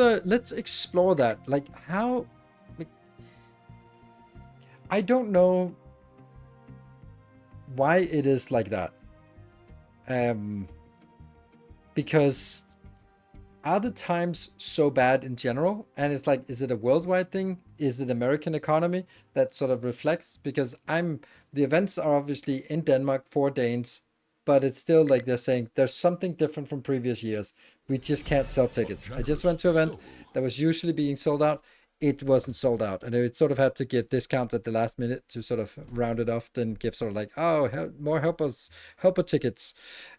explore that. Like how, like, I don't know why it is like that. Because are the times so bad in general? And it's like, is it a worldwide thing? Is it American economy that sort of reflects? Because the events are obviously in Denmark for Danes, but it's still like they're saying there's something different from previous years. We just can't sell tickets. I just went to an event that was usually being sold out. It wasn't sold out, and it sort of had to get discounts at the last minute to sort of round it off and give sort of like, oh, more helper tickets.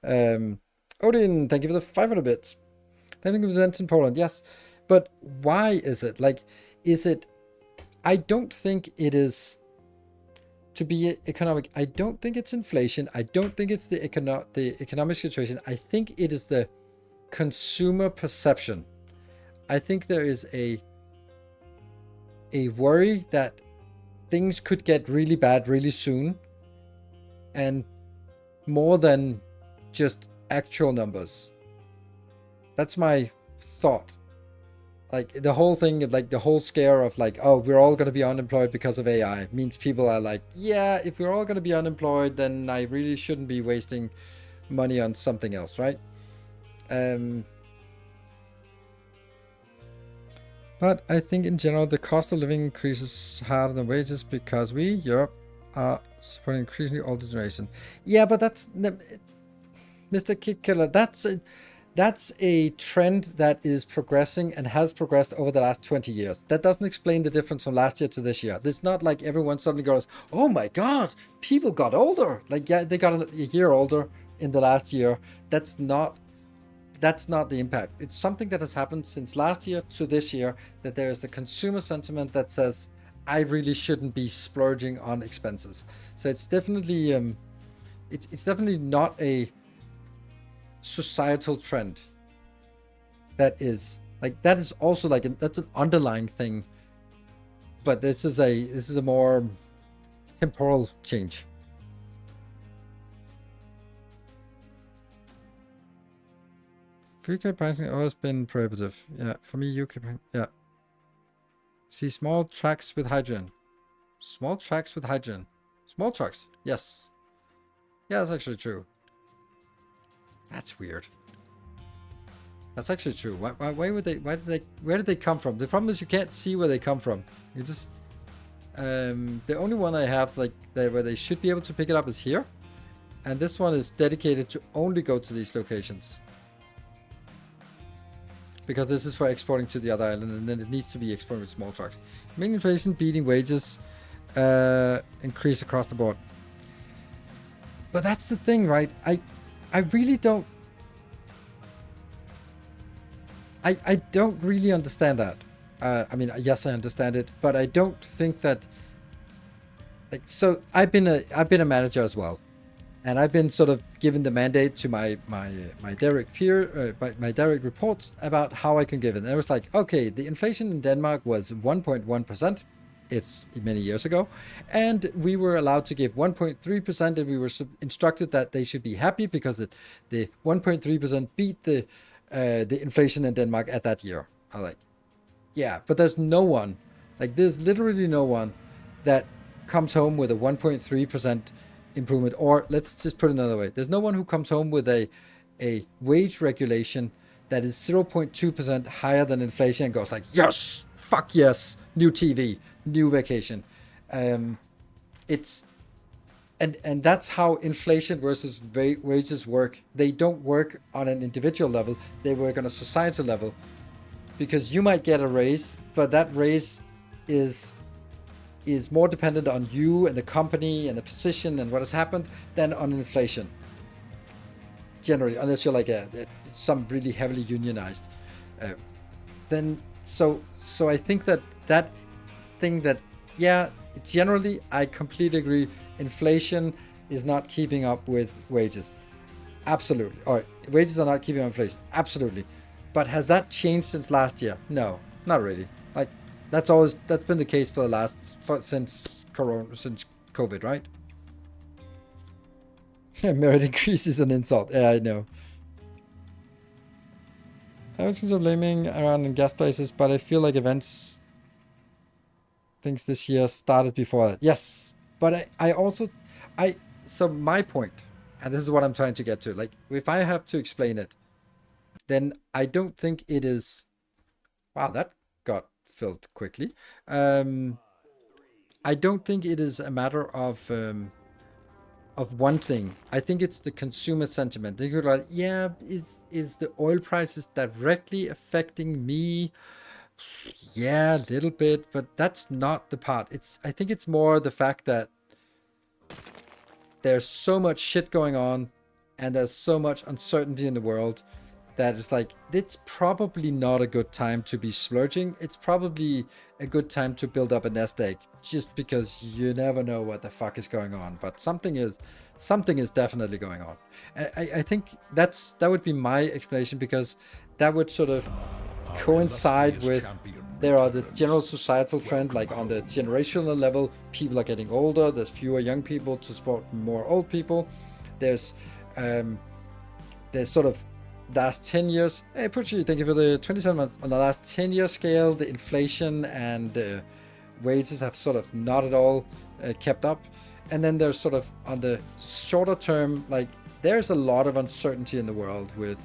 Odin, thank you for the 500 bits. Thank you for the events in Poland. Yes, but why is it like? Is it? I don't think it is. To be economic, I don't think it's inflation. I don't think it's the economic situation. I think it is the consumer perception. I think there is a worry that things could get really bad really soon, and more than just actual numbers. That's my thought. Like the whole thing, like the whole scare of like, oh, we're all going to be unemployed because of AI means people are like, yeah, if we're all going to be unemployed, then I really shouldn't be wasting money on something else, right? But I think in general, the cost of living increases harder than wages because we, Europe, are supporting increasingly older generation. Yeah, but that's, Mr. Kick Killer, that's a trend that is progressing and has progressed over the last 20 years. That doesn't explain the difference from last year to this year. It's not like everyone suddenly goes, oh my God, people got older. Like, yeah, they got a year older in the last year. That's not the impact. It's something that has happened since last year to this year, that there is a consumer sentiment that says, I really shouldn't be splurging on expenses. So it's definitely, it's definitely not a societal trend. That is also like that's an underlying thing, but this is a more temporal change. UK pricing always been prohibitive. Yeah, for me, UK pricing. Yeah. See small tracks with hydrogen. Small tracks with hydrogen. Small trucks. Yes. Yeah, that's actually true. That's weird. That's actually true. Why would they? Why did they? Where did they come from? The problem is you can't see where they come from. You just. The only one I have like where they should be able to pick it up is here, and this one is dedicated to only go to these locations. Because this is for exporting to the other island, and then it needs to be exported with small trucks. Main inflation beating wages increase across the board. But that's the thing, right? I really don't. I don't really understand that. I mean, yes, I understand it, but I don't think that. Like, so I've been a manager as well, and I've been sort of given the mandate to my direct my direct reports about how I can give it. And it was like, okay, the inflation in Denmark was 1.1%. It's many years ago, and we were allowed to give 1.3%, and we were instructed that they should be happy because the 1.3% beat the inflation in Denmark at that year. I was like, yeah, but there's no one, like there's literally no one that comes home with a 1.3% improvement, or let's just put it another way. There's no one who comes home with a wage regulation that is 0.2% higher than inflation and goes like, yes, fuck yes, new TV, new vacation. It's and that's how inflation versus wages work. They don't work on an individual level. They work on a societal level, because you might get a raise, but that raise is more dependent on you and the company and the position and what has happened than on inflation. Generally, unless you're like some really heavily unionized, then so I think that thing that, yeah, generally I completely agree. Inflation is not keeping up with wages. Absolutely. Or wages are not keeping up with inflation. Absolutely. But has that changed since last year? No, not really. Like that's been the case since COVID, right? Merit increase is an insult. Yeah, I know. I was consider blaming around in gas prices, but I feel like things this year started before that. Yes, but so my point, and this is what I'm trying to get to, like if I have to explain it, then I don't think it is, wow, that got filled quickly. I don't think it is a matter of one thing. I think it's the consumer sentiment. They go like, yeah, is the oil prices directly affecting me? Yeah, a little bit, but that's not the part. I think it's more the fact that there's so much shit going on and there's so much uncertainty in the world that it's like, it's probably not a good time to be splurging. It's probably a good time to build up a nest egg, just because you never know what the fuck is going on. But something is definitely going on. I think that would be my explanation, because that would sort of coincide with, there are the general societal trend, like on the generational level, people are getting older, there's fewer young people to support more old people. There's sort of last 10 years, hey Pucci, thank you for the 27 months. On the last 10-year scale, the inflation and wages have sort of not at all kept up. And then there's sort of on the shorter term, like there's a lot of uncertainty in the world with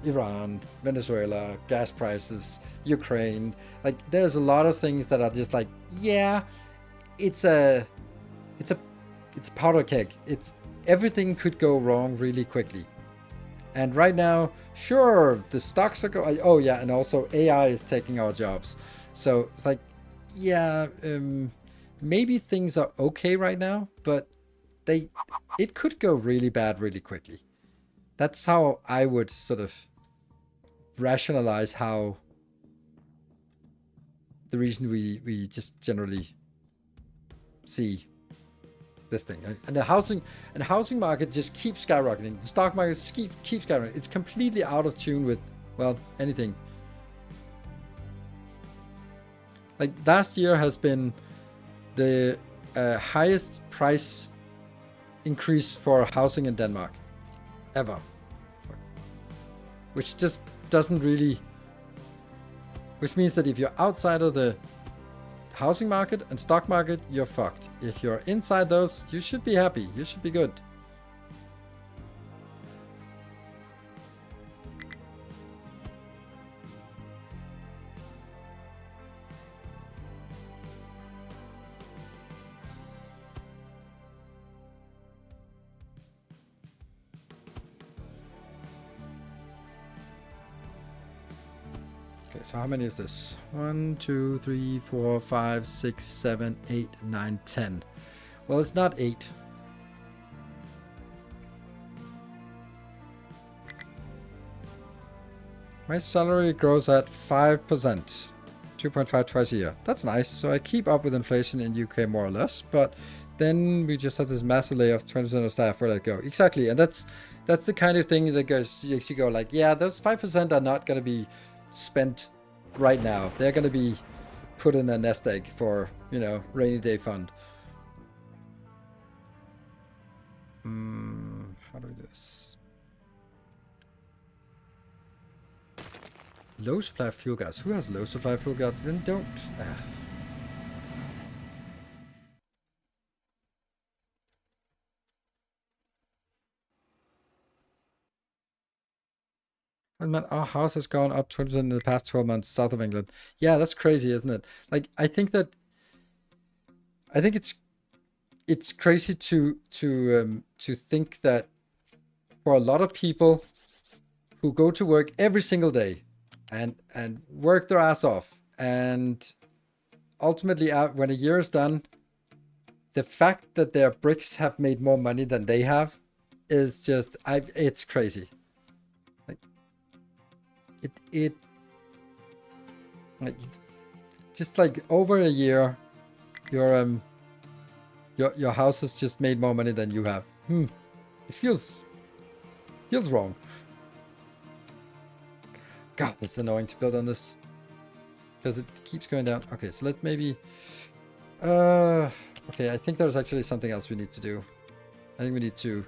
Iran, Venezuela, gas prices, Ukraine. Like there's a lot of things that are just like, yeah, it's a powder keg. Everything could go wrong really quickly. And right now, sure, the stocks are going, oh yeah, and also AI is taking our jobs. So it's like, yeah, maybe things are okay right now, but it could go really bad really quickly. That's how I would sort of rationalize how the reason we just generally see this thing. And the housing market just keeps skyrocketing. The stock market keeps skyrocketing. It's completely out of tune with, well, anything. Like last year has been the highest price increase for housing in Denmark ever. which just doesn't really, which means that if you're outside of the housing market and stock market, you're fucked. If you're inside those, you should be happy. You should be good. Okay, so how many is this? 1, 2, 3, 4, 5, 6, 7, 8, 9, 10. Well, it's not 8. My salary grows at 5%, 2.5 twice a year. That's nice. So I keep up with inflation in UK more or less, but then we just have this massive layoff, 20% of staff, where let go. Exactly, and that's the kind of thing that goes, you go like, yeah, those 5% are not going to be spent right now. They're going to be put in a nest egg for, you know, rainy day fund. How do we do this? Low supply of fuel gas. Who has low supply of fuel gas? Then don't. And man, our house has gone up 20% in the past 12 months south of England. Yeah, that's crazy, isn't it? Like, I think it's crazy to think that for a lot of people who go to work every single day and work their ass off, and ultimately when a year is done, the fact that their bricks have made more money than they have is just, it's crazy. It like, just like over a year, your house has just made more money than you have. It feels wrong. God, it's annoying to build on this because it keeps going down. Okay, so let maybe okay, I think there's actually something else we need to do. I think we need to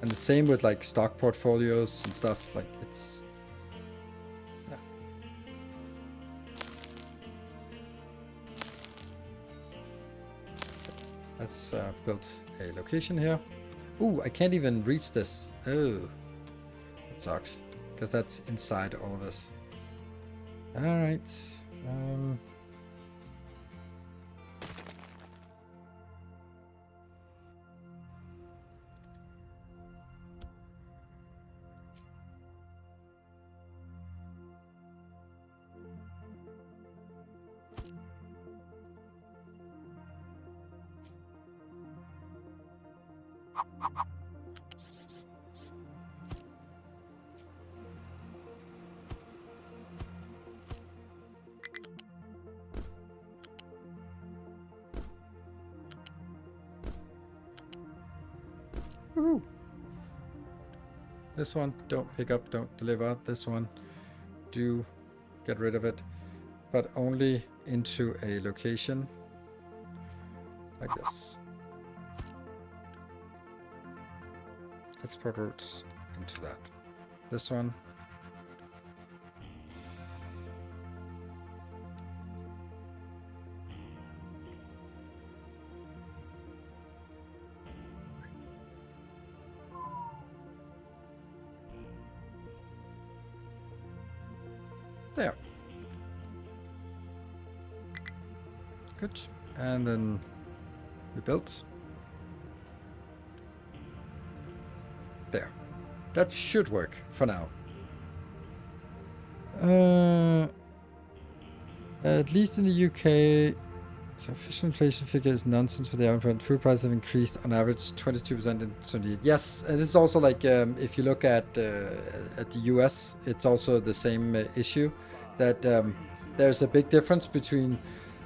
and the same with like stock portfolios and stuff. Like it's, yeah. Let's build a location here. Ooh, I can't even reach this. Oh, that sucks because that's inside all of this. All right. Woohoo. This one, don't pick up, don't deliver. This one, do get rid of it, but only into a location like this. Export routes into that. This one. There. Good. And then we built. There. That should work for now. At least in the UK, the official inflation figure is nonsense for the output. Food prices have increased on average 22% in 20. Yes, and this is also like if you look at the US, it's also the same issue that there's a big difference between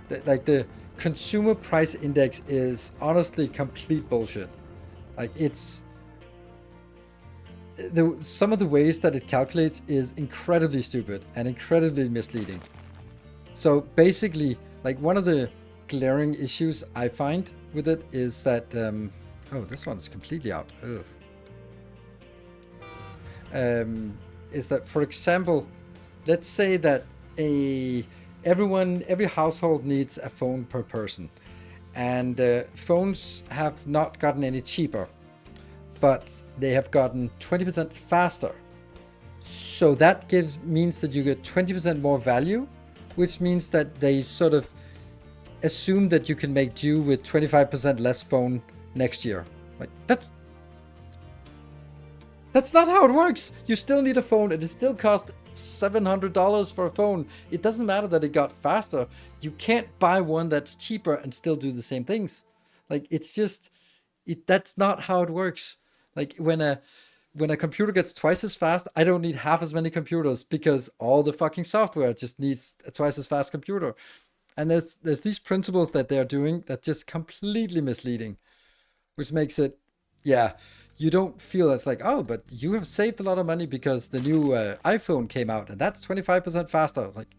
the consumer price index is honestly complete bullshit. Like it's some of the ways that it calculates is incredibly stupid and incredibly misleading. So basically, like one of the glaring issues I find with it is that, oh, this one is completely out. Ugh. Is that, for example, let's say that every household needs a phone per person, and phones have not gotten any cheaper, but they have gotten 20% faster. So that means that you get 20% more value, which means that they sort of assume that you can make do with 25% less phone next year. Like that's not how it works. You still need a phone, and it still costs $700 for a phone. It doesn't matter that it got faster. You can't buy one that's cheaper and still do the same things. Like it's just, that's not how it works. Like when a computer gets twice as fast, I don't need half as many computers because all the fucking software just needs a twice as fast computer. And there's these principles that they're doing that just completely misleading, which makes it, yeah, you don't feel it's like, oh, but you have saved a lot of money because the new iPhone came out and that's 25% faster. Like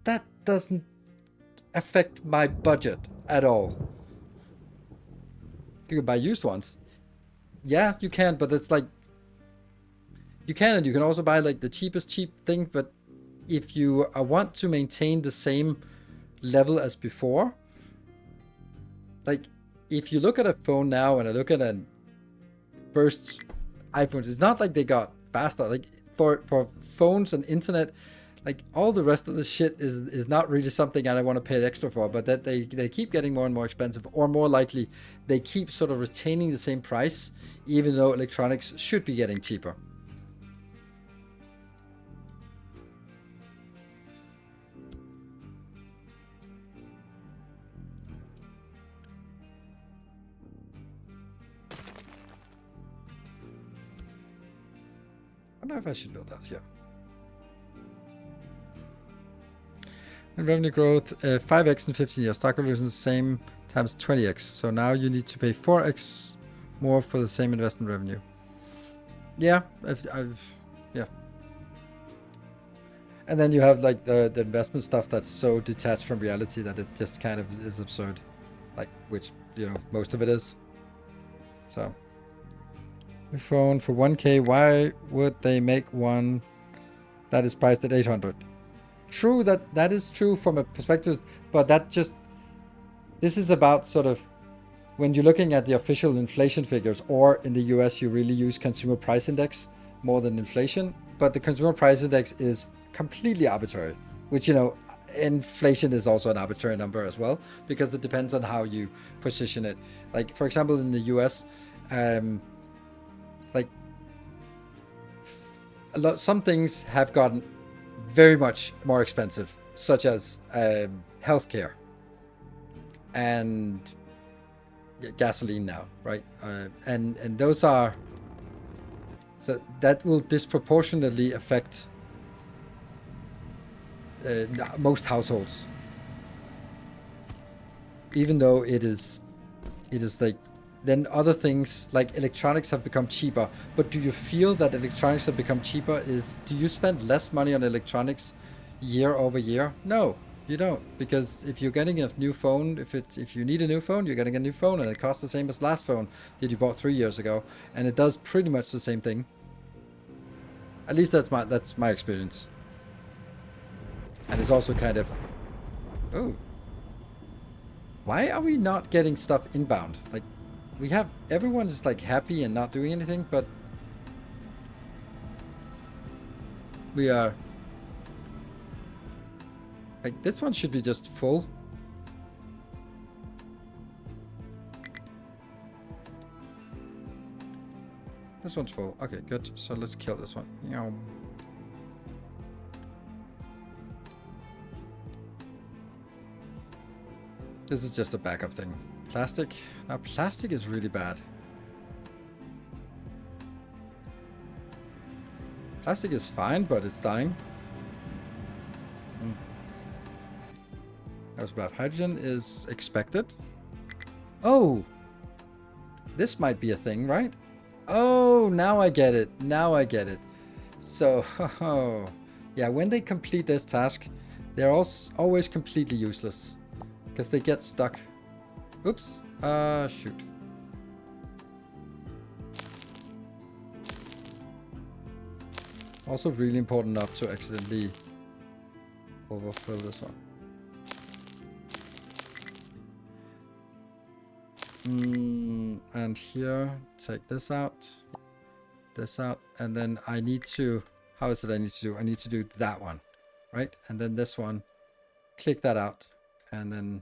that doesn't affect my budget at all. You can buy used ones. Yeah, you can, but it's like, you can, and you can also buy like the cheapest cheap thing, but if you want to maintain the same level as before, like if you look at a phone now and I look at a first iPhones, it's not like they got faster. Like for phones and internet, like all the rest of the shit is not really something I want to pay extra for, but that they keep getting more and more expensive, or more likely they keep sort of retaining the same price even though electronics should be getting cheaper. I don't know if I should build that here. And revenue growth, 5x in 15 years. Stock evolution, same times 20x. So now you need to pay 4x more for the same investment revenue. Yeah, yeah. And then you have like the investment stuff that's so detached from reality that it just kind of is absurd. Like, which, you know, most of it is. So. Phone for 1K, why would they make one that is priced at 800? True, that is true from a perspective, but this is about sort of when you're looking at the official inflation figures, or in the US you really use consumer price index more than inflation, but the consumer price index is completely arbitrary, which, you know, inflation is also an arbitrary number as well, because it depends on how you position it. Like, for example, in the US, like some things have gotten very much more expensive, such as healthcare and gasoline now, right? And those are, so that will disproportionately affect most households, even though it is like, then other things like electronics have become cheaper. But do you feel that electronics have become cheaper? Do you spend less money on electronics year over year? No, you don't, because if you're getting a new phone, if you need a new phone, you're getting a new phone, and it costs the same as last phone that you bought 3 years ago, and it does pretty much the same thing. At least that's my experience. And it's also kind of, oh, why are we not getting stuff inbound? Like, we have, everyone's like happy and not doing anything, but we are like, this one should be just full. This one's full. Okay, good. So let's kill this one. This is just a backup thing. Plastic. Now, plastic is really bad. Plastic is fine, but it's dying. Hydrogen is expected. Oh! This might be a thing, right? Oh, now I get it. Now I get it. So, yeah, when they complete this task, they're also always completely useless because they get stuck. Oops. Shoot. Also really important not to accidentally overfill this one. And here, take this out, and then I need to, how is it I need to do? I need to do that one, right? And then this one, click that out, and then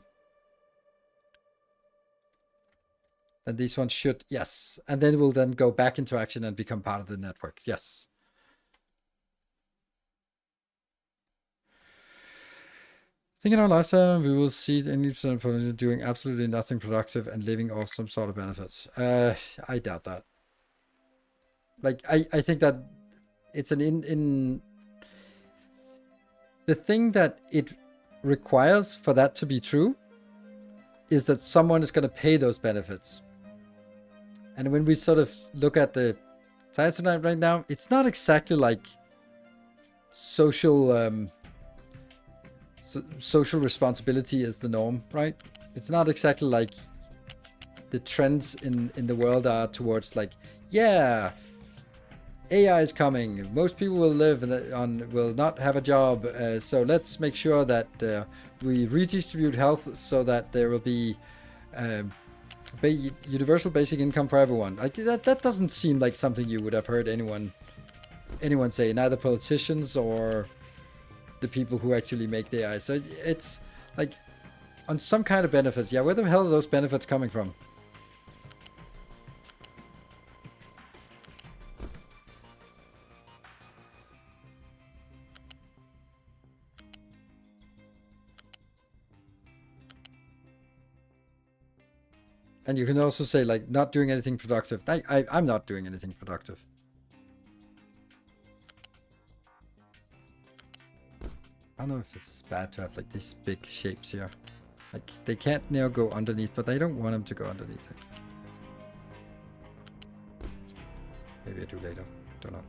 these ones should, yes. And then we'll then go back into action and become part of the network, yes. I think in our lifetime, we will see any percent doing absolutely nothing productive and living off some sort of benefits. I doubt that. Like, I think that it's an in the thing that it requires for that to be true is that someone is going to pay those benefits. And when we sort of look at the science tonight right now, it's not exactly like social social responsibility is the norm, right? It's not exactly like the trends in the world are towards like, yeah, AI is coming. Most people will live will not have a job. So let's make sure that we redistribute health so that there will be universal basic income for everyone. Like that doesn't seem like something you would have heard anyone say, neither politicians or the people who actually make the AI. So it's like on some kind of benefits. Yeah, where the hell are those benefits coming from? And you can also say like not doing anything productive. I'm not doing anything productive. I don't know if this is bad to have like these big shapes here. Like they can't now go underneath, but I don't want them to go underneath it. Maybe I do later. Don't know.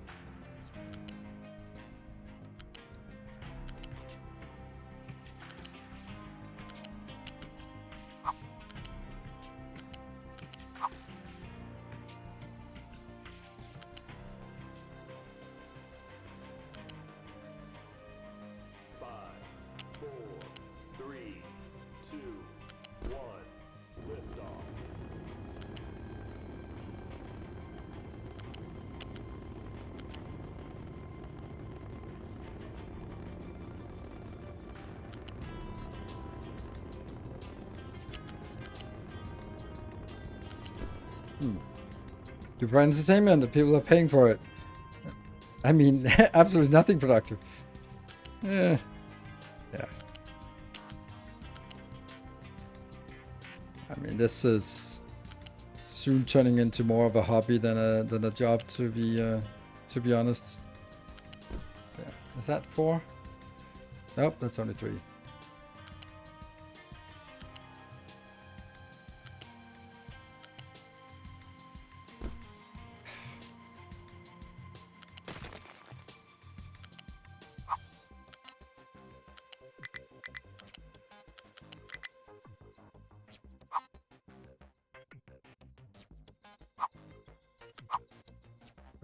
You provide entertainment, the people are paying for it. I mean, absolutely nothing productive. Yeah. I mean, this is soon turning into more of a hobby than a job, to be honest. Yeah. Is that 4? Nope, that's only 3.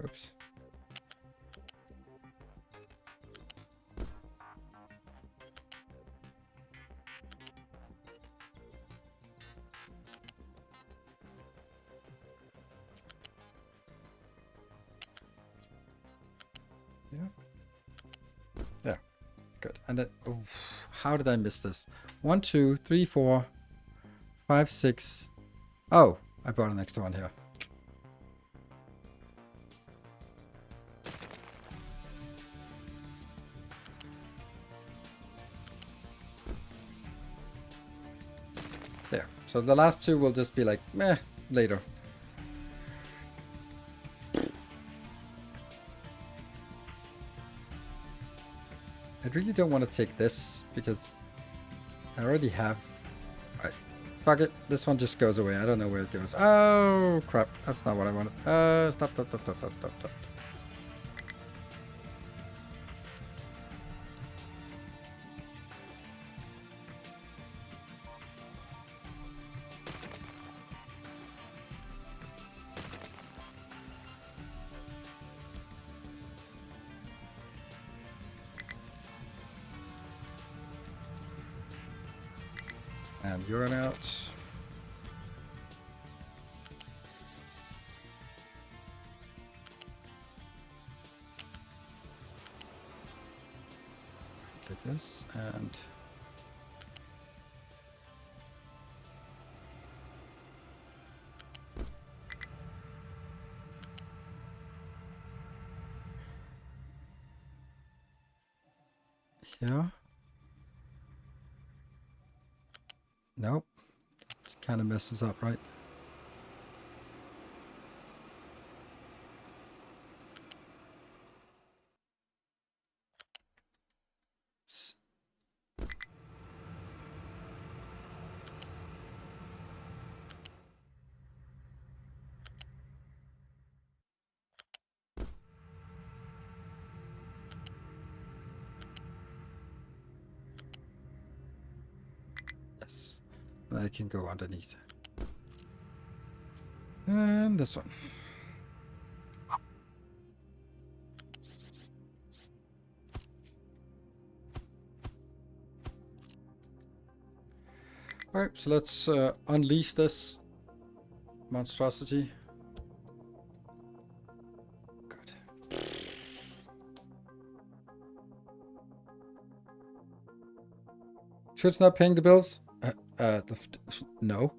Oops. Yeah. Yeah. Good. And then, oh, how did I miss this? 1, 2, 3, 4, 5, 6. Oh, I brought an extra one here. There. So the last 2 will just be like, meh, later. I really don't want to take this because I already have. Right. Fuck it. This one just goes away. I don't know where it goes. Oh, crap. That's not what I wanted. Stop, stop, stop, stop, stop, stop, stop. And you're out. Like this, and here. Nope. It kind of messes up, right? Yes. I can go underneath. And this one. Alright, so let's unleash this monstrosity. Good. Sure it's not paying the bills? No.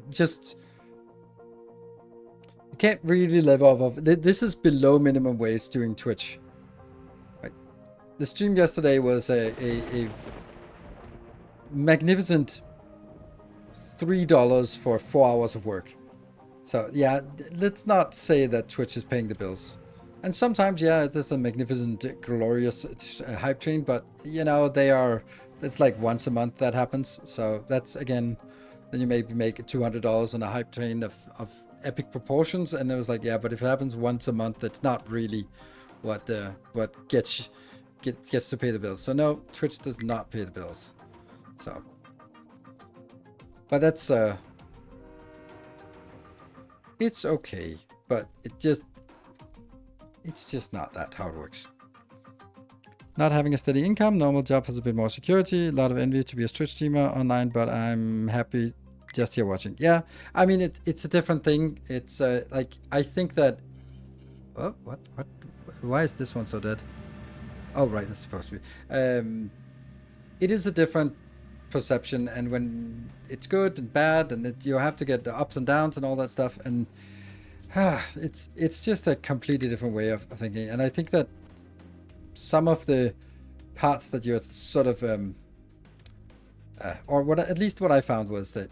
Just... You can't really live off of... This is below minimum wage doing Twitch. The stream yesterday was a magnificent $3 for 4 hours of work. So yeah, let's not say that Twitch is paying the bills. And sometimes, yeah, it is a magnificent, glorious hype train, but you know, it's like once a month that happens. So that's, again, then you maybe make $200 on a hype train of epic proportions. And it was like, yeah, but if it happens once a month, it's not really what gets to pay the bills. So no, Twitch does not pay the bills. So, but that's it's okay, but it's just not that how it works. Not having a steady income, normal job has a bit more security, a lot of envy to be a Twitch streamer online, but I'm happy just here watching. Yeah, I mean it's a different thing. It's like, I think that what why is this one so dead? Oh, right, it's supposed to be. It is a different perception, and when it's good and bad, and you have to get the ups and downs and all that stuff, and it's just a completely different way of thinking. And I think that some of the parts that you're sort of, or what at least what I found was that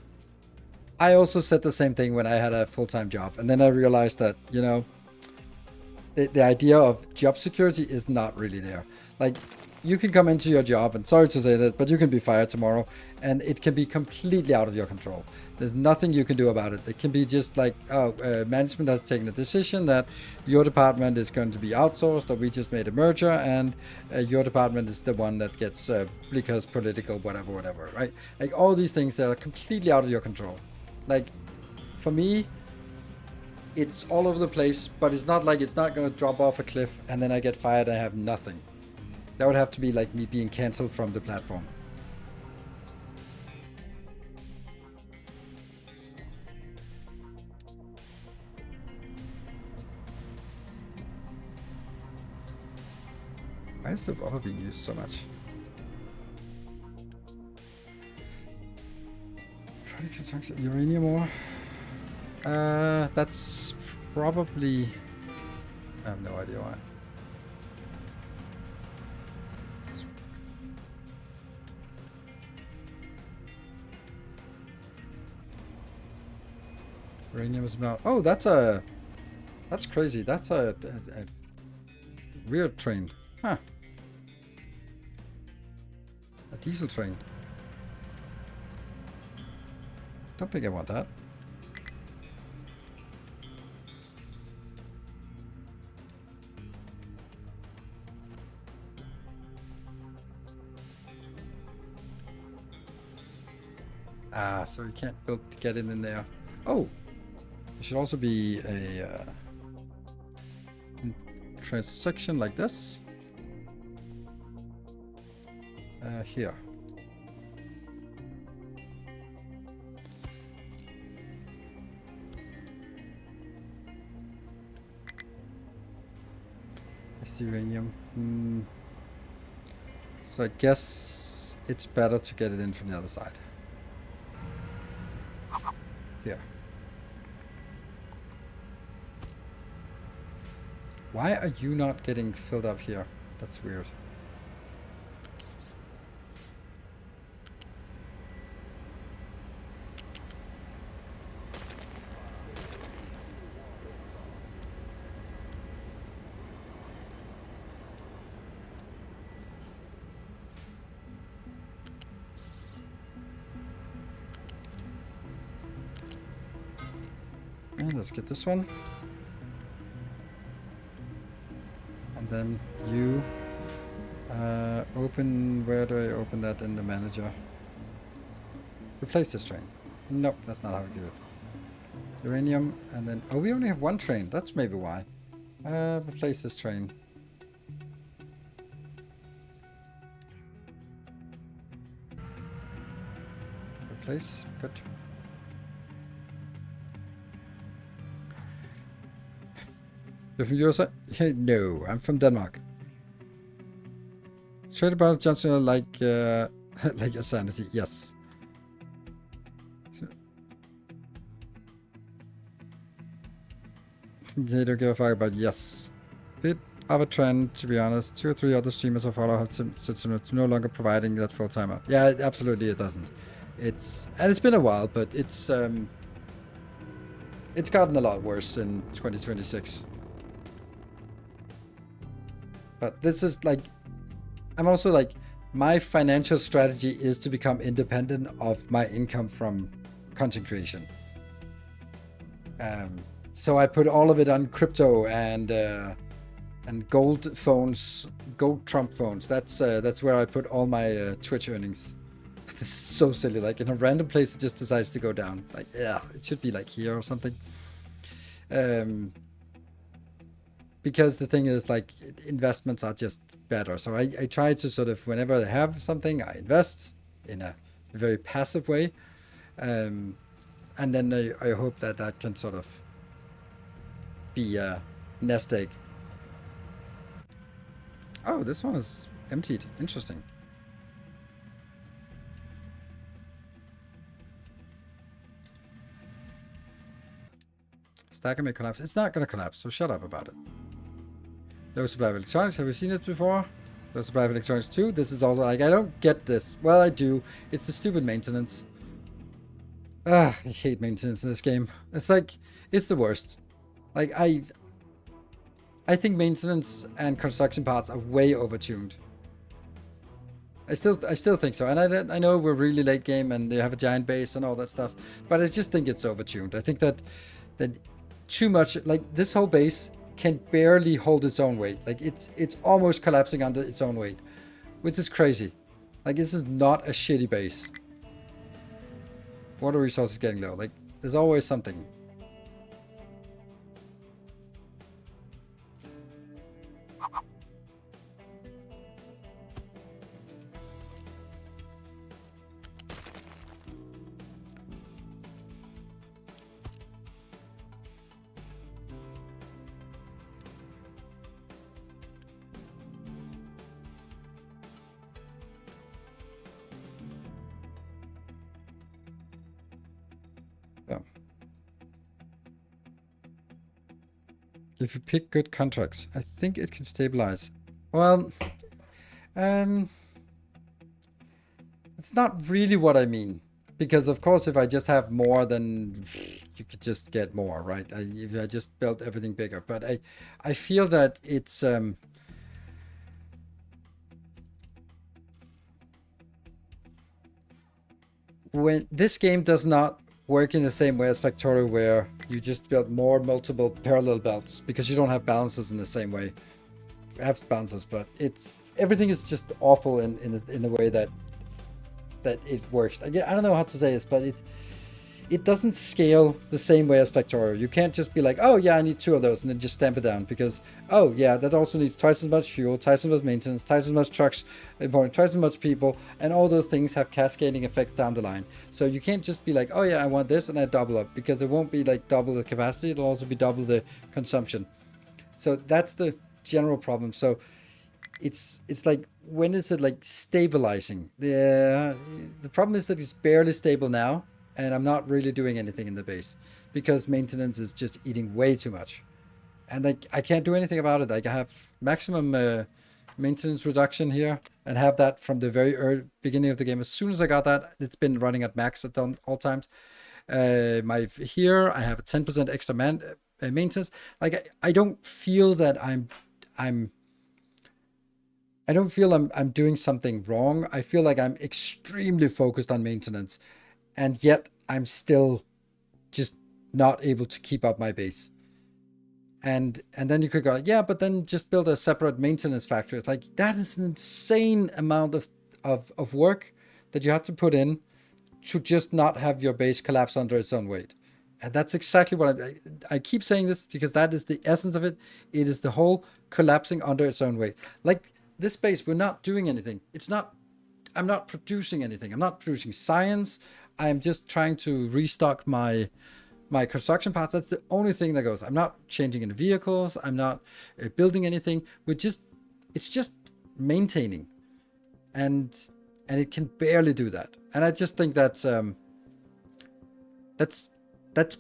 I also said the same thing when I had a full-time job, and then I realized that, you know, the idea of job security is not really there. Like, you can come into your job, and sorry to say that, but you can be fired tomorrow, and it can be completely out of your control. There's nothing you can do about it. It can be just like, management has taken a decision that your department is going to be outsourced, or we just made a merger, and your department is the one that gets because political, whatever, right? Like, all these things that are completely out of your control. Like, for me, it's all over the place, but it's not like it's not going to drop off a cliff and then I get fired and I have nothing. That would have to be like me being cancelled from the platform. Why is the rubber being used so much? Try to chunks of uranium ore. That's probably... I have no idea why. Uranium is about... Oh, that's crazy. That's a weird train. Huh. diesel train. Don't think I want that. Ah, so you can't get it in there. Oh, there should also be a transaction like this. Here. It's the uranium. So I guess it's better to get it in from the other side. Here. Why are you not getting filled up here? That's weird. And let's get this one. And then you open, where do I open that in the manager? Replace this train. Nope, that's not how we do it. Uranium, and then, oh, we only have one train. That's maybe why. Replace this train. Replace, good. You're from USA? Hey, no, I'm from Denmark. Straight about Johnson like like your sanity, yes. They don't give a fuck about yes. Bit of a trend, to be honest. 2 or 3 other streamers I follow have said it's no longer providing that full timer. Yeah, absolutely it doesn't. It's been a while, but it's gotten a lot worse in 2026. But this is like, I'm also like, my financial strategy is to become independent of my income from content creation. So I put all of it on crypto and gold phones, gold Trump phones. That's where I put all my Twitch earnings. This is so silly. Like in a random place, it just decides to go down. Like, yeah, it should be like here or something. Because the thing is, like, investments are just better. So I try to sort of, whenever I have something, I invest in a very passive way. And then I hope that that can sort of be a nest egg. Oh, this one is emptied. Interesting. Stacker may collapse. It's not going to collapse, so shut up about it. Low supply of electronics. Have you seen it before? Low supply of electronics too. This is also like, I don't get this. Well, I do. It's the stupid maintenance. I hate maintenance in this game. It's like, it's the worst. Like, I think maintenance and construction parts are way overtuned. I still think so. And I know we're really late game and they have a giant base and all that stuff, but I just think it's overtuned. I think that too much, like this whole base can barely hold its own weight. Like it's almost collapsing under its own weight, which is crazy. Like this is not a shitty base. Water resources getting low. Like there's always something. If you pick good contracts, I think it can stabilize. Well, it's not really what I mean. Because of course, if I just have more, then you could just get more, right? If I just built everything bigger. But I feel that it's when this game does not work in the same way as Factorio, where you just build more multiple parallel belts because you don't have balances in the same way. You have balances, but everything is just awful in the way that it works. I don't know how to say this, but it doesn't scale the same way as Factorio. You can't just be like, oh yeah, I need 2 of those, and then just stamp it down, because, oh yeah, that also needs twice as much fuel, twice as much maintenance, twice as much trucks, twice as much people, and all those things have cascading effects down the line. So you can't just be like, oh yeah, I want this, and I double up, because it won't be like double the capacity, it'll also be double the consumption. So that's the general problem. So it's like, when is it like stabilizing? The problem is that it's barely stable now, and I'm not really doing anything in the base because maintenance is just eating way too much, and like I can't do anything about it. Like, I have maximum maintenance reduction here, and have that from the very early beginning of the game. As soon as I got that, it's been running at max at all times. Here I have a 10% extra maintenance. Like, I don't feel that I don't feel I'm doing something wrong. I feel like I'm extremely focused on maintenance, and yet I'm still just not able to keep up my base. And then you could go, yeah, but then just build a separate maintenance factory. It's like, that is an insane amount of work that you have to put in to just not have your base collapse under its own weight. And that's exactly what I keep saying this, because that is the essence of it. It is the whole collapsing under its own weight. Like, this base, we're not doing anything. I'm not producing anything. I'm not producing science. I'm just trying to restock my construction parts. That's the only thing that goes. I'm not changing any vehicles. I'm not building anything. It's just maintaining, and it can barely do that. And I just think that's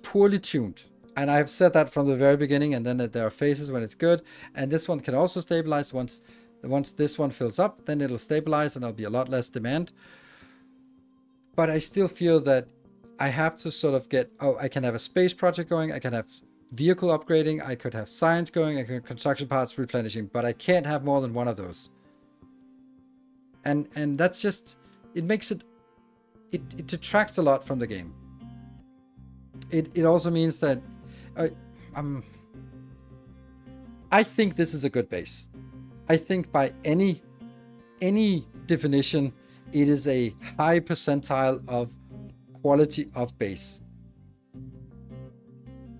poorly tuned. And I've said that from the very beginning. And then there are phases when it's good, and this one can also stabilize. Once this one fills up, then it'll stabilize, and there'll be a lot less demand. But I still feel that I have to sort of I can have a space project going, I can have vehicle upgrading, I could have science going, I can have construction parts replenishing, but I can't have more than one of those. And that's just, it makes it detracts a lot from the game. It also means that I think this is a good base. I think by any definition, it is a high percentile of quality of base.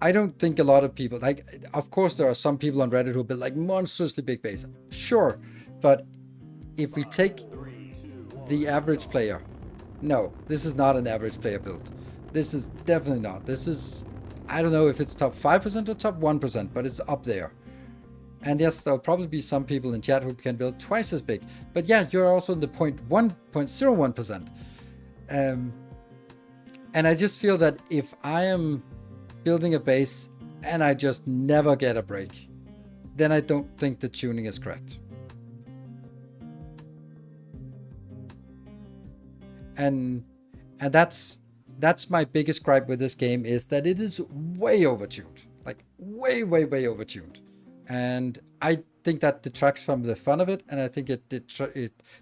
I don't think a lot of people, like, of course there are some people on Reddit who build like monstrously big base. Sure, but if we take the average player, no, this is not an average player build. This is definitely not. This is, I don't know if it's top 5% or top 1%, but it's up there. And yes, there'll probably be some people in chat who can build twice as big. But yeah, you're also in the 0.01%. And I just feel that if I am building a base and I just never get a break, then I don't think the tuning is correct. And that's my biggest gripe with this game, is that it is way overtuned. Like, way overtuned. And I think that detracts from the fun of it, and I think it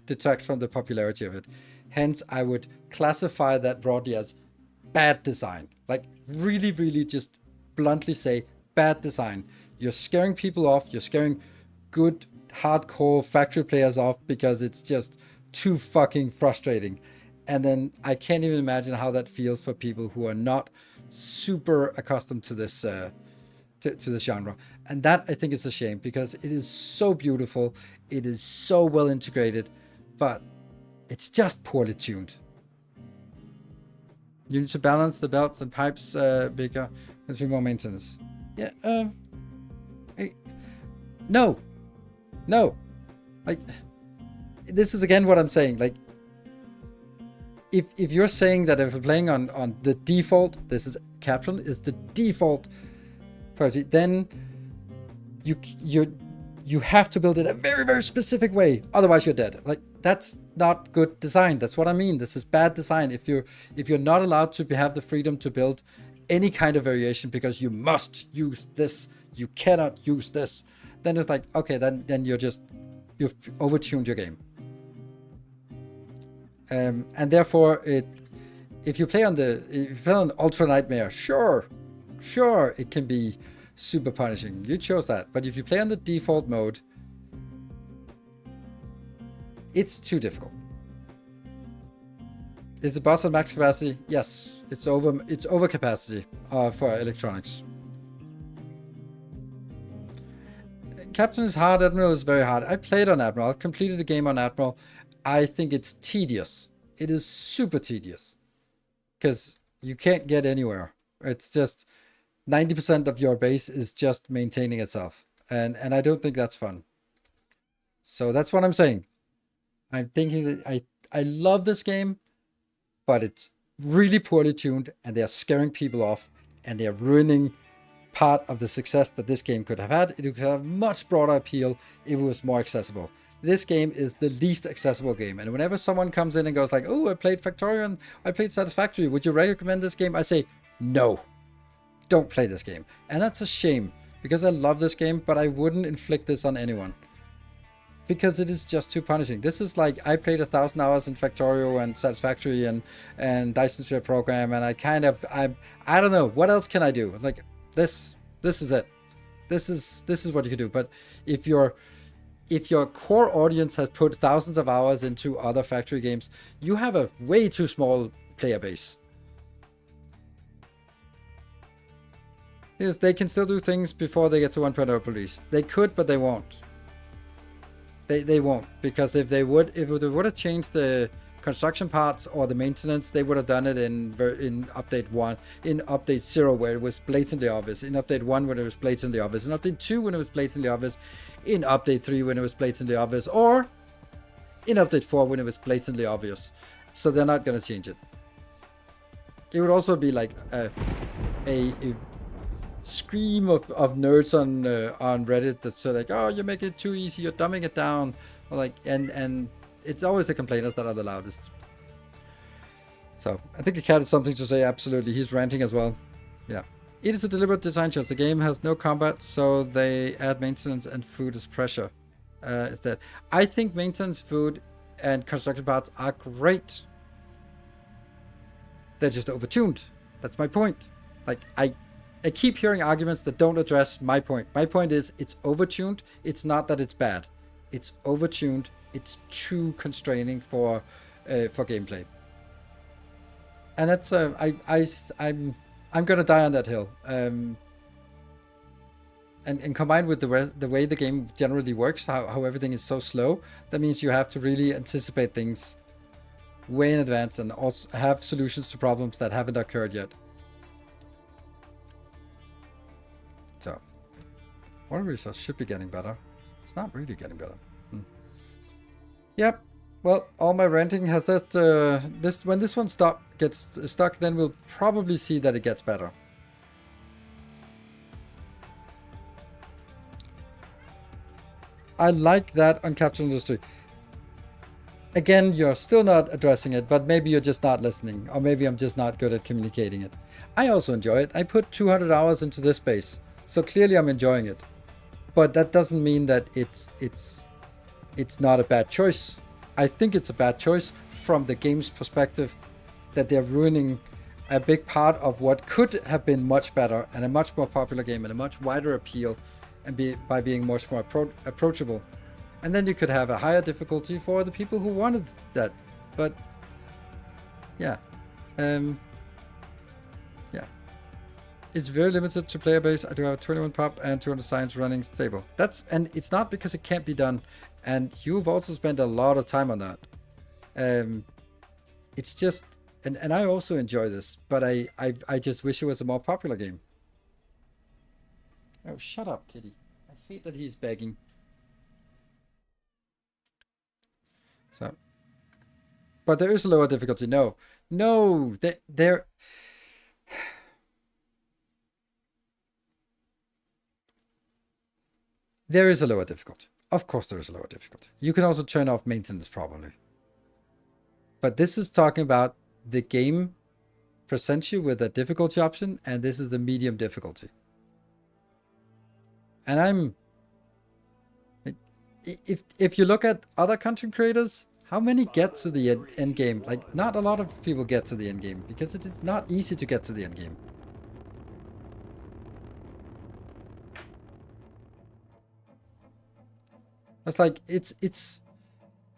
detracts from the popularity of it. Hence, I would classify that broadly as bad design. Like, really just bluntly say, bad design. You're scaring people off. You're scaring good, hardcore factory players off, because it's just too fucking frustrating. And then I can't even imagine how that feels for people who are not super accustomed to this to this genre. And that, I think, is a shame, because it is so beautiful, it is so well integrated, but it's just poorly tuned. You need to balance the belts and pipes bigger, with more maintenance. Yeah, no. Like, this is again what I'm saying. Like, if you're saying that if we're playing on the default, this is Captain is the default priority, then you have to build it a very specific way, otherwise you're dead. Like, that's not good design. That's what I mean. This is bad design. If you're not allowed to have the freedom to build any kind of variation because you must use this, you cannot use this, then it's like, okay, then you've overtuned your game. And therefore if you play on Ultra Nightmare, sure, it can be super punishing. You chose that. But if you play on the default mode, it's too difficult. Is the boss on max capacity? Yes, it's over capacity for electronics. Captain is hard, Admiral is very hard. I played on Admiral, I've completed the game on Admiral. I think it's tedious. It is super tedious. Because you can't get anywhere. It's just 90% of your base is just maintaining itself. And I don't think that's fun. So that's what I'm saying. I'm thinking that I love this game, but it's really poorly tuned and they're scaring people off and they're ruining part of the success that this game could have had. It could have much broader appeal if it was more accessible. This game is the least accessible game. And whenever someone comes in and goes like, oh, I played Factorio and I played Satisfactory, would you recommend this game? I say, no, don't play this game. And that's a shame because I love this game, but I wouldn't inflict this on anyone because it is just too punishing. This is like, I played 1,000 hours in Factorio and Satisfactory and Dyson Sphere Program. And I don't know, what else can I do? Like this is it. This is what you can do. But if your core audience has put thousands of hours into other factory games, you have a way too small player base. Yes, they can still do things before they get to 1.0 police. They could, but they won't. They won't, because if they would have changed the construction parts or the maintenance, they would have done it in update 1, in update 0 where it was blatantly obvious, in update 1 when it was blatantly obvious, in update 2 when it was blatantly obvious, in update 3 when it was blatantly obvious, or in update 4 when it was blatantly obvious. So they're not going to change it. It would also be like a scream of nerds on Reddit that's like, oh, you make it too easy, you're dumbing it down, or like, and it's always the complainers that are the loudest. So I think the cat has something to say. Absolutely, he's ranting as well. Yeah, it is a deliberate design choice. The game has no combat, so they add maintenance and food as pressure. Instead, I think maintenance, food, and construction parts are great. They're just overtuned. That's my point. Like I keep hearing arguments that don't address my point. My point is it's overtuned. It's not that it's bad. It's overtuned. It's too constraining for gameplay. And that's I'm gonna die on that hill. And combined with the way the game generally works, how everything is so slow, that means you have to really anticipate things way in advance and also have solutions to problems that haven't occurred yet. So, water resource should be getting better. It's not really getting better. Yep. Well, all my renting has that. When this one gets stuck, then we'll probably see that it gets better. I like that on Capture Industry. Again, you're still not addressing it, but maybe you're just not listening, or maybe I'm just not good at communicating it. I also enjoy it. I put 200 hours into this base, so clearly I'm enjoying it. But that doesn't mean that it's not a bad choice. I think it's a bad choice from the game's perspective, that they're ruining a big part of what could have been much better and a much more popular game and a much wider appeal, and by being much more approachable. And then you could have a higher difficulty for the people who wanted that. But yeah, yeah, it's very limited to player base. I do have 21 pop and 200 science running stable. And it's not because it can't be done. And you've also spent a lot of time on that. It's just, and I also enjoy this, but I just wish it was a more popular game. Oh, shut up, kitty. I hate that he's begging. So, but there is a lower difficulty. No, there is a lower difficulty. Of course there is a lower difficulty. You can also turn off maintenance probably. But this is talking about the game presents you with a difficulty option, and this is the medium difficulty. And if you look at other content creators, How many get to the end game? Like, not a lot of people get to the end game because it is not easy to get to the end game. It's like, it's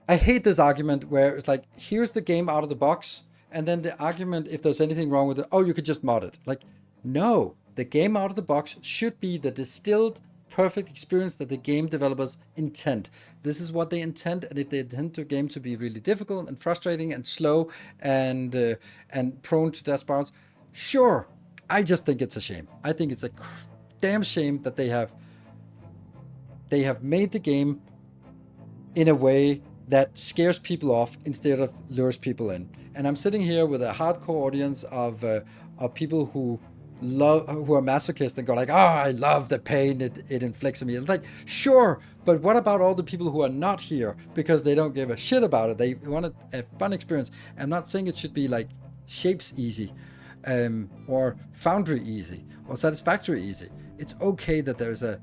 I hate this argument where it's like, here's the game out of the box, and then the argument, if there's anything wrong with it, oh, you could just mod it. Like, no, the game out of the box should be the distilled, perfect experience that the game developers intend. This is what they intend, and if they intend the game to be really difficult and frustrating and slow and prone to death spirals, sure. I just think it's a shame. I think it's a damn shame that they have made the game in a way that scares people off instead of lures people in. And I'm sitting here with a hardcore audience of people who are masochists and go like, oh, I love the pain it inflicts on me. It's like, sure, but what about all the people who are not here because they don't give a shit about it? They want a fun experience. I'm not saying it should be like Shapes easy, or Foundry easy, or Satisfactory easy. It's okay that there's a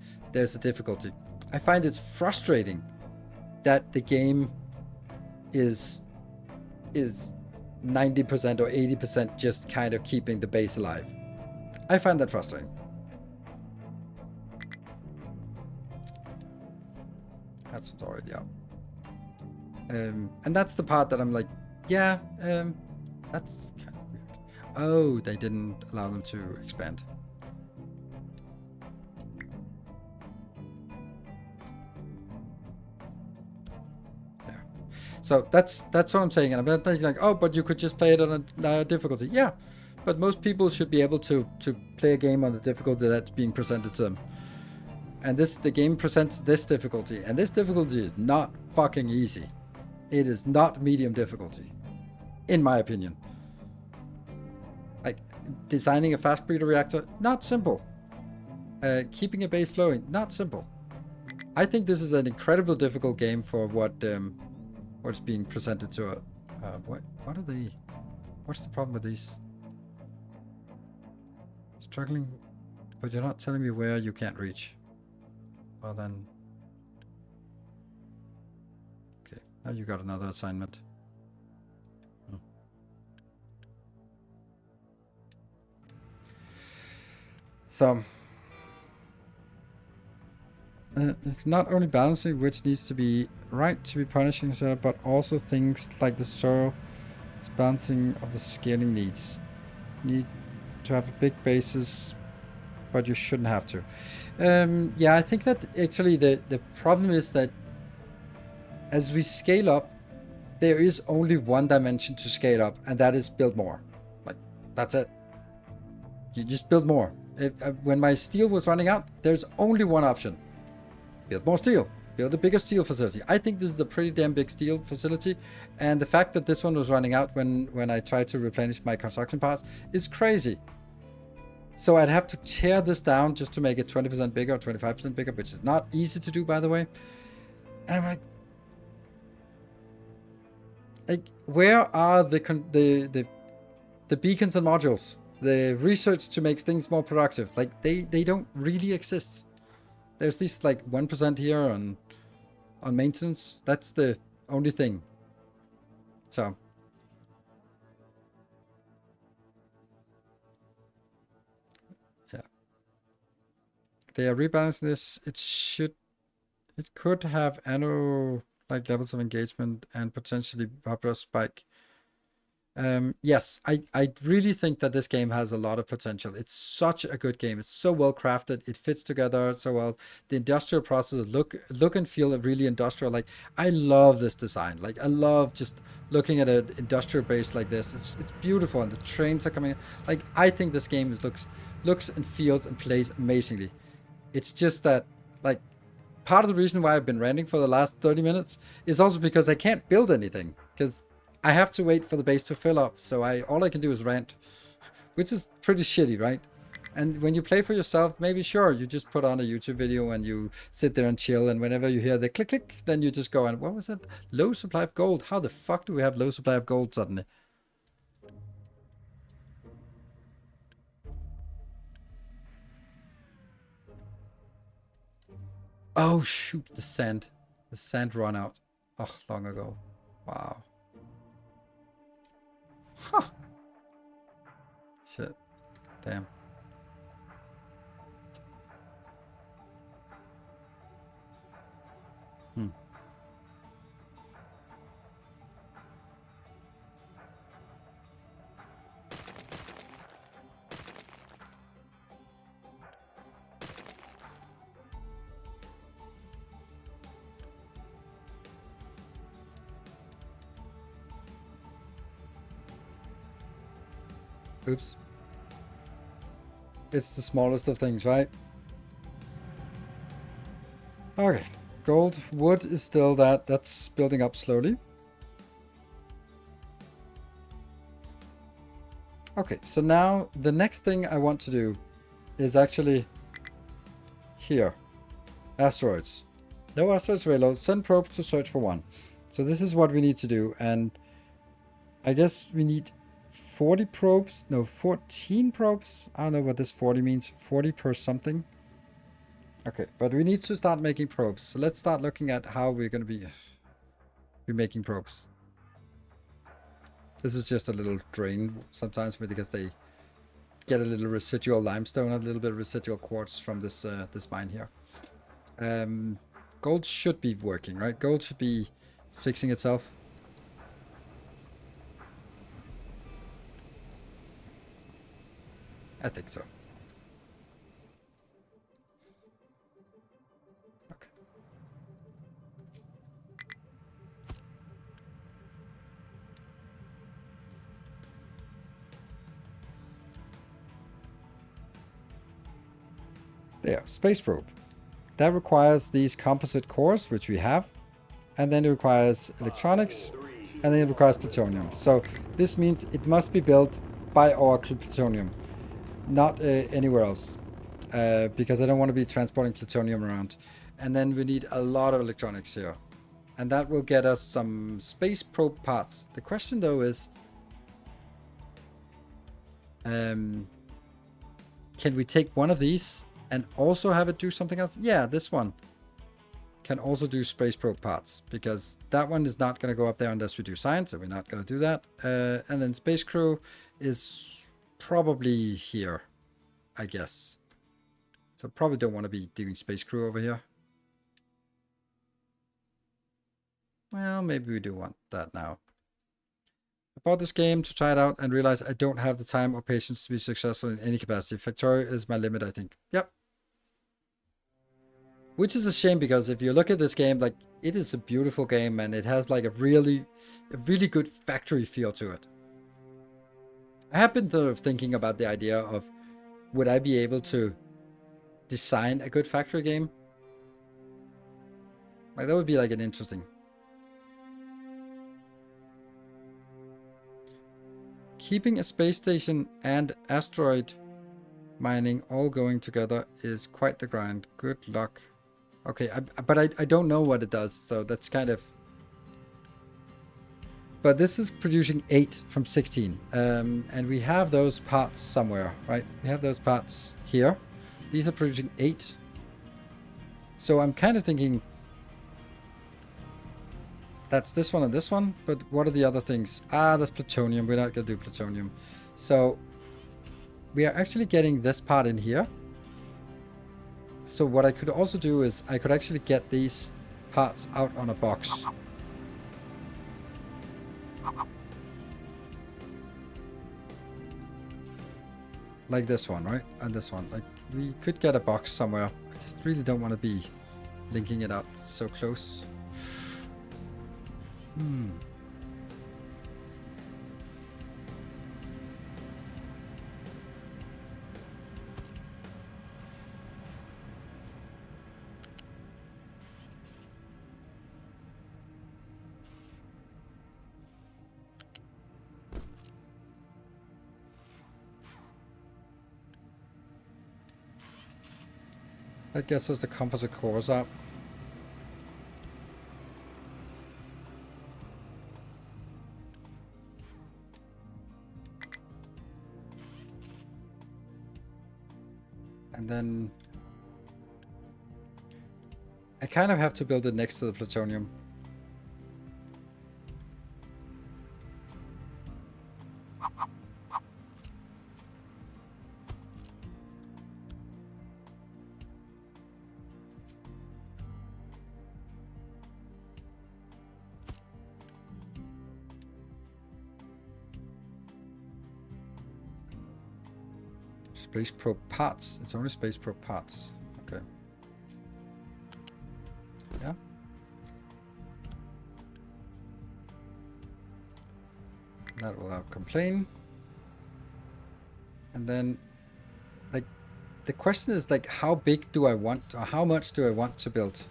difficulty. I find it frustrating that the game is 90% or 80% just kind of keeping the base alive. I find that frustrating. That's what's already out. And that's the part that I'm like, yeah, that's kind of weird. Oh, they didn't allow them to expand. So that's what I'm saying, and I'm thinking like, oh, but you could just play it on a difficulty. Yeah, but most people should be able to play a game on the difficulty that's being presented to them. And the game presents this difficulty, and this difficulty is not fucking easy. It is not medium difficulty, in my opinion. Like, designing a fast breeder reactor, not simple. Keeping a base flowing, not simple. I think this is an incredibly difficult game for what's being presented to it. What are they? What's the problem with these? Struggling, but you're not telling me where you can't reach. Well then. Okay, now you got another assignment. So, it's not only balancing which needs to be right to be punishing, but also things like the soil. It's balancing of the scaling needs. You need to have a big basis, but you shouldn't have to. Yeah, I think that actually the problem is that as we scale up, there is only one dimension to scale up, and that is build more. Like, that's it. You just build more. When my steel was running out, there's only one option. Build more steel. Build a bigger steel facility. I think this is a pretty damn big steel facility, and the fact that this one was running out when I tried to replenish my construction parts is crazy. So I'd have to tear this down just to make it 20% bigger or 25% bigger, which is not easy to do, by the way. And I'm like, where are the beacons and modules? The research to make things more productive? Like, they don't really exist. There's this like 1% here on maintenance. That's the only thing. So yeah, they are rebalancing this. It could have annual like levels of engagement and potentially popular spike. Yes, I really think that this game has a lot of potential. It's such a good game. It's so well crafted. It fits together so well. The industrial process look and feel really industrial. Like, I love this design. Like, I love just looking at an industrial base like this. It's beautiful, and the trains are coming in. Like, I think this game looks and feels and plays amazingly. It's just that, like, part of the reason why I've been ranting for the last 30 minutes is also because I can't build anything, because I have to wait for the base to fill up, so all I can do is rant, which is pretty shitty, right? And when you play for yourself, maybe sure, you just put on a YouTube video and you sit there and chill, and whenever you hear the click click, then you just go, and what was it? Low supply of gold. How the fuck do we have low supply of gold suddenly? Oh shoot, the sand ran out. Oh, long ago. Wow. Huh. Shit. Damn. Hmm. Oops. It's the smallest of things, right? Okay. Gold. Wood is still that. That's building up slowly. Okay, so now the next thing I want to do is actually here. Asteroids. No asteroids available. Send probes to search for one. So this is what we need to do. And I guess we need 40 probes. No, 14 probes. I don't know what this 40 means. 40 per something. Okay, but we need to start making probes. So let's start looking at how we're going to be making probes. This is just a little drain sometimes because they get a little residual limestone, a little bit of residual quartz from this this mine here. Gold should be working, right? Gold should be fixing itself. I think so. Okay. There, space probe. That requires these composite cores, which we have. And then it requires electronics. And then it requires plutonium. So this means it must be built by our plutonium, not anywhere else. Because I don't want to be transporting plutonium around. And then we need a lot of electronics here. And that will get us some space probe parts. The question though is, can we take one of these and also have it do something else? Yeah, this one can also do space probe parts, because that one is not going to go up there unless we do science, so we're not going to do that. And then space crew is probably here, I guess. So probably don't want to be doing space crew over here. Well, maybe we do want that now. I bought this game to try it out and realized I don't have the time or patience to be successful in any capacity. Factorio is my limit, I think. Yep. Which is a shame, because if you look at this game, like, it is a beautiful game and it has like a really good factory feel to it. I have been sort of thinking about the idea of, would I be able to design a good factory game? Like, that would be like an interesting. Keeping a space station and asteroid mining all going together is quite the grind. Good luck. Okay, but I don't know what it does, so that's kind of... But this is producing 8 from 16. And we have those parts somewhere, right? We have those parts here. These are producing 8. So I'm kind of thinking... That's this one and this one, but what are the other things? Ah, that's plutonium. We're not going to do plutonium. So we are actually getting this part in here. So what I could also do is I could actually get these parts out on a box. Like this one, right? And this one. Like, we could get a box somewhere. I just really don't want to be linking it out so close. That gets us the composite cores up. And then I kind of have to build it next to the plutonium. Space probe parts. It's only space probe parts. Okay. Yeah. That will not complain. And then, like, the question is, like, how big do I want, or how much do I want to build?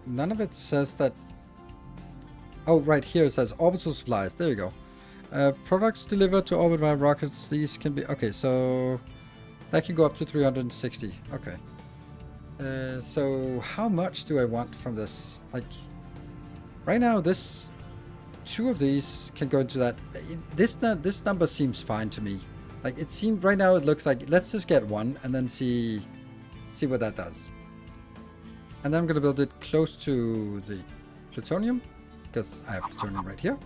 None of it says that. Oh, right here it says orbital supplies. There you go. Products delivered to orbit via rockets. These can be... Okay, so that can go up to 360. Okay. So how much do I want from this? Like, right now, this... 2 of these can go into that. This number seems fine to me. Like, it seems... Right now, it looks like... Let's just get 1 and then see what that does. And then I'm going to build it close to the plutonium, because I have plutonium right here.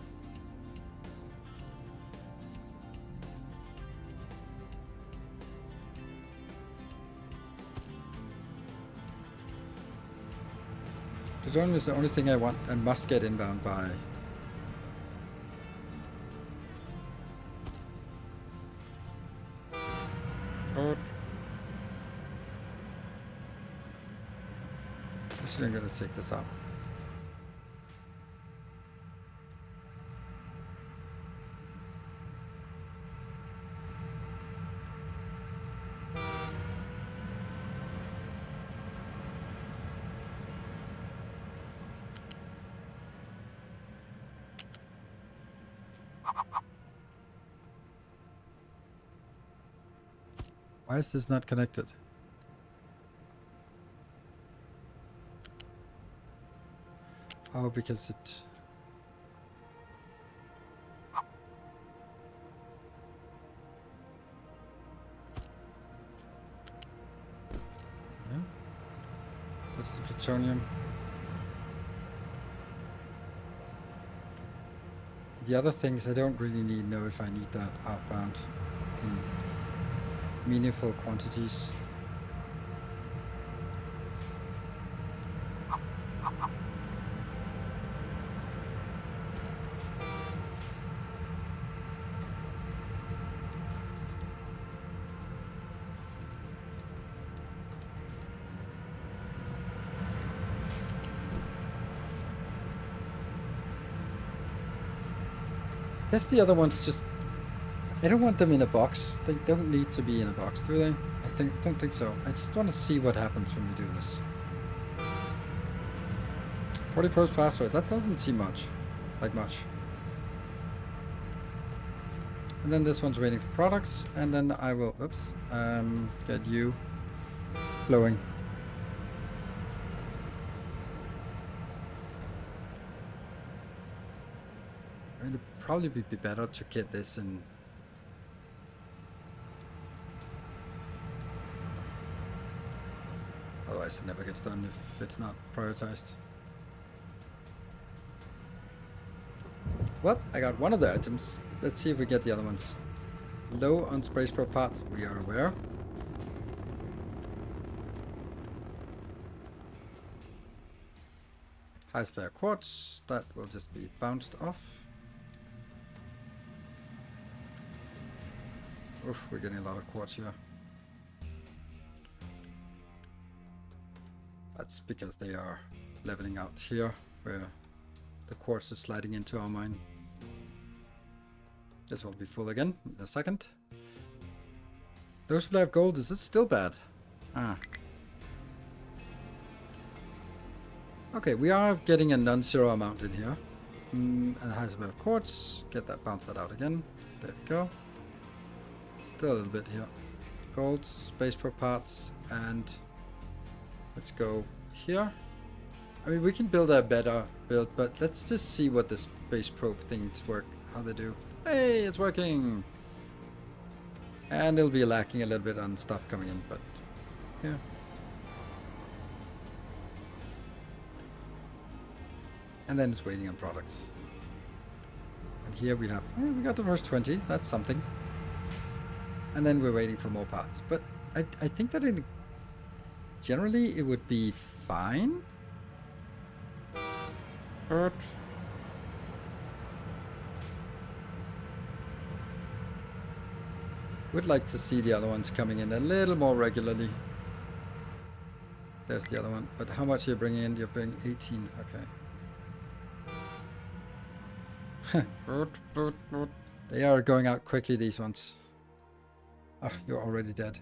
Plutonium is the only thing I must get inbound by. Actually, I'm going to take this out. Why is this not connected? Oh, because it... Yeah. That's the plutonium. The other things I don't really know if I need that outbound in meaningful quantities. I guess the other ones just... I don't want them in a box. They don't need to be in a box, do they? Don't think so. I just want to see what happens when we do this. 40 probes per asteroid. That doesn't seem much. Like much. And then this one's waiting for products. And then I will... Oops. Get you flowing. It'd probably be better to get this in. Otherwise it never gets done if it's not prioritized. Well, I got one of the items. Let's see if we get the other ones. Low on space probe parts, we are aware. High spare quartz, that will just be bounced off. Oof, we're getting a lot of quartz here. That's because they are leveling out here, where the quartz is sliding into our mine. This will be full again in a second. Low supply of gold, is this still bad? Ah. Okay, we are getting a non-zero amount in here. And a high supply of quartz. Get that, bounce that out again. There we go. Still a little bit here. Gold, space probe parts, and let's go here. I mean, we can build a better build, but let's just see what the space probe things work, how they do. Hey, it's working! And it'll be lacking a little bit on stuff coming in, but yeah. And then it's waiting on products. And here we have, we got the first 20, that's something. And then we're waiting for more parts. But I think that generally it would be fine. But Would like to see the other ones coming in a little more regularly. There's the other one. But how much are you bringing in? You're bringing 18. Okay. They are going out quickly, these ones. Oh, you're already dead.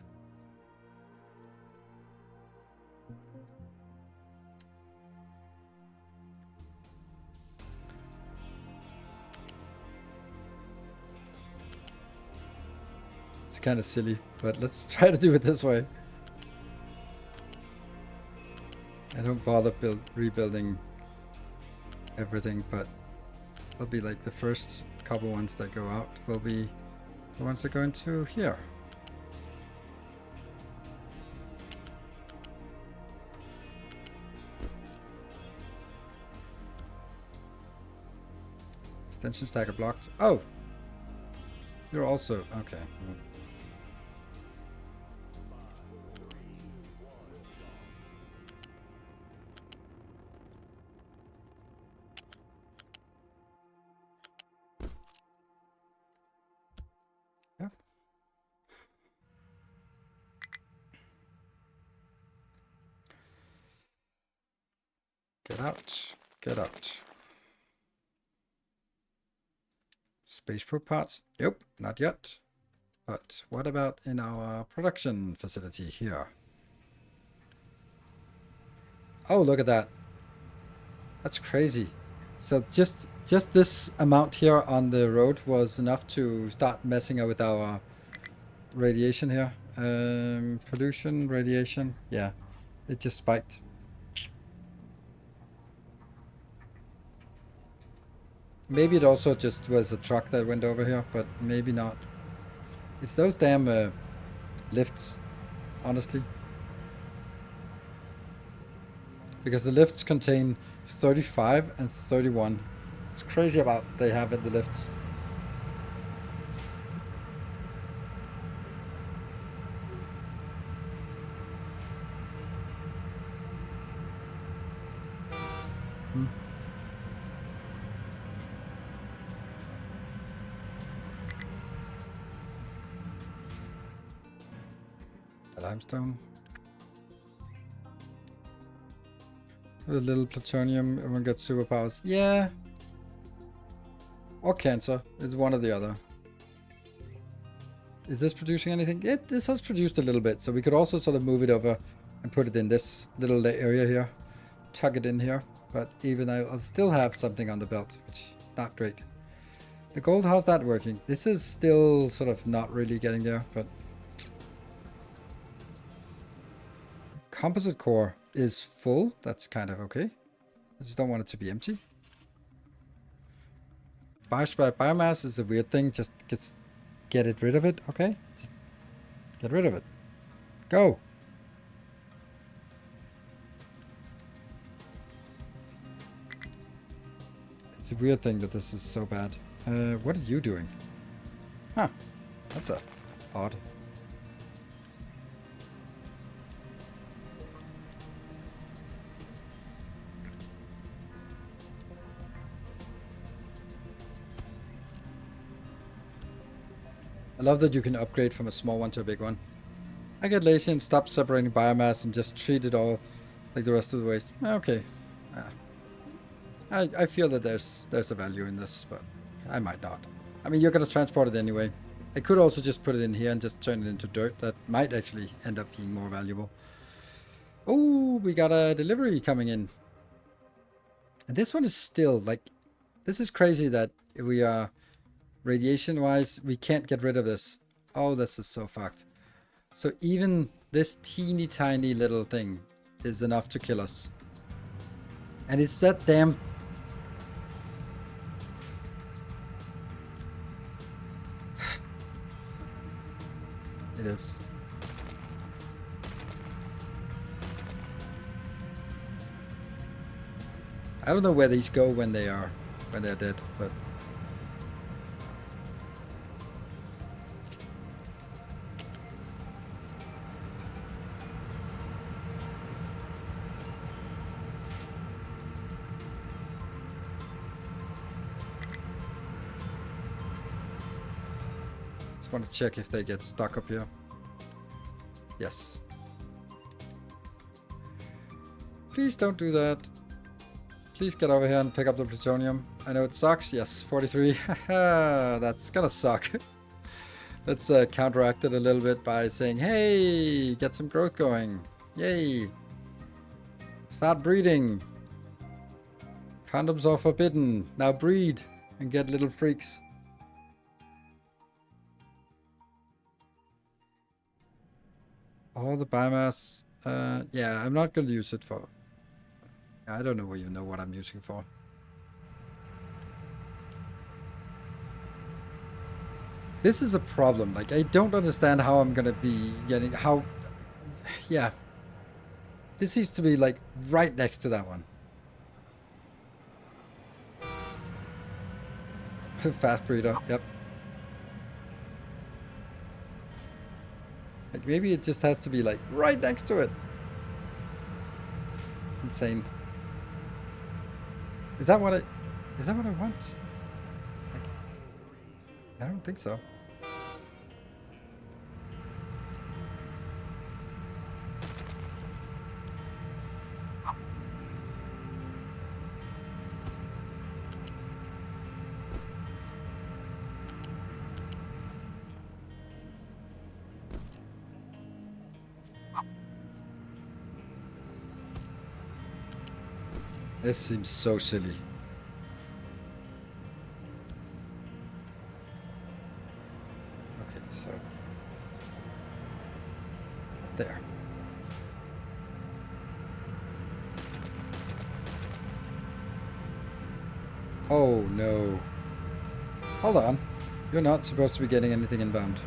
It's kind of silly, but let's try to do it this way. I don't bother rebuilding everything, but it'll be like the first couple ones that go out will be the ones that go into here. Extension stacker blocked. Oh! You're also... okay. Yeah. Get out. Get out. Space probe parts? Nope, not yet. But what about in our production facility here? Oh, look at that. That's crazy. So just this amount here on the road was enough to start messing with our radiation here. Pollution, radiation. Yeah, it just spiked. Maybe it also just was a truck that went over here, but maybe not. It's those damn lifts, honestly. Because the lifts contain 35 and 31. It's crazy about they have in the lifts. Limestone. With a little plutonium, everyone gets superpowers. Yeah. Or cancer. It's one or the other. Is this producing anything? This has produced a little bit, so we could also sort of move it over and put it in this little area here. Tuck it in here. But even I'll still have something on the belt, which is not great. The gold, how's that working? This is still sort of not really getting there, but... Composite core is full. That's kind of okay. I just don't want it to be empty. Biomass is a weird thing. Just get it rid of it. Okay. Just get rid of it. Go. It's a weird thing that this is so bad. What are you doing? Huh. That's odd. I love that you can upgrade from a small one to a big one. I get lazy and stop separating biomass and just treat it all like the rest of the waste. Okay. I feel that there's a value in this, but I might not. I mean, you're going to transport it anyway. I could also just put it in here and just turn it into dirt. That might actually end up being more valuable. Oh, we got a delivery coming in. And this one is still, like, this is crazy that we are... Radiation-wise, we can't get rid of this. Oh, this is so fucked. So even this teeny tiny little thing is enough to kill us. And it's that damn... It is. I don't know where these go when they're dead, but... Just want to check if they get stuck up here. Yes. Please don't do that. Please get over here and pick up the plutonium. I know it sucks. Yes, 43. That's gonna suck. Let's counteract it a little bit by saying, hey, get some growth going. Yay. Start breeding. Condoms are forbidden. Now breed and get little freaks. All the biomass. Yeah, I'm not going to use it for... I don't know you know what I'm using for. This is a problem. Like, I don't understand how I'm going to be getting... How... Yeah. This needs to be, like, right next to that one. Fast breeder, yep. Like, maybe it just has to be, like, right next to it. It's insane. Is that what I want? I don't think so. This seems so silly. Okay, so there. Oh no. Hold on. You're not supposed to be getting anything inbound.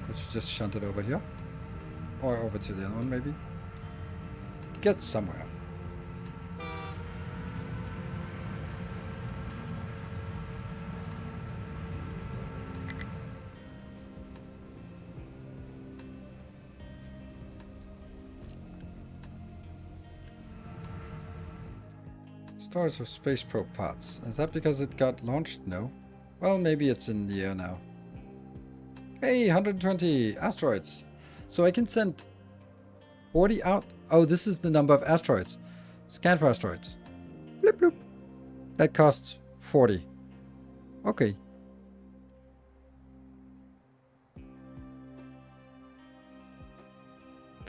Let's just shunt it over here. Or over to the other one, maybe. Get somewhere. Storage of space probe parts. Is that because it got launched? No. Well, maybe it's in the air now. Hey, 120 asteroids. So I can send 40 out. Oh, this is the number of asteroids. Scan for asteroids. Bloop, bloop. That costs 40. Okay.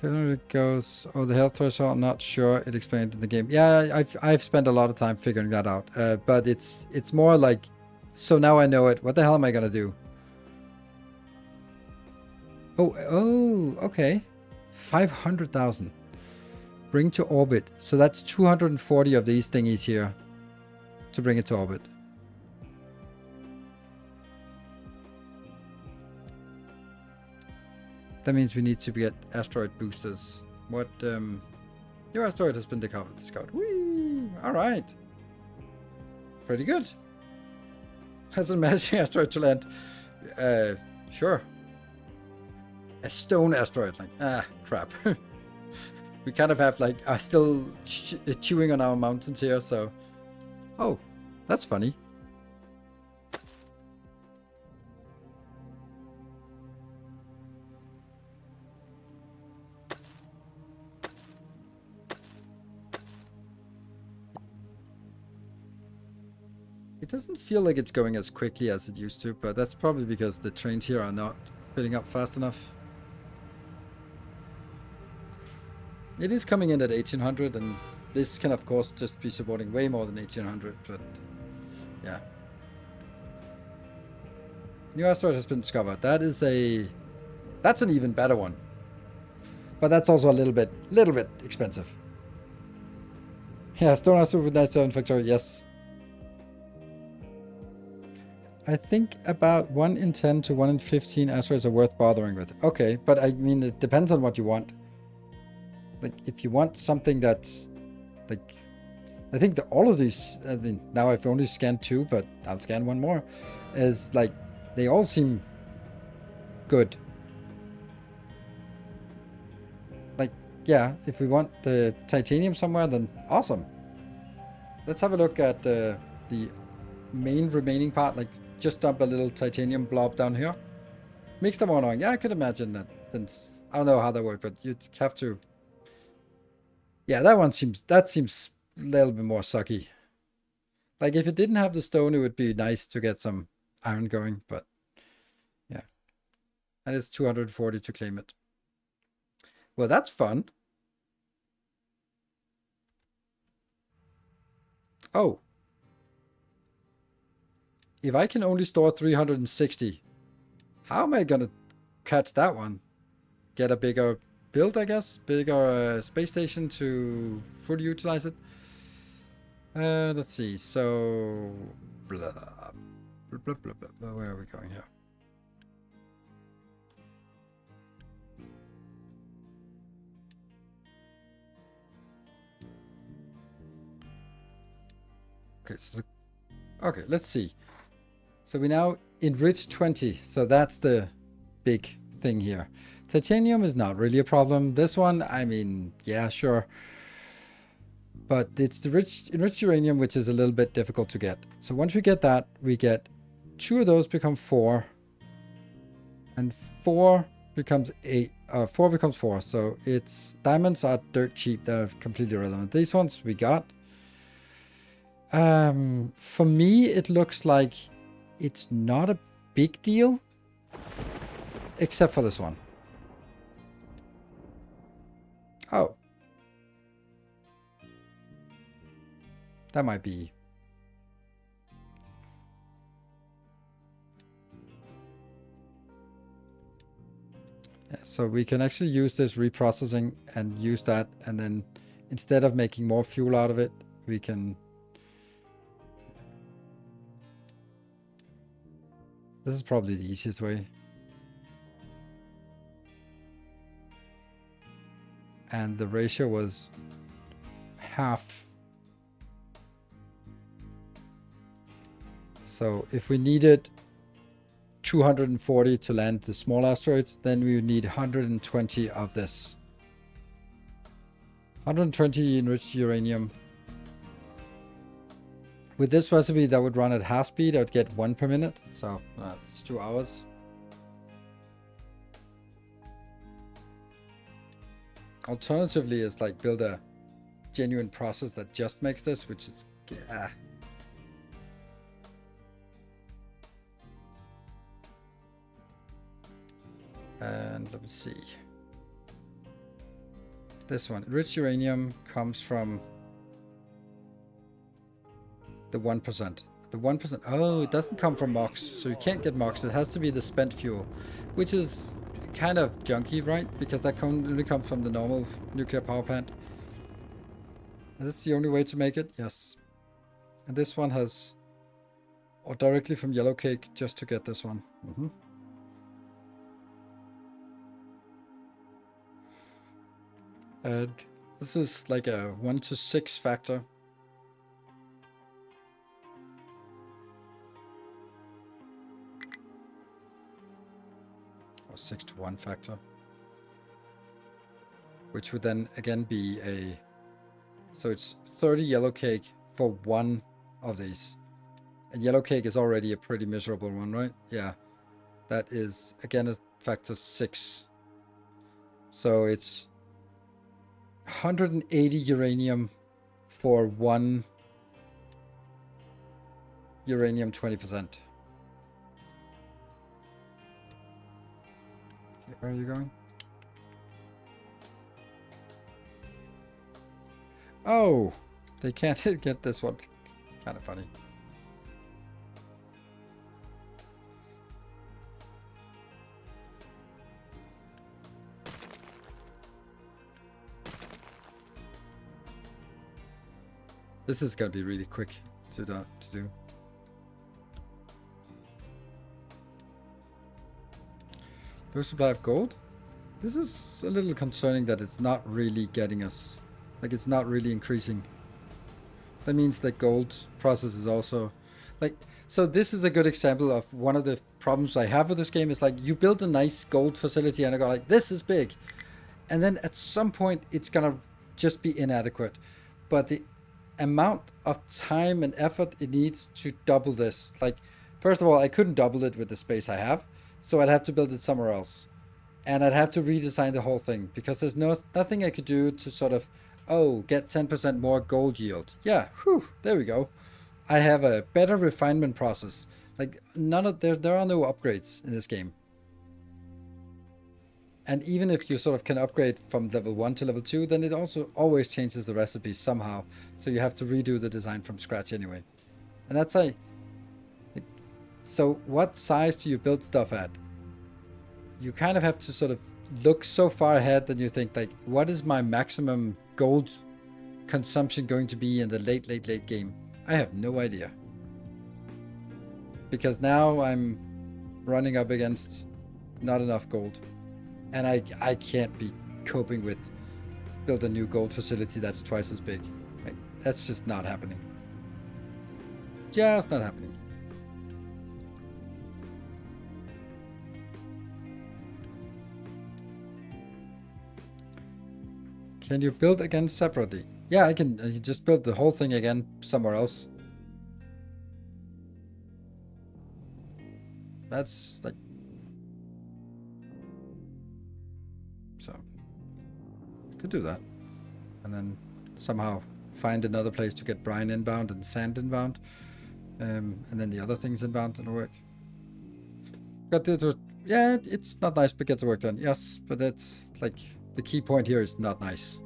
It goes, oh, the health threshold, I'm not sure it explained in the game. Yeah, I've spent a lot of time figuring that out. But it's more like, so now I know it. What the hell am I going to do? Oh, okay. 500,000. Bring to orbit. So that's 240 of these thingies here to bring it to orbit. That means we need to get asteroid boosters. What, your asteroid has been discovered. Whee! Alright. Pretty good. That's an amazing asteroid to land. Sure. A stone asteroid, like, crap. We kind of have, like, are still chewing on our mountains here, so... Oh, that's funny. It doesn't feel like it's going as quickly as it used to, but that's probably because the trains here are not filling up fast enough. It is coming in at 1800, and this can of course just be supporting way more than 1800, but yeah. New asteroid has been discovered. That's an even better one. But that's also a little bit expensive. Yeah, stone asteroid with nice stone factory, yes. I think about 1 in 10 to 1 in 15 asteroids are worth bothering with. Okay, but I mean, it depends on what you want. Like, if you want something that's, like, I think that all of these, I mean, now I've only scanned 2, but I'll scan 1 more, is, like, they all seem good. Like, yeah, if we want the titanium somewhere, then awesome. Let's have a look at the main remaining part. Like, just dump a little titanium blob down here. Makes them more annoying. Yeah, I could imagine that, since I don't know how that works, but you'd have to. Yeah, that seems a little bit more sucky. Like, if it didn't have the stone, it would be nice to get some iron going, but yeah. And it's 240 to claim it. Well, that's fun. Oh. If I can only store 360, how am I gonna catch that one? Get a bigger build, I guess? Bigger space station to fully utilize it? Let's see. So, blah, blah, blah, blah, blah. Where are we going here? Okay, okay, let's see. So we now enrich 20. So that's the big thing here. Titanium is not really a problem. This one, I mean, yeah, sure. But it's the enriched uranium, which is a little bit difficult to get. So once we get that, we get 2 of those become 4. And 4 becomes 8. 4 becomes 4. So it's diamonds are dirt cheap. They're completely irrelevant. These ones we got. For me, it looks like it's not a big deal. Except for this one. Oh. That might be. Yeah, so we can actually use this reprocessing and use that, and then instead of making more fuel out of it, we can. This is probably the easiest way. And the ratio was half. So if we needed 240 to land the small asteroids, then we would need 120 of this. 120 enriched uranium. With this recipe, that would run at half speed. I would get 1 per minute. So it's 2 hours. Alternatively, is like build a genuine process that just makes this, which is And let me see. This one, enriched uranium, comes from the 1%. The 1%. Oh, it doesn't come from MOX, so you can't get MOX. It has to be the spent fuel, which is kind of junky, right? Because that only comes from the normal nuclear power plant. And this is the only way to make it? Yes. And this one has, or directly from yellow cake, just to get this one. And this is like a 1 to 6 factor. Or 6 to 1 factor. Which would then again be a... So it's 30 yellow cake for 1 of these. And yellow cake is already a pretty miserable one, right? Yeah. That is, again, a factor 6. So it's 180 uranium for 1 uranium 20%. Where are you going? Oh, they can't get this one. Kind of funny. This is gonna be really quick to do. Low supply of gold? This is a little concerning that it's not really getting us. Like, it's not really increasing. That means that gold process is also... Like, so this is a good example of one of the problems I have with this game is like, you build a nice gold facility and I go like, this is big. And then at some point, it's going to just be inadequate. But the amount of time and effort it needs to double this, like, first of all, I couldn't double it with the space I have, so I'd have to build it somewhere else. And I'd have to redesign the whole thing because there's nothing I could do to sort of, oh, get 10% more gold yield. Yeah, whew, there we go. I have a better refinement process. Like, there are no upgrades in this game. And even if you sort of can upgrade from level 1 to level 2, then it also always changes the recipe somehow. So you have to redo the design from scratch anyway. And that's so what size do you build stuff at? You kind of have to sort of look so far ahead that you think, like, what is my maximum gold consumption going to be in the late game? I have no idea. Because now I'm running up against not enough gold. And I can't be coping with build a new gold facility that's twice as big. Like, that's just not happening. Just not happening. Can you build again separately? Yeah, I can just build the whole thing again somewhere else. That's like... So, I could do that. And then somehow find another place to get brine inbound and sand inbound. And then the other things inbound and work. Got to, yeah, it's not nice, but get the work done. Yes, but that's like the key point here is not nice.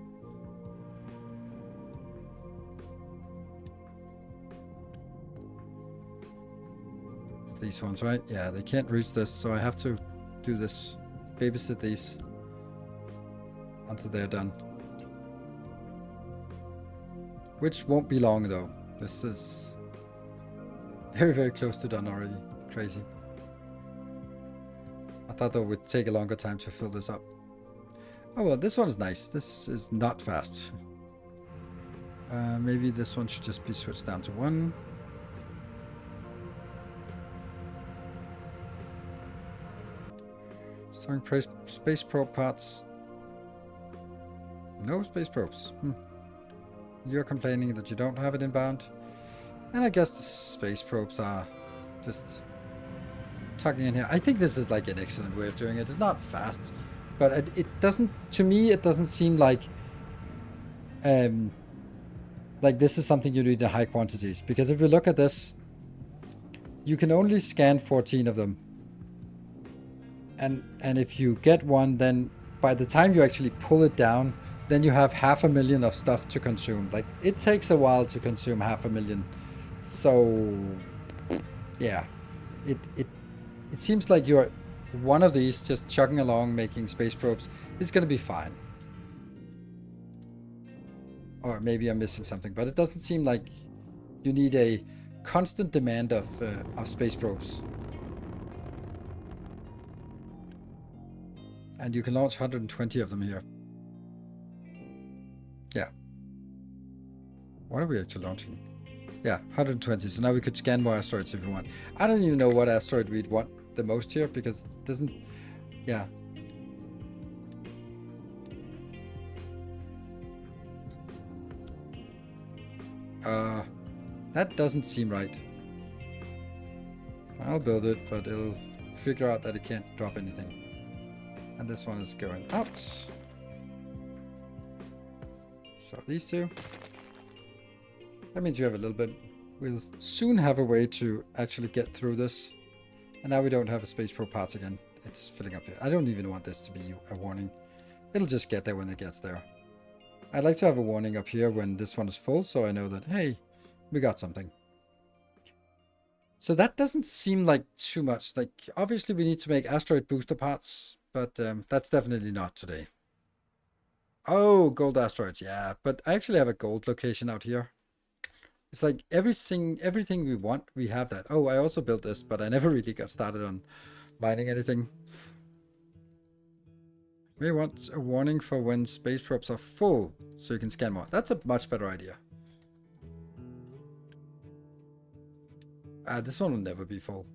It's these ones, right? Yeah, they can't reach this, so I have to do this. Babysit these until they're done. Which won't be long though. This is very, very close to done already. Crazy. I thought that would take a longer time to fill this up. Oh well, this one is nice. This is not fast. Maybe this one should just be switched down to 1. Storing space probe parts. No space probes. You're complaining that you don't have it inbound. And I guess the space probes are just tucking in here. I think this is like an excellent way of doing it. It's not fast, but it doesn't, to me, it doesn't seem like this is something you need in high quantities. Because if you look at this, you can only scan 14 of them. And if you get one, then by the time you actually pull it down, then you have 500,000 of stuff to consume. Like, it takes a while to consume 500,000. So, yeah. It seems like you're one of these just chugging along making space probes is going to be fine. Or maybe I'm missing something, but it doesn't seem like you need a constant demand of space probes. And you can launch 120 of them here. Yeah. What are we actually launching? Yeah, 120. So now we could scan more asteroids if we want. I don't even know what asteroid we'd want the most here because it doesn't... Yeah. That doesn't seem right. I'll build it, but it'll figure out that it can't drop anything. And this one is going out. So these two. That means we have a little bit. We'll soon have a way to actually get through this. And now we don't have a space probe parts again. It's filling up here. I don't even want this to be a warning. It'll just get there when it gets there. I'd like to have a warning up here when this one is full, so I know that, hey, we got something. So that doesn't seem like too much. Like, obviously we need to make asteroid booster parts, but that's definitely not today. Oh, gold asteroids, yeah. But I actually have a gold location out here. It's like everything we want, we have that. Oh, I also built this, but I never really got started on mining anything. We want a warning for when space probes are full, so you can scan more. That's a much better idea. This one will never be full.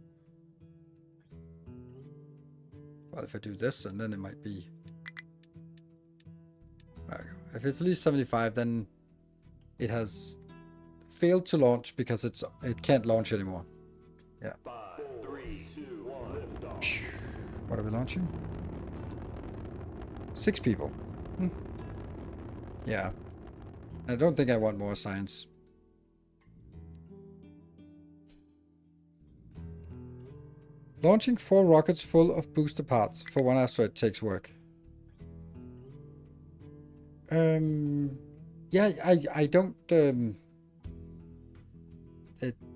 Well, if I do this, and then it might be... There we go. If it's at least 75, then it has failed to launch because it can't launch anymore. Yeah. 5, 3, 2, 1, lift off. What are we launching? 6 people. Yeah. I don't think I want more science. Launching 4 rockets full of booster parts for 1 asteroid takes work. Yeah, I don't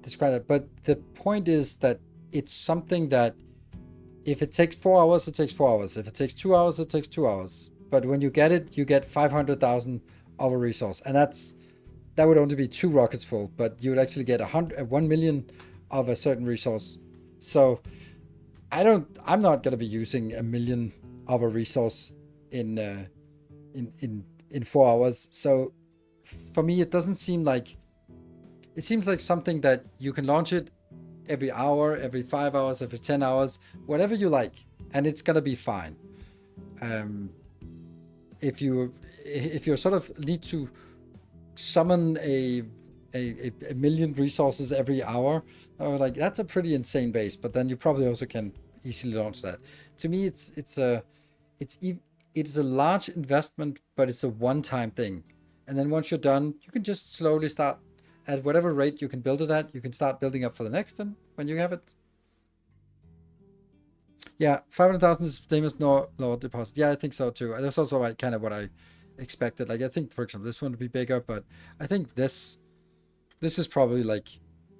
describe that, but the point is that it's something that if it takes 4 hours, it takes 4 hours. If it takes 2 hours, it takes 2 hours. But when you get it, you get 500,000 of a resource, and that would only be 2 rockets full, but you would actually get 1 million of a certain resource. So I'm not gonna be using 1 million of a resource in 4 hours. So for me, it doesn't seem like, it seems like something that you can launch it every hour, every 5 hours, every 10 hours, whatever you like, and it's gonna be fine. If you sort of need to summon a million resources every hour, like that's a pretty insane base. But then you probably also can easily launch that. To me, it's a large investment, but it's a one-time thing. And then once you're done, you can just slowly start at whatever rate you can build it at. You can start building up for the next one when you have it. Yeah, 500,000 is the same as no deposit. Yeah, I think so too. That's also like kind of what I expected. Like I think, for example, this one would be bigger, but I think this is probably like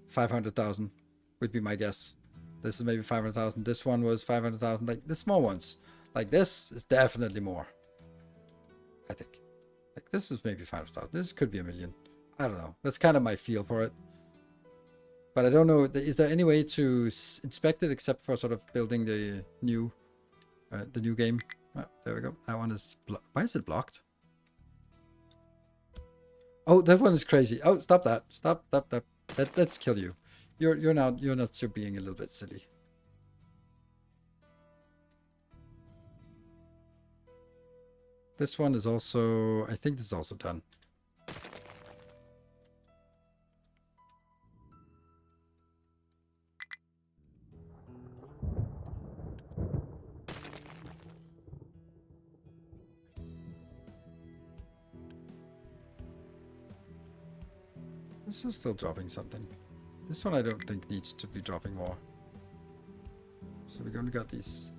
500,000 would be my guess. This is maybe 500,000. This one was 500,000. Like the small ones, like this is definitely more. I think, like this is maybe 500,000. This could be 1 million. I don't know. That's kind of my feel for it. But I don't know. Is there any way to inspect it except for sort of building the new game? Oh, there we go. That one is. Why is it blocked? Oh, that one is crazy. Oh, stop that! Stop! Let's kill you. You're not still being a little bit silly. This one is also. I think this is also done. This is still dropping something. This one I don't think needs to be dropping more. So we only got these.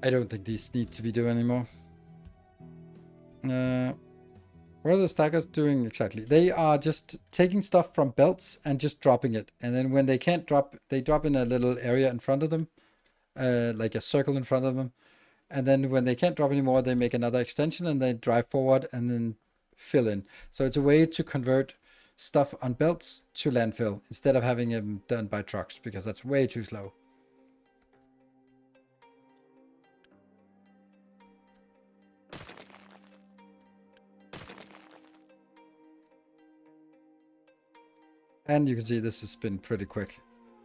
I don't think these need to be doing anymore. What are the stackers doing exactly? They are just taking stuff from belts and just dropping it. And then when they can't drop, they drop in a little area in front of them, like a circle in front of them. And then when they can't drop anymore, they make another extension and they drive forward and then fill in. So it's a way to convert stuff on belts to landfill instead of having them done by trucks, because that's way too slow. And you can see this has been pretty quick.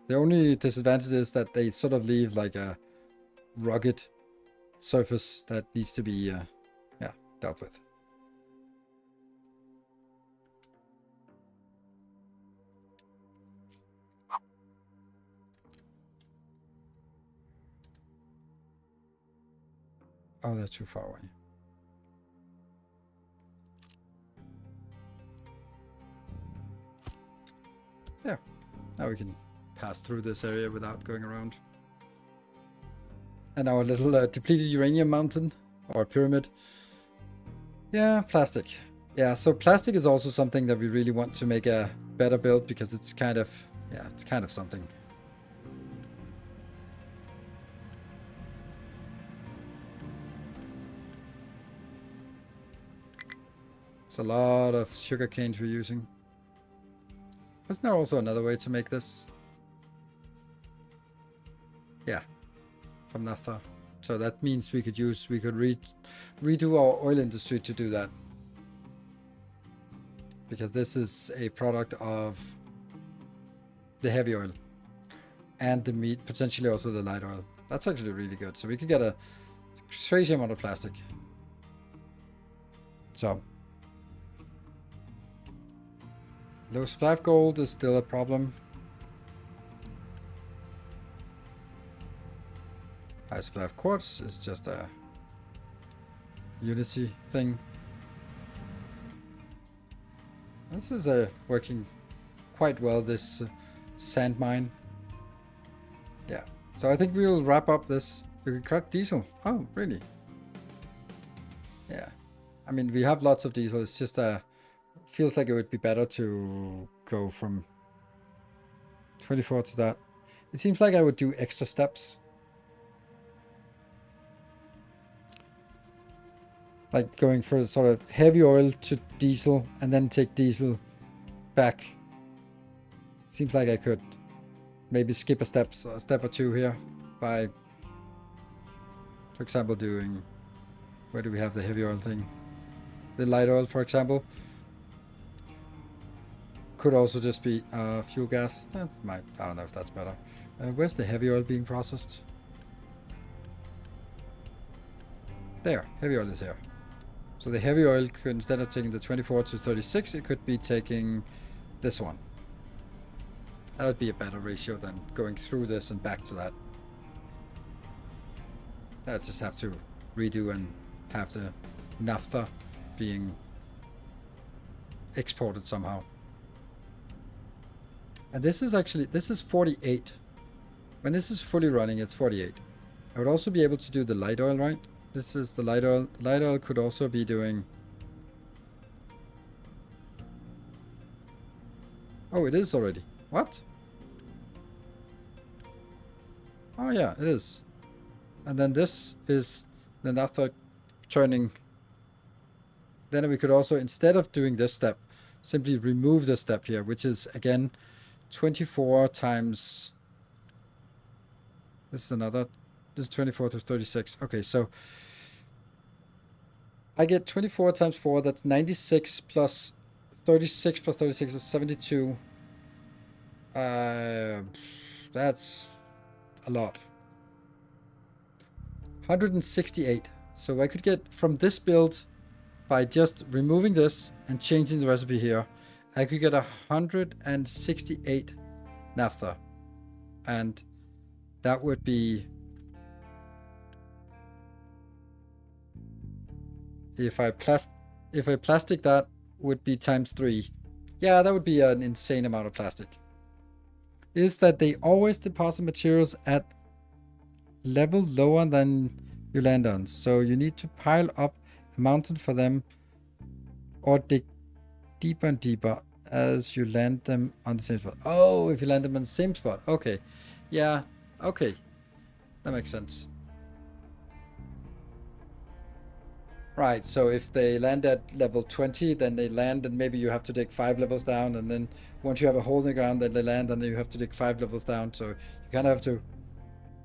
The only disadvantage is that they sort of leave like a rugged surface that needs to be dealt with. Oh, they're too far away. There. Now we can pass through this area without going around. And our little depleted uranium mountain or pyramid. Yeah, plastic. Yeah, so plastic is also something that we really want to make a better build, because it's kind of, it's kind of something. It's a lot of sugar canes we're using. Wasn't there also another way to make this? from naphtha. So that means we could redo our oil industry to do that. Because this is a product of the heavy oil and the meat, potentially also the light oil. That's actually really good. So we could get a crazy amount of plastic. So low supply of gold is still a problem. High supply of quartz is just a unity thing. This is working quite well, this sand mine. Yeah, so I think we'll wrap up this. We can crack diesel. Oh, really? Yeah. I mean, we have lots of diesel. It's just feels like it would be better to go from 24 to that. It seems like I would do extra steps. Like going for sort of heavy oil to diesel and then take diesel back. Seems like I could maybe skip a step or two here by, for example, doing, where do we have the heavy oil thing? The light oil, for example. Could also just be fuel gas. That might, I don't know if that's better. Where's the heavy oil being processed? There, heavy oil is here. So the heavy oil could, instead of taking the 24 to 36, it could be taking this one. That would be a better ratio than going through this and back to that. I just have to redo and have the naphtha being exported somehow. And this is actually, this is 48. When this is fully running, it's 48. I would also be able to do the light oil, right? This is the light oil. Light oil could also be doing... Oh, it is already. What? Oh yeah, it is. And then this is the naphtha turning. Then we could also, instead of doing this step, simply remove this step here, which is again 24 times... This is another... This is 24 to 36. Okay, so I get 24 times 4, that's 96 plus 36 plus 36 is 72. That's a lot. 168. So I could get from this build, by just removing this and changing the recipe here, I could get 168 naphtha. And that would be... If I plastic that, would be times 3. Yeah, that would be an insane amount of plastic. Is that they always deposit materials at level lower than you land on. So you need to pile up a mountain for them or dig deeper and deeper as you land them on the same spot. Oh, if you land them on the same spot. Okay. Yeah, okay. That makes sense. Right, so if they land at level 20, then they land and maybe you have to dig 5 levels down, and then once you have a hole in the ground, then they land and then you have to dig 5 levels down. So you kind of have to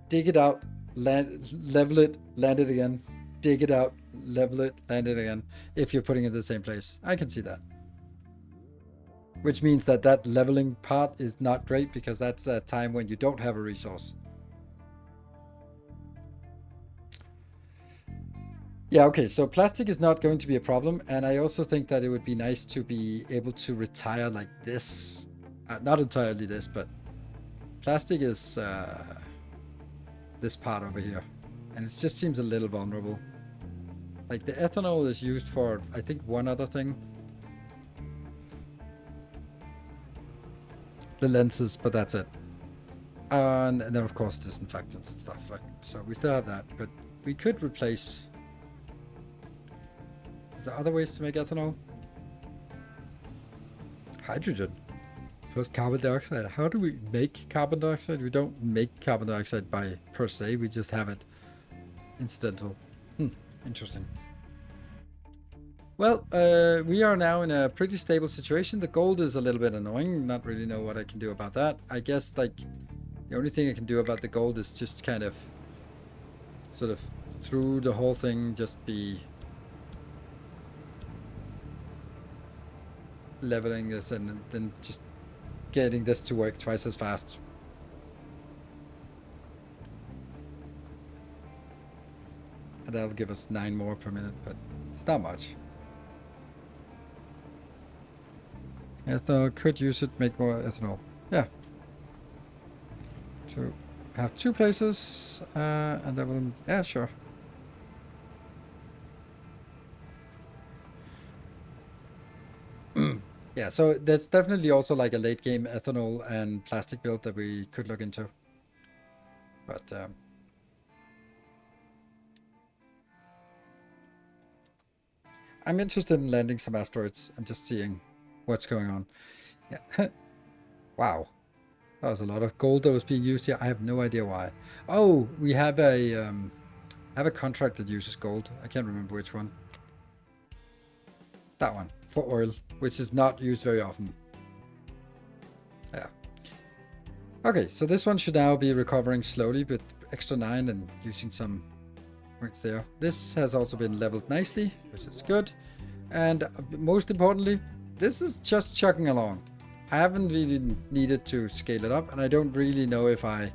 dig it out, level it, land it again, dig it out, level it, land it again, if you're putting it in the same place. I can see that. Which means that that leveling part is not great, because that's a time when you don't have a resource. Yeah, okay, so plastic is not going to be a problem, and I also think that it would be nice to be able to retire like this. Not entirely this, but plastic is this part over here, and it just seems a little vulnerable. Like the ethanol is used for, I think, one other thing. The lenses, but that's it. And then of course disinfectants and stuff, right? So we still have that, but we could replace... Is there other ways to make ethanol? Hydrogen. First carbon dioxide. How do we make carbon dioxide? We don't make carbon dioxide by per se, we just have it incidental. Interesting. Well, we are now in a pretty stable situation. The gold is a little bit annoying. Not really know what I can do about that. I guess like the only thing I can do about the gold is just kind of sort of through the whole thing just be leveling this and then just getting this to work twice as fast. And that'll give us 9 more per minute, but it's not much. Ethanol, could use it, make more ethanol. Yeah. To have 2 places, and that will, yeah, sure. Yeah, so that's definitely also like a late game ethanol and plastic build that we could look into. But I'm interested in landing some asteroids and just seeing what's going on. Yeah. Wow. That was a lot of gold that was being used here. I have no idea why. Oh, we have a contract that uses gold. I can't remember which one. That one, for oil, which is not used very often. Yeah. Okay, so this one should now be recovering slowly with extra 9 and using some points there. This has also been leveled nicely, which is good. And most importantly, this is just chugging along. I haven't really needed to scale it up, and I don't really know if I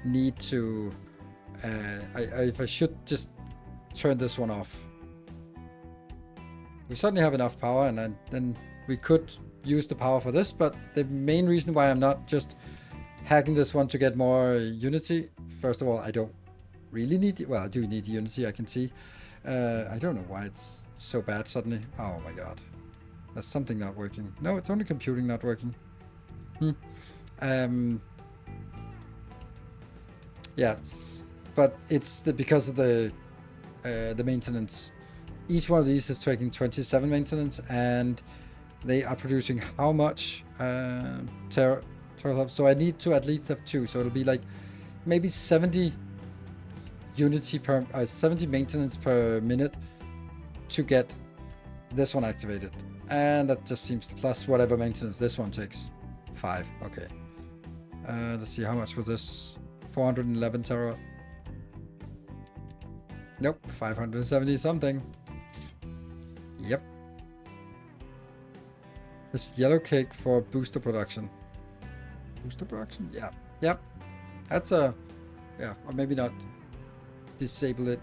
need to, if I should just turn this one off. We certainly have enough power, and then we could use the power for this, but the main reason why I'm not just hacking this one to get more unity, first of all, I don't really need it. Well, I do need unity, I can see. I don't know why it's so bad suddenly. Oh my god. There's something not working. No, it's only computing not working. Yes, but it's because of the maintenance. Each one of these is taking 27 maintenance, and they are producing how much teraflops? So I need to at least have 2. So it'll be like maybe 70 unity per 70 maintenance per minute to get this one activated. And that just seems to plus whatever maintenance this one takes. 5. Okay. Let's see, how much was this? 411 terawatt. Nope, 570 something. Yep. This yellow cake for booster production. Booster production? Yeah. Yep. That's a... Yeah, or maybe not disable it,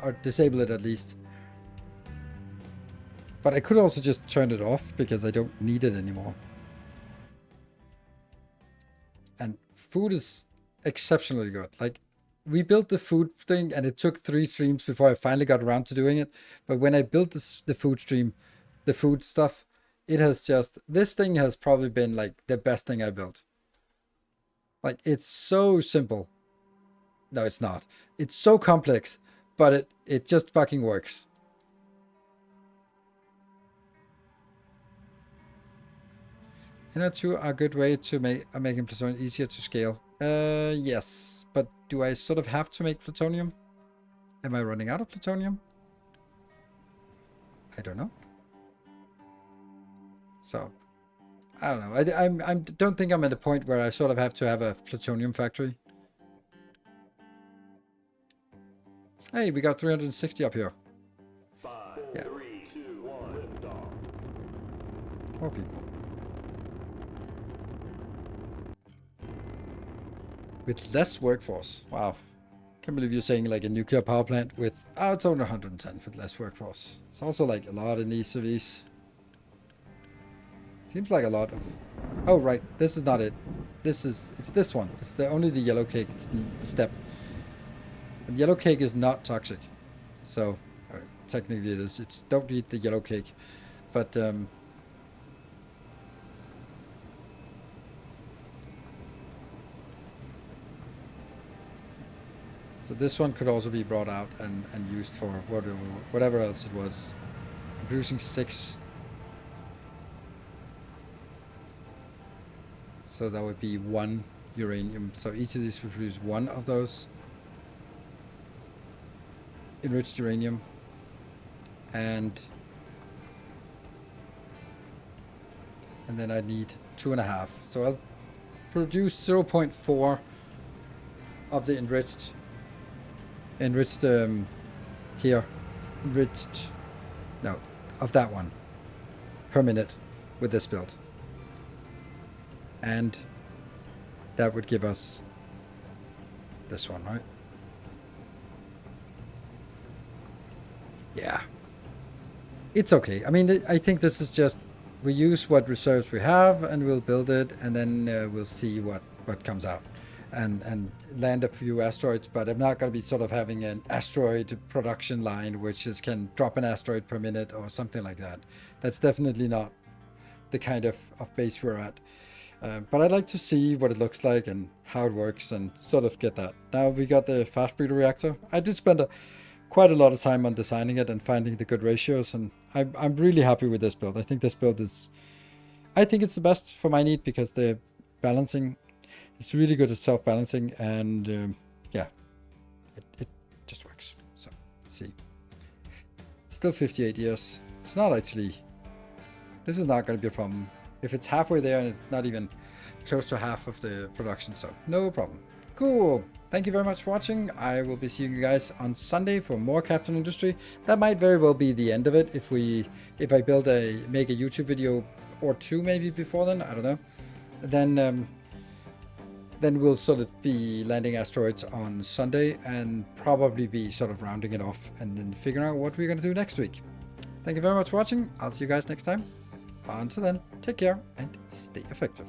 or disable it at least. But I could also just turn it off because I don't need it anymore. And food is exceptionally good. Like, we built the food thing and it took 3 streams before I finally got around to doing it. But when I built the food stream, the food stuff, it has just, this thing has probably been like the best thing I built. Like, it's so simple. No, it's not. It's so complex, but it just fucking works. Inner 2 are a good way to making plutonium easier to scale. Yes, but do I sort of have to make plutonium? Am I running out of plutonium? I don't know. So, I don't know. I don't think I'm at a point where I sort of have to have a plutonium factory. Hey, we got 360 up here. 5, Yeah. 3, 2, 1, liftoff. More people. With less workforce. Wow. Can't believe you're saying like a nuclear power plant with... Oh, it's only 110 with less workforce. It's also like a lot in each of these. Seems like a lot of... Oh, right. This is not it. It's this one. It's only the yellow cake. It's the step. And yellow cake is not toxic. So, technically it is. It's don't eat the yellow cake. But, so this one could also be brought out and used for whatever else it was. I'm producing 6. So that would be 1 uranium. So each of these would produce 1 of those enriched uranium. And then I need 2.5. So I'll produce 0.4 of the enriched enriched here, enriched, no, of that one per minute with this build. And that would give us this one, right? Yeah. It's okay. I mean, I think this is just, we use what reserves we have and we'll build it, and then we'll see what comes out. And land a few asteroids, but I'm not going to be sort of having an asteroid production line which is can drop an asteroid per minute or something like that. That's definitely not the kind of base we're at. But I'd like to see what it looks like and how it works and sort of get that. Now we got the fast breeder reactor. I did spend quite a lot of time on designing it and finding the good ratios, and I'm really happy with this build. I think this build is, I think it's the best for my need because the balancing, it's really good at self-balancing, and yeah, it just works. So let's see. Still 58 years. It's not actually, this is not going to be a problem. If it's halfway there and it's not even close to half of the production, so no problem. Cool. Thank you very much for watching. I will be seeing you guys on Sunday for more Captain Industry. That might very well be the end of it if I make a YouTube video or two maybe before then, I don't know. Then we'll sort of be landing asteroids on Sunday and probably be sort of rounding it off and then figuring out what we're going to do next week. Thank you very much for watching. I'll see you guys next time. Until then, take care and stay effective.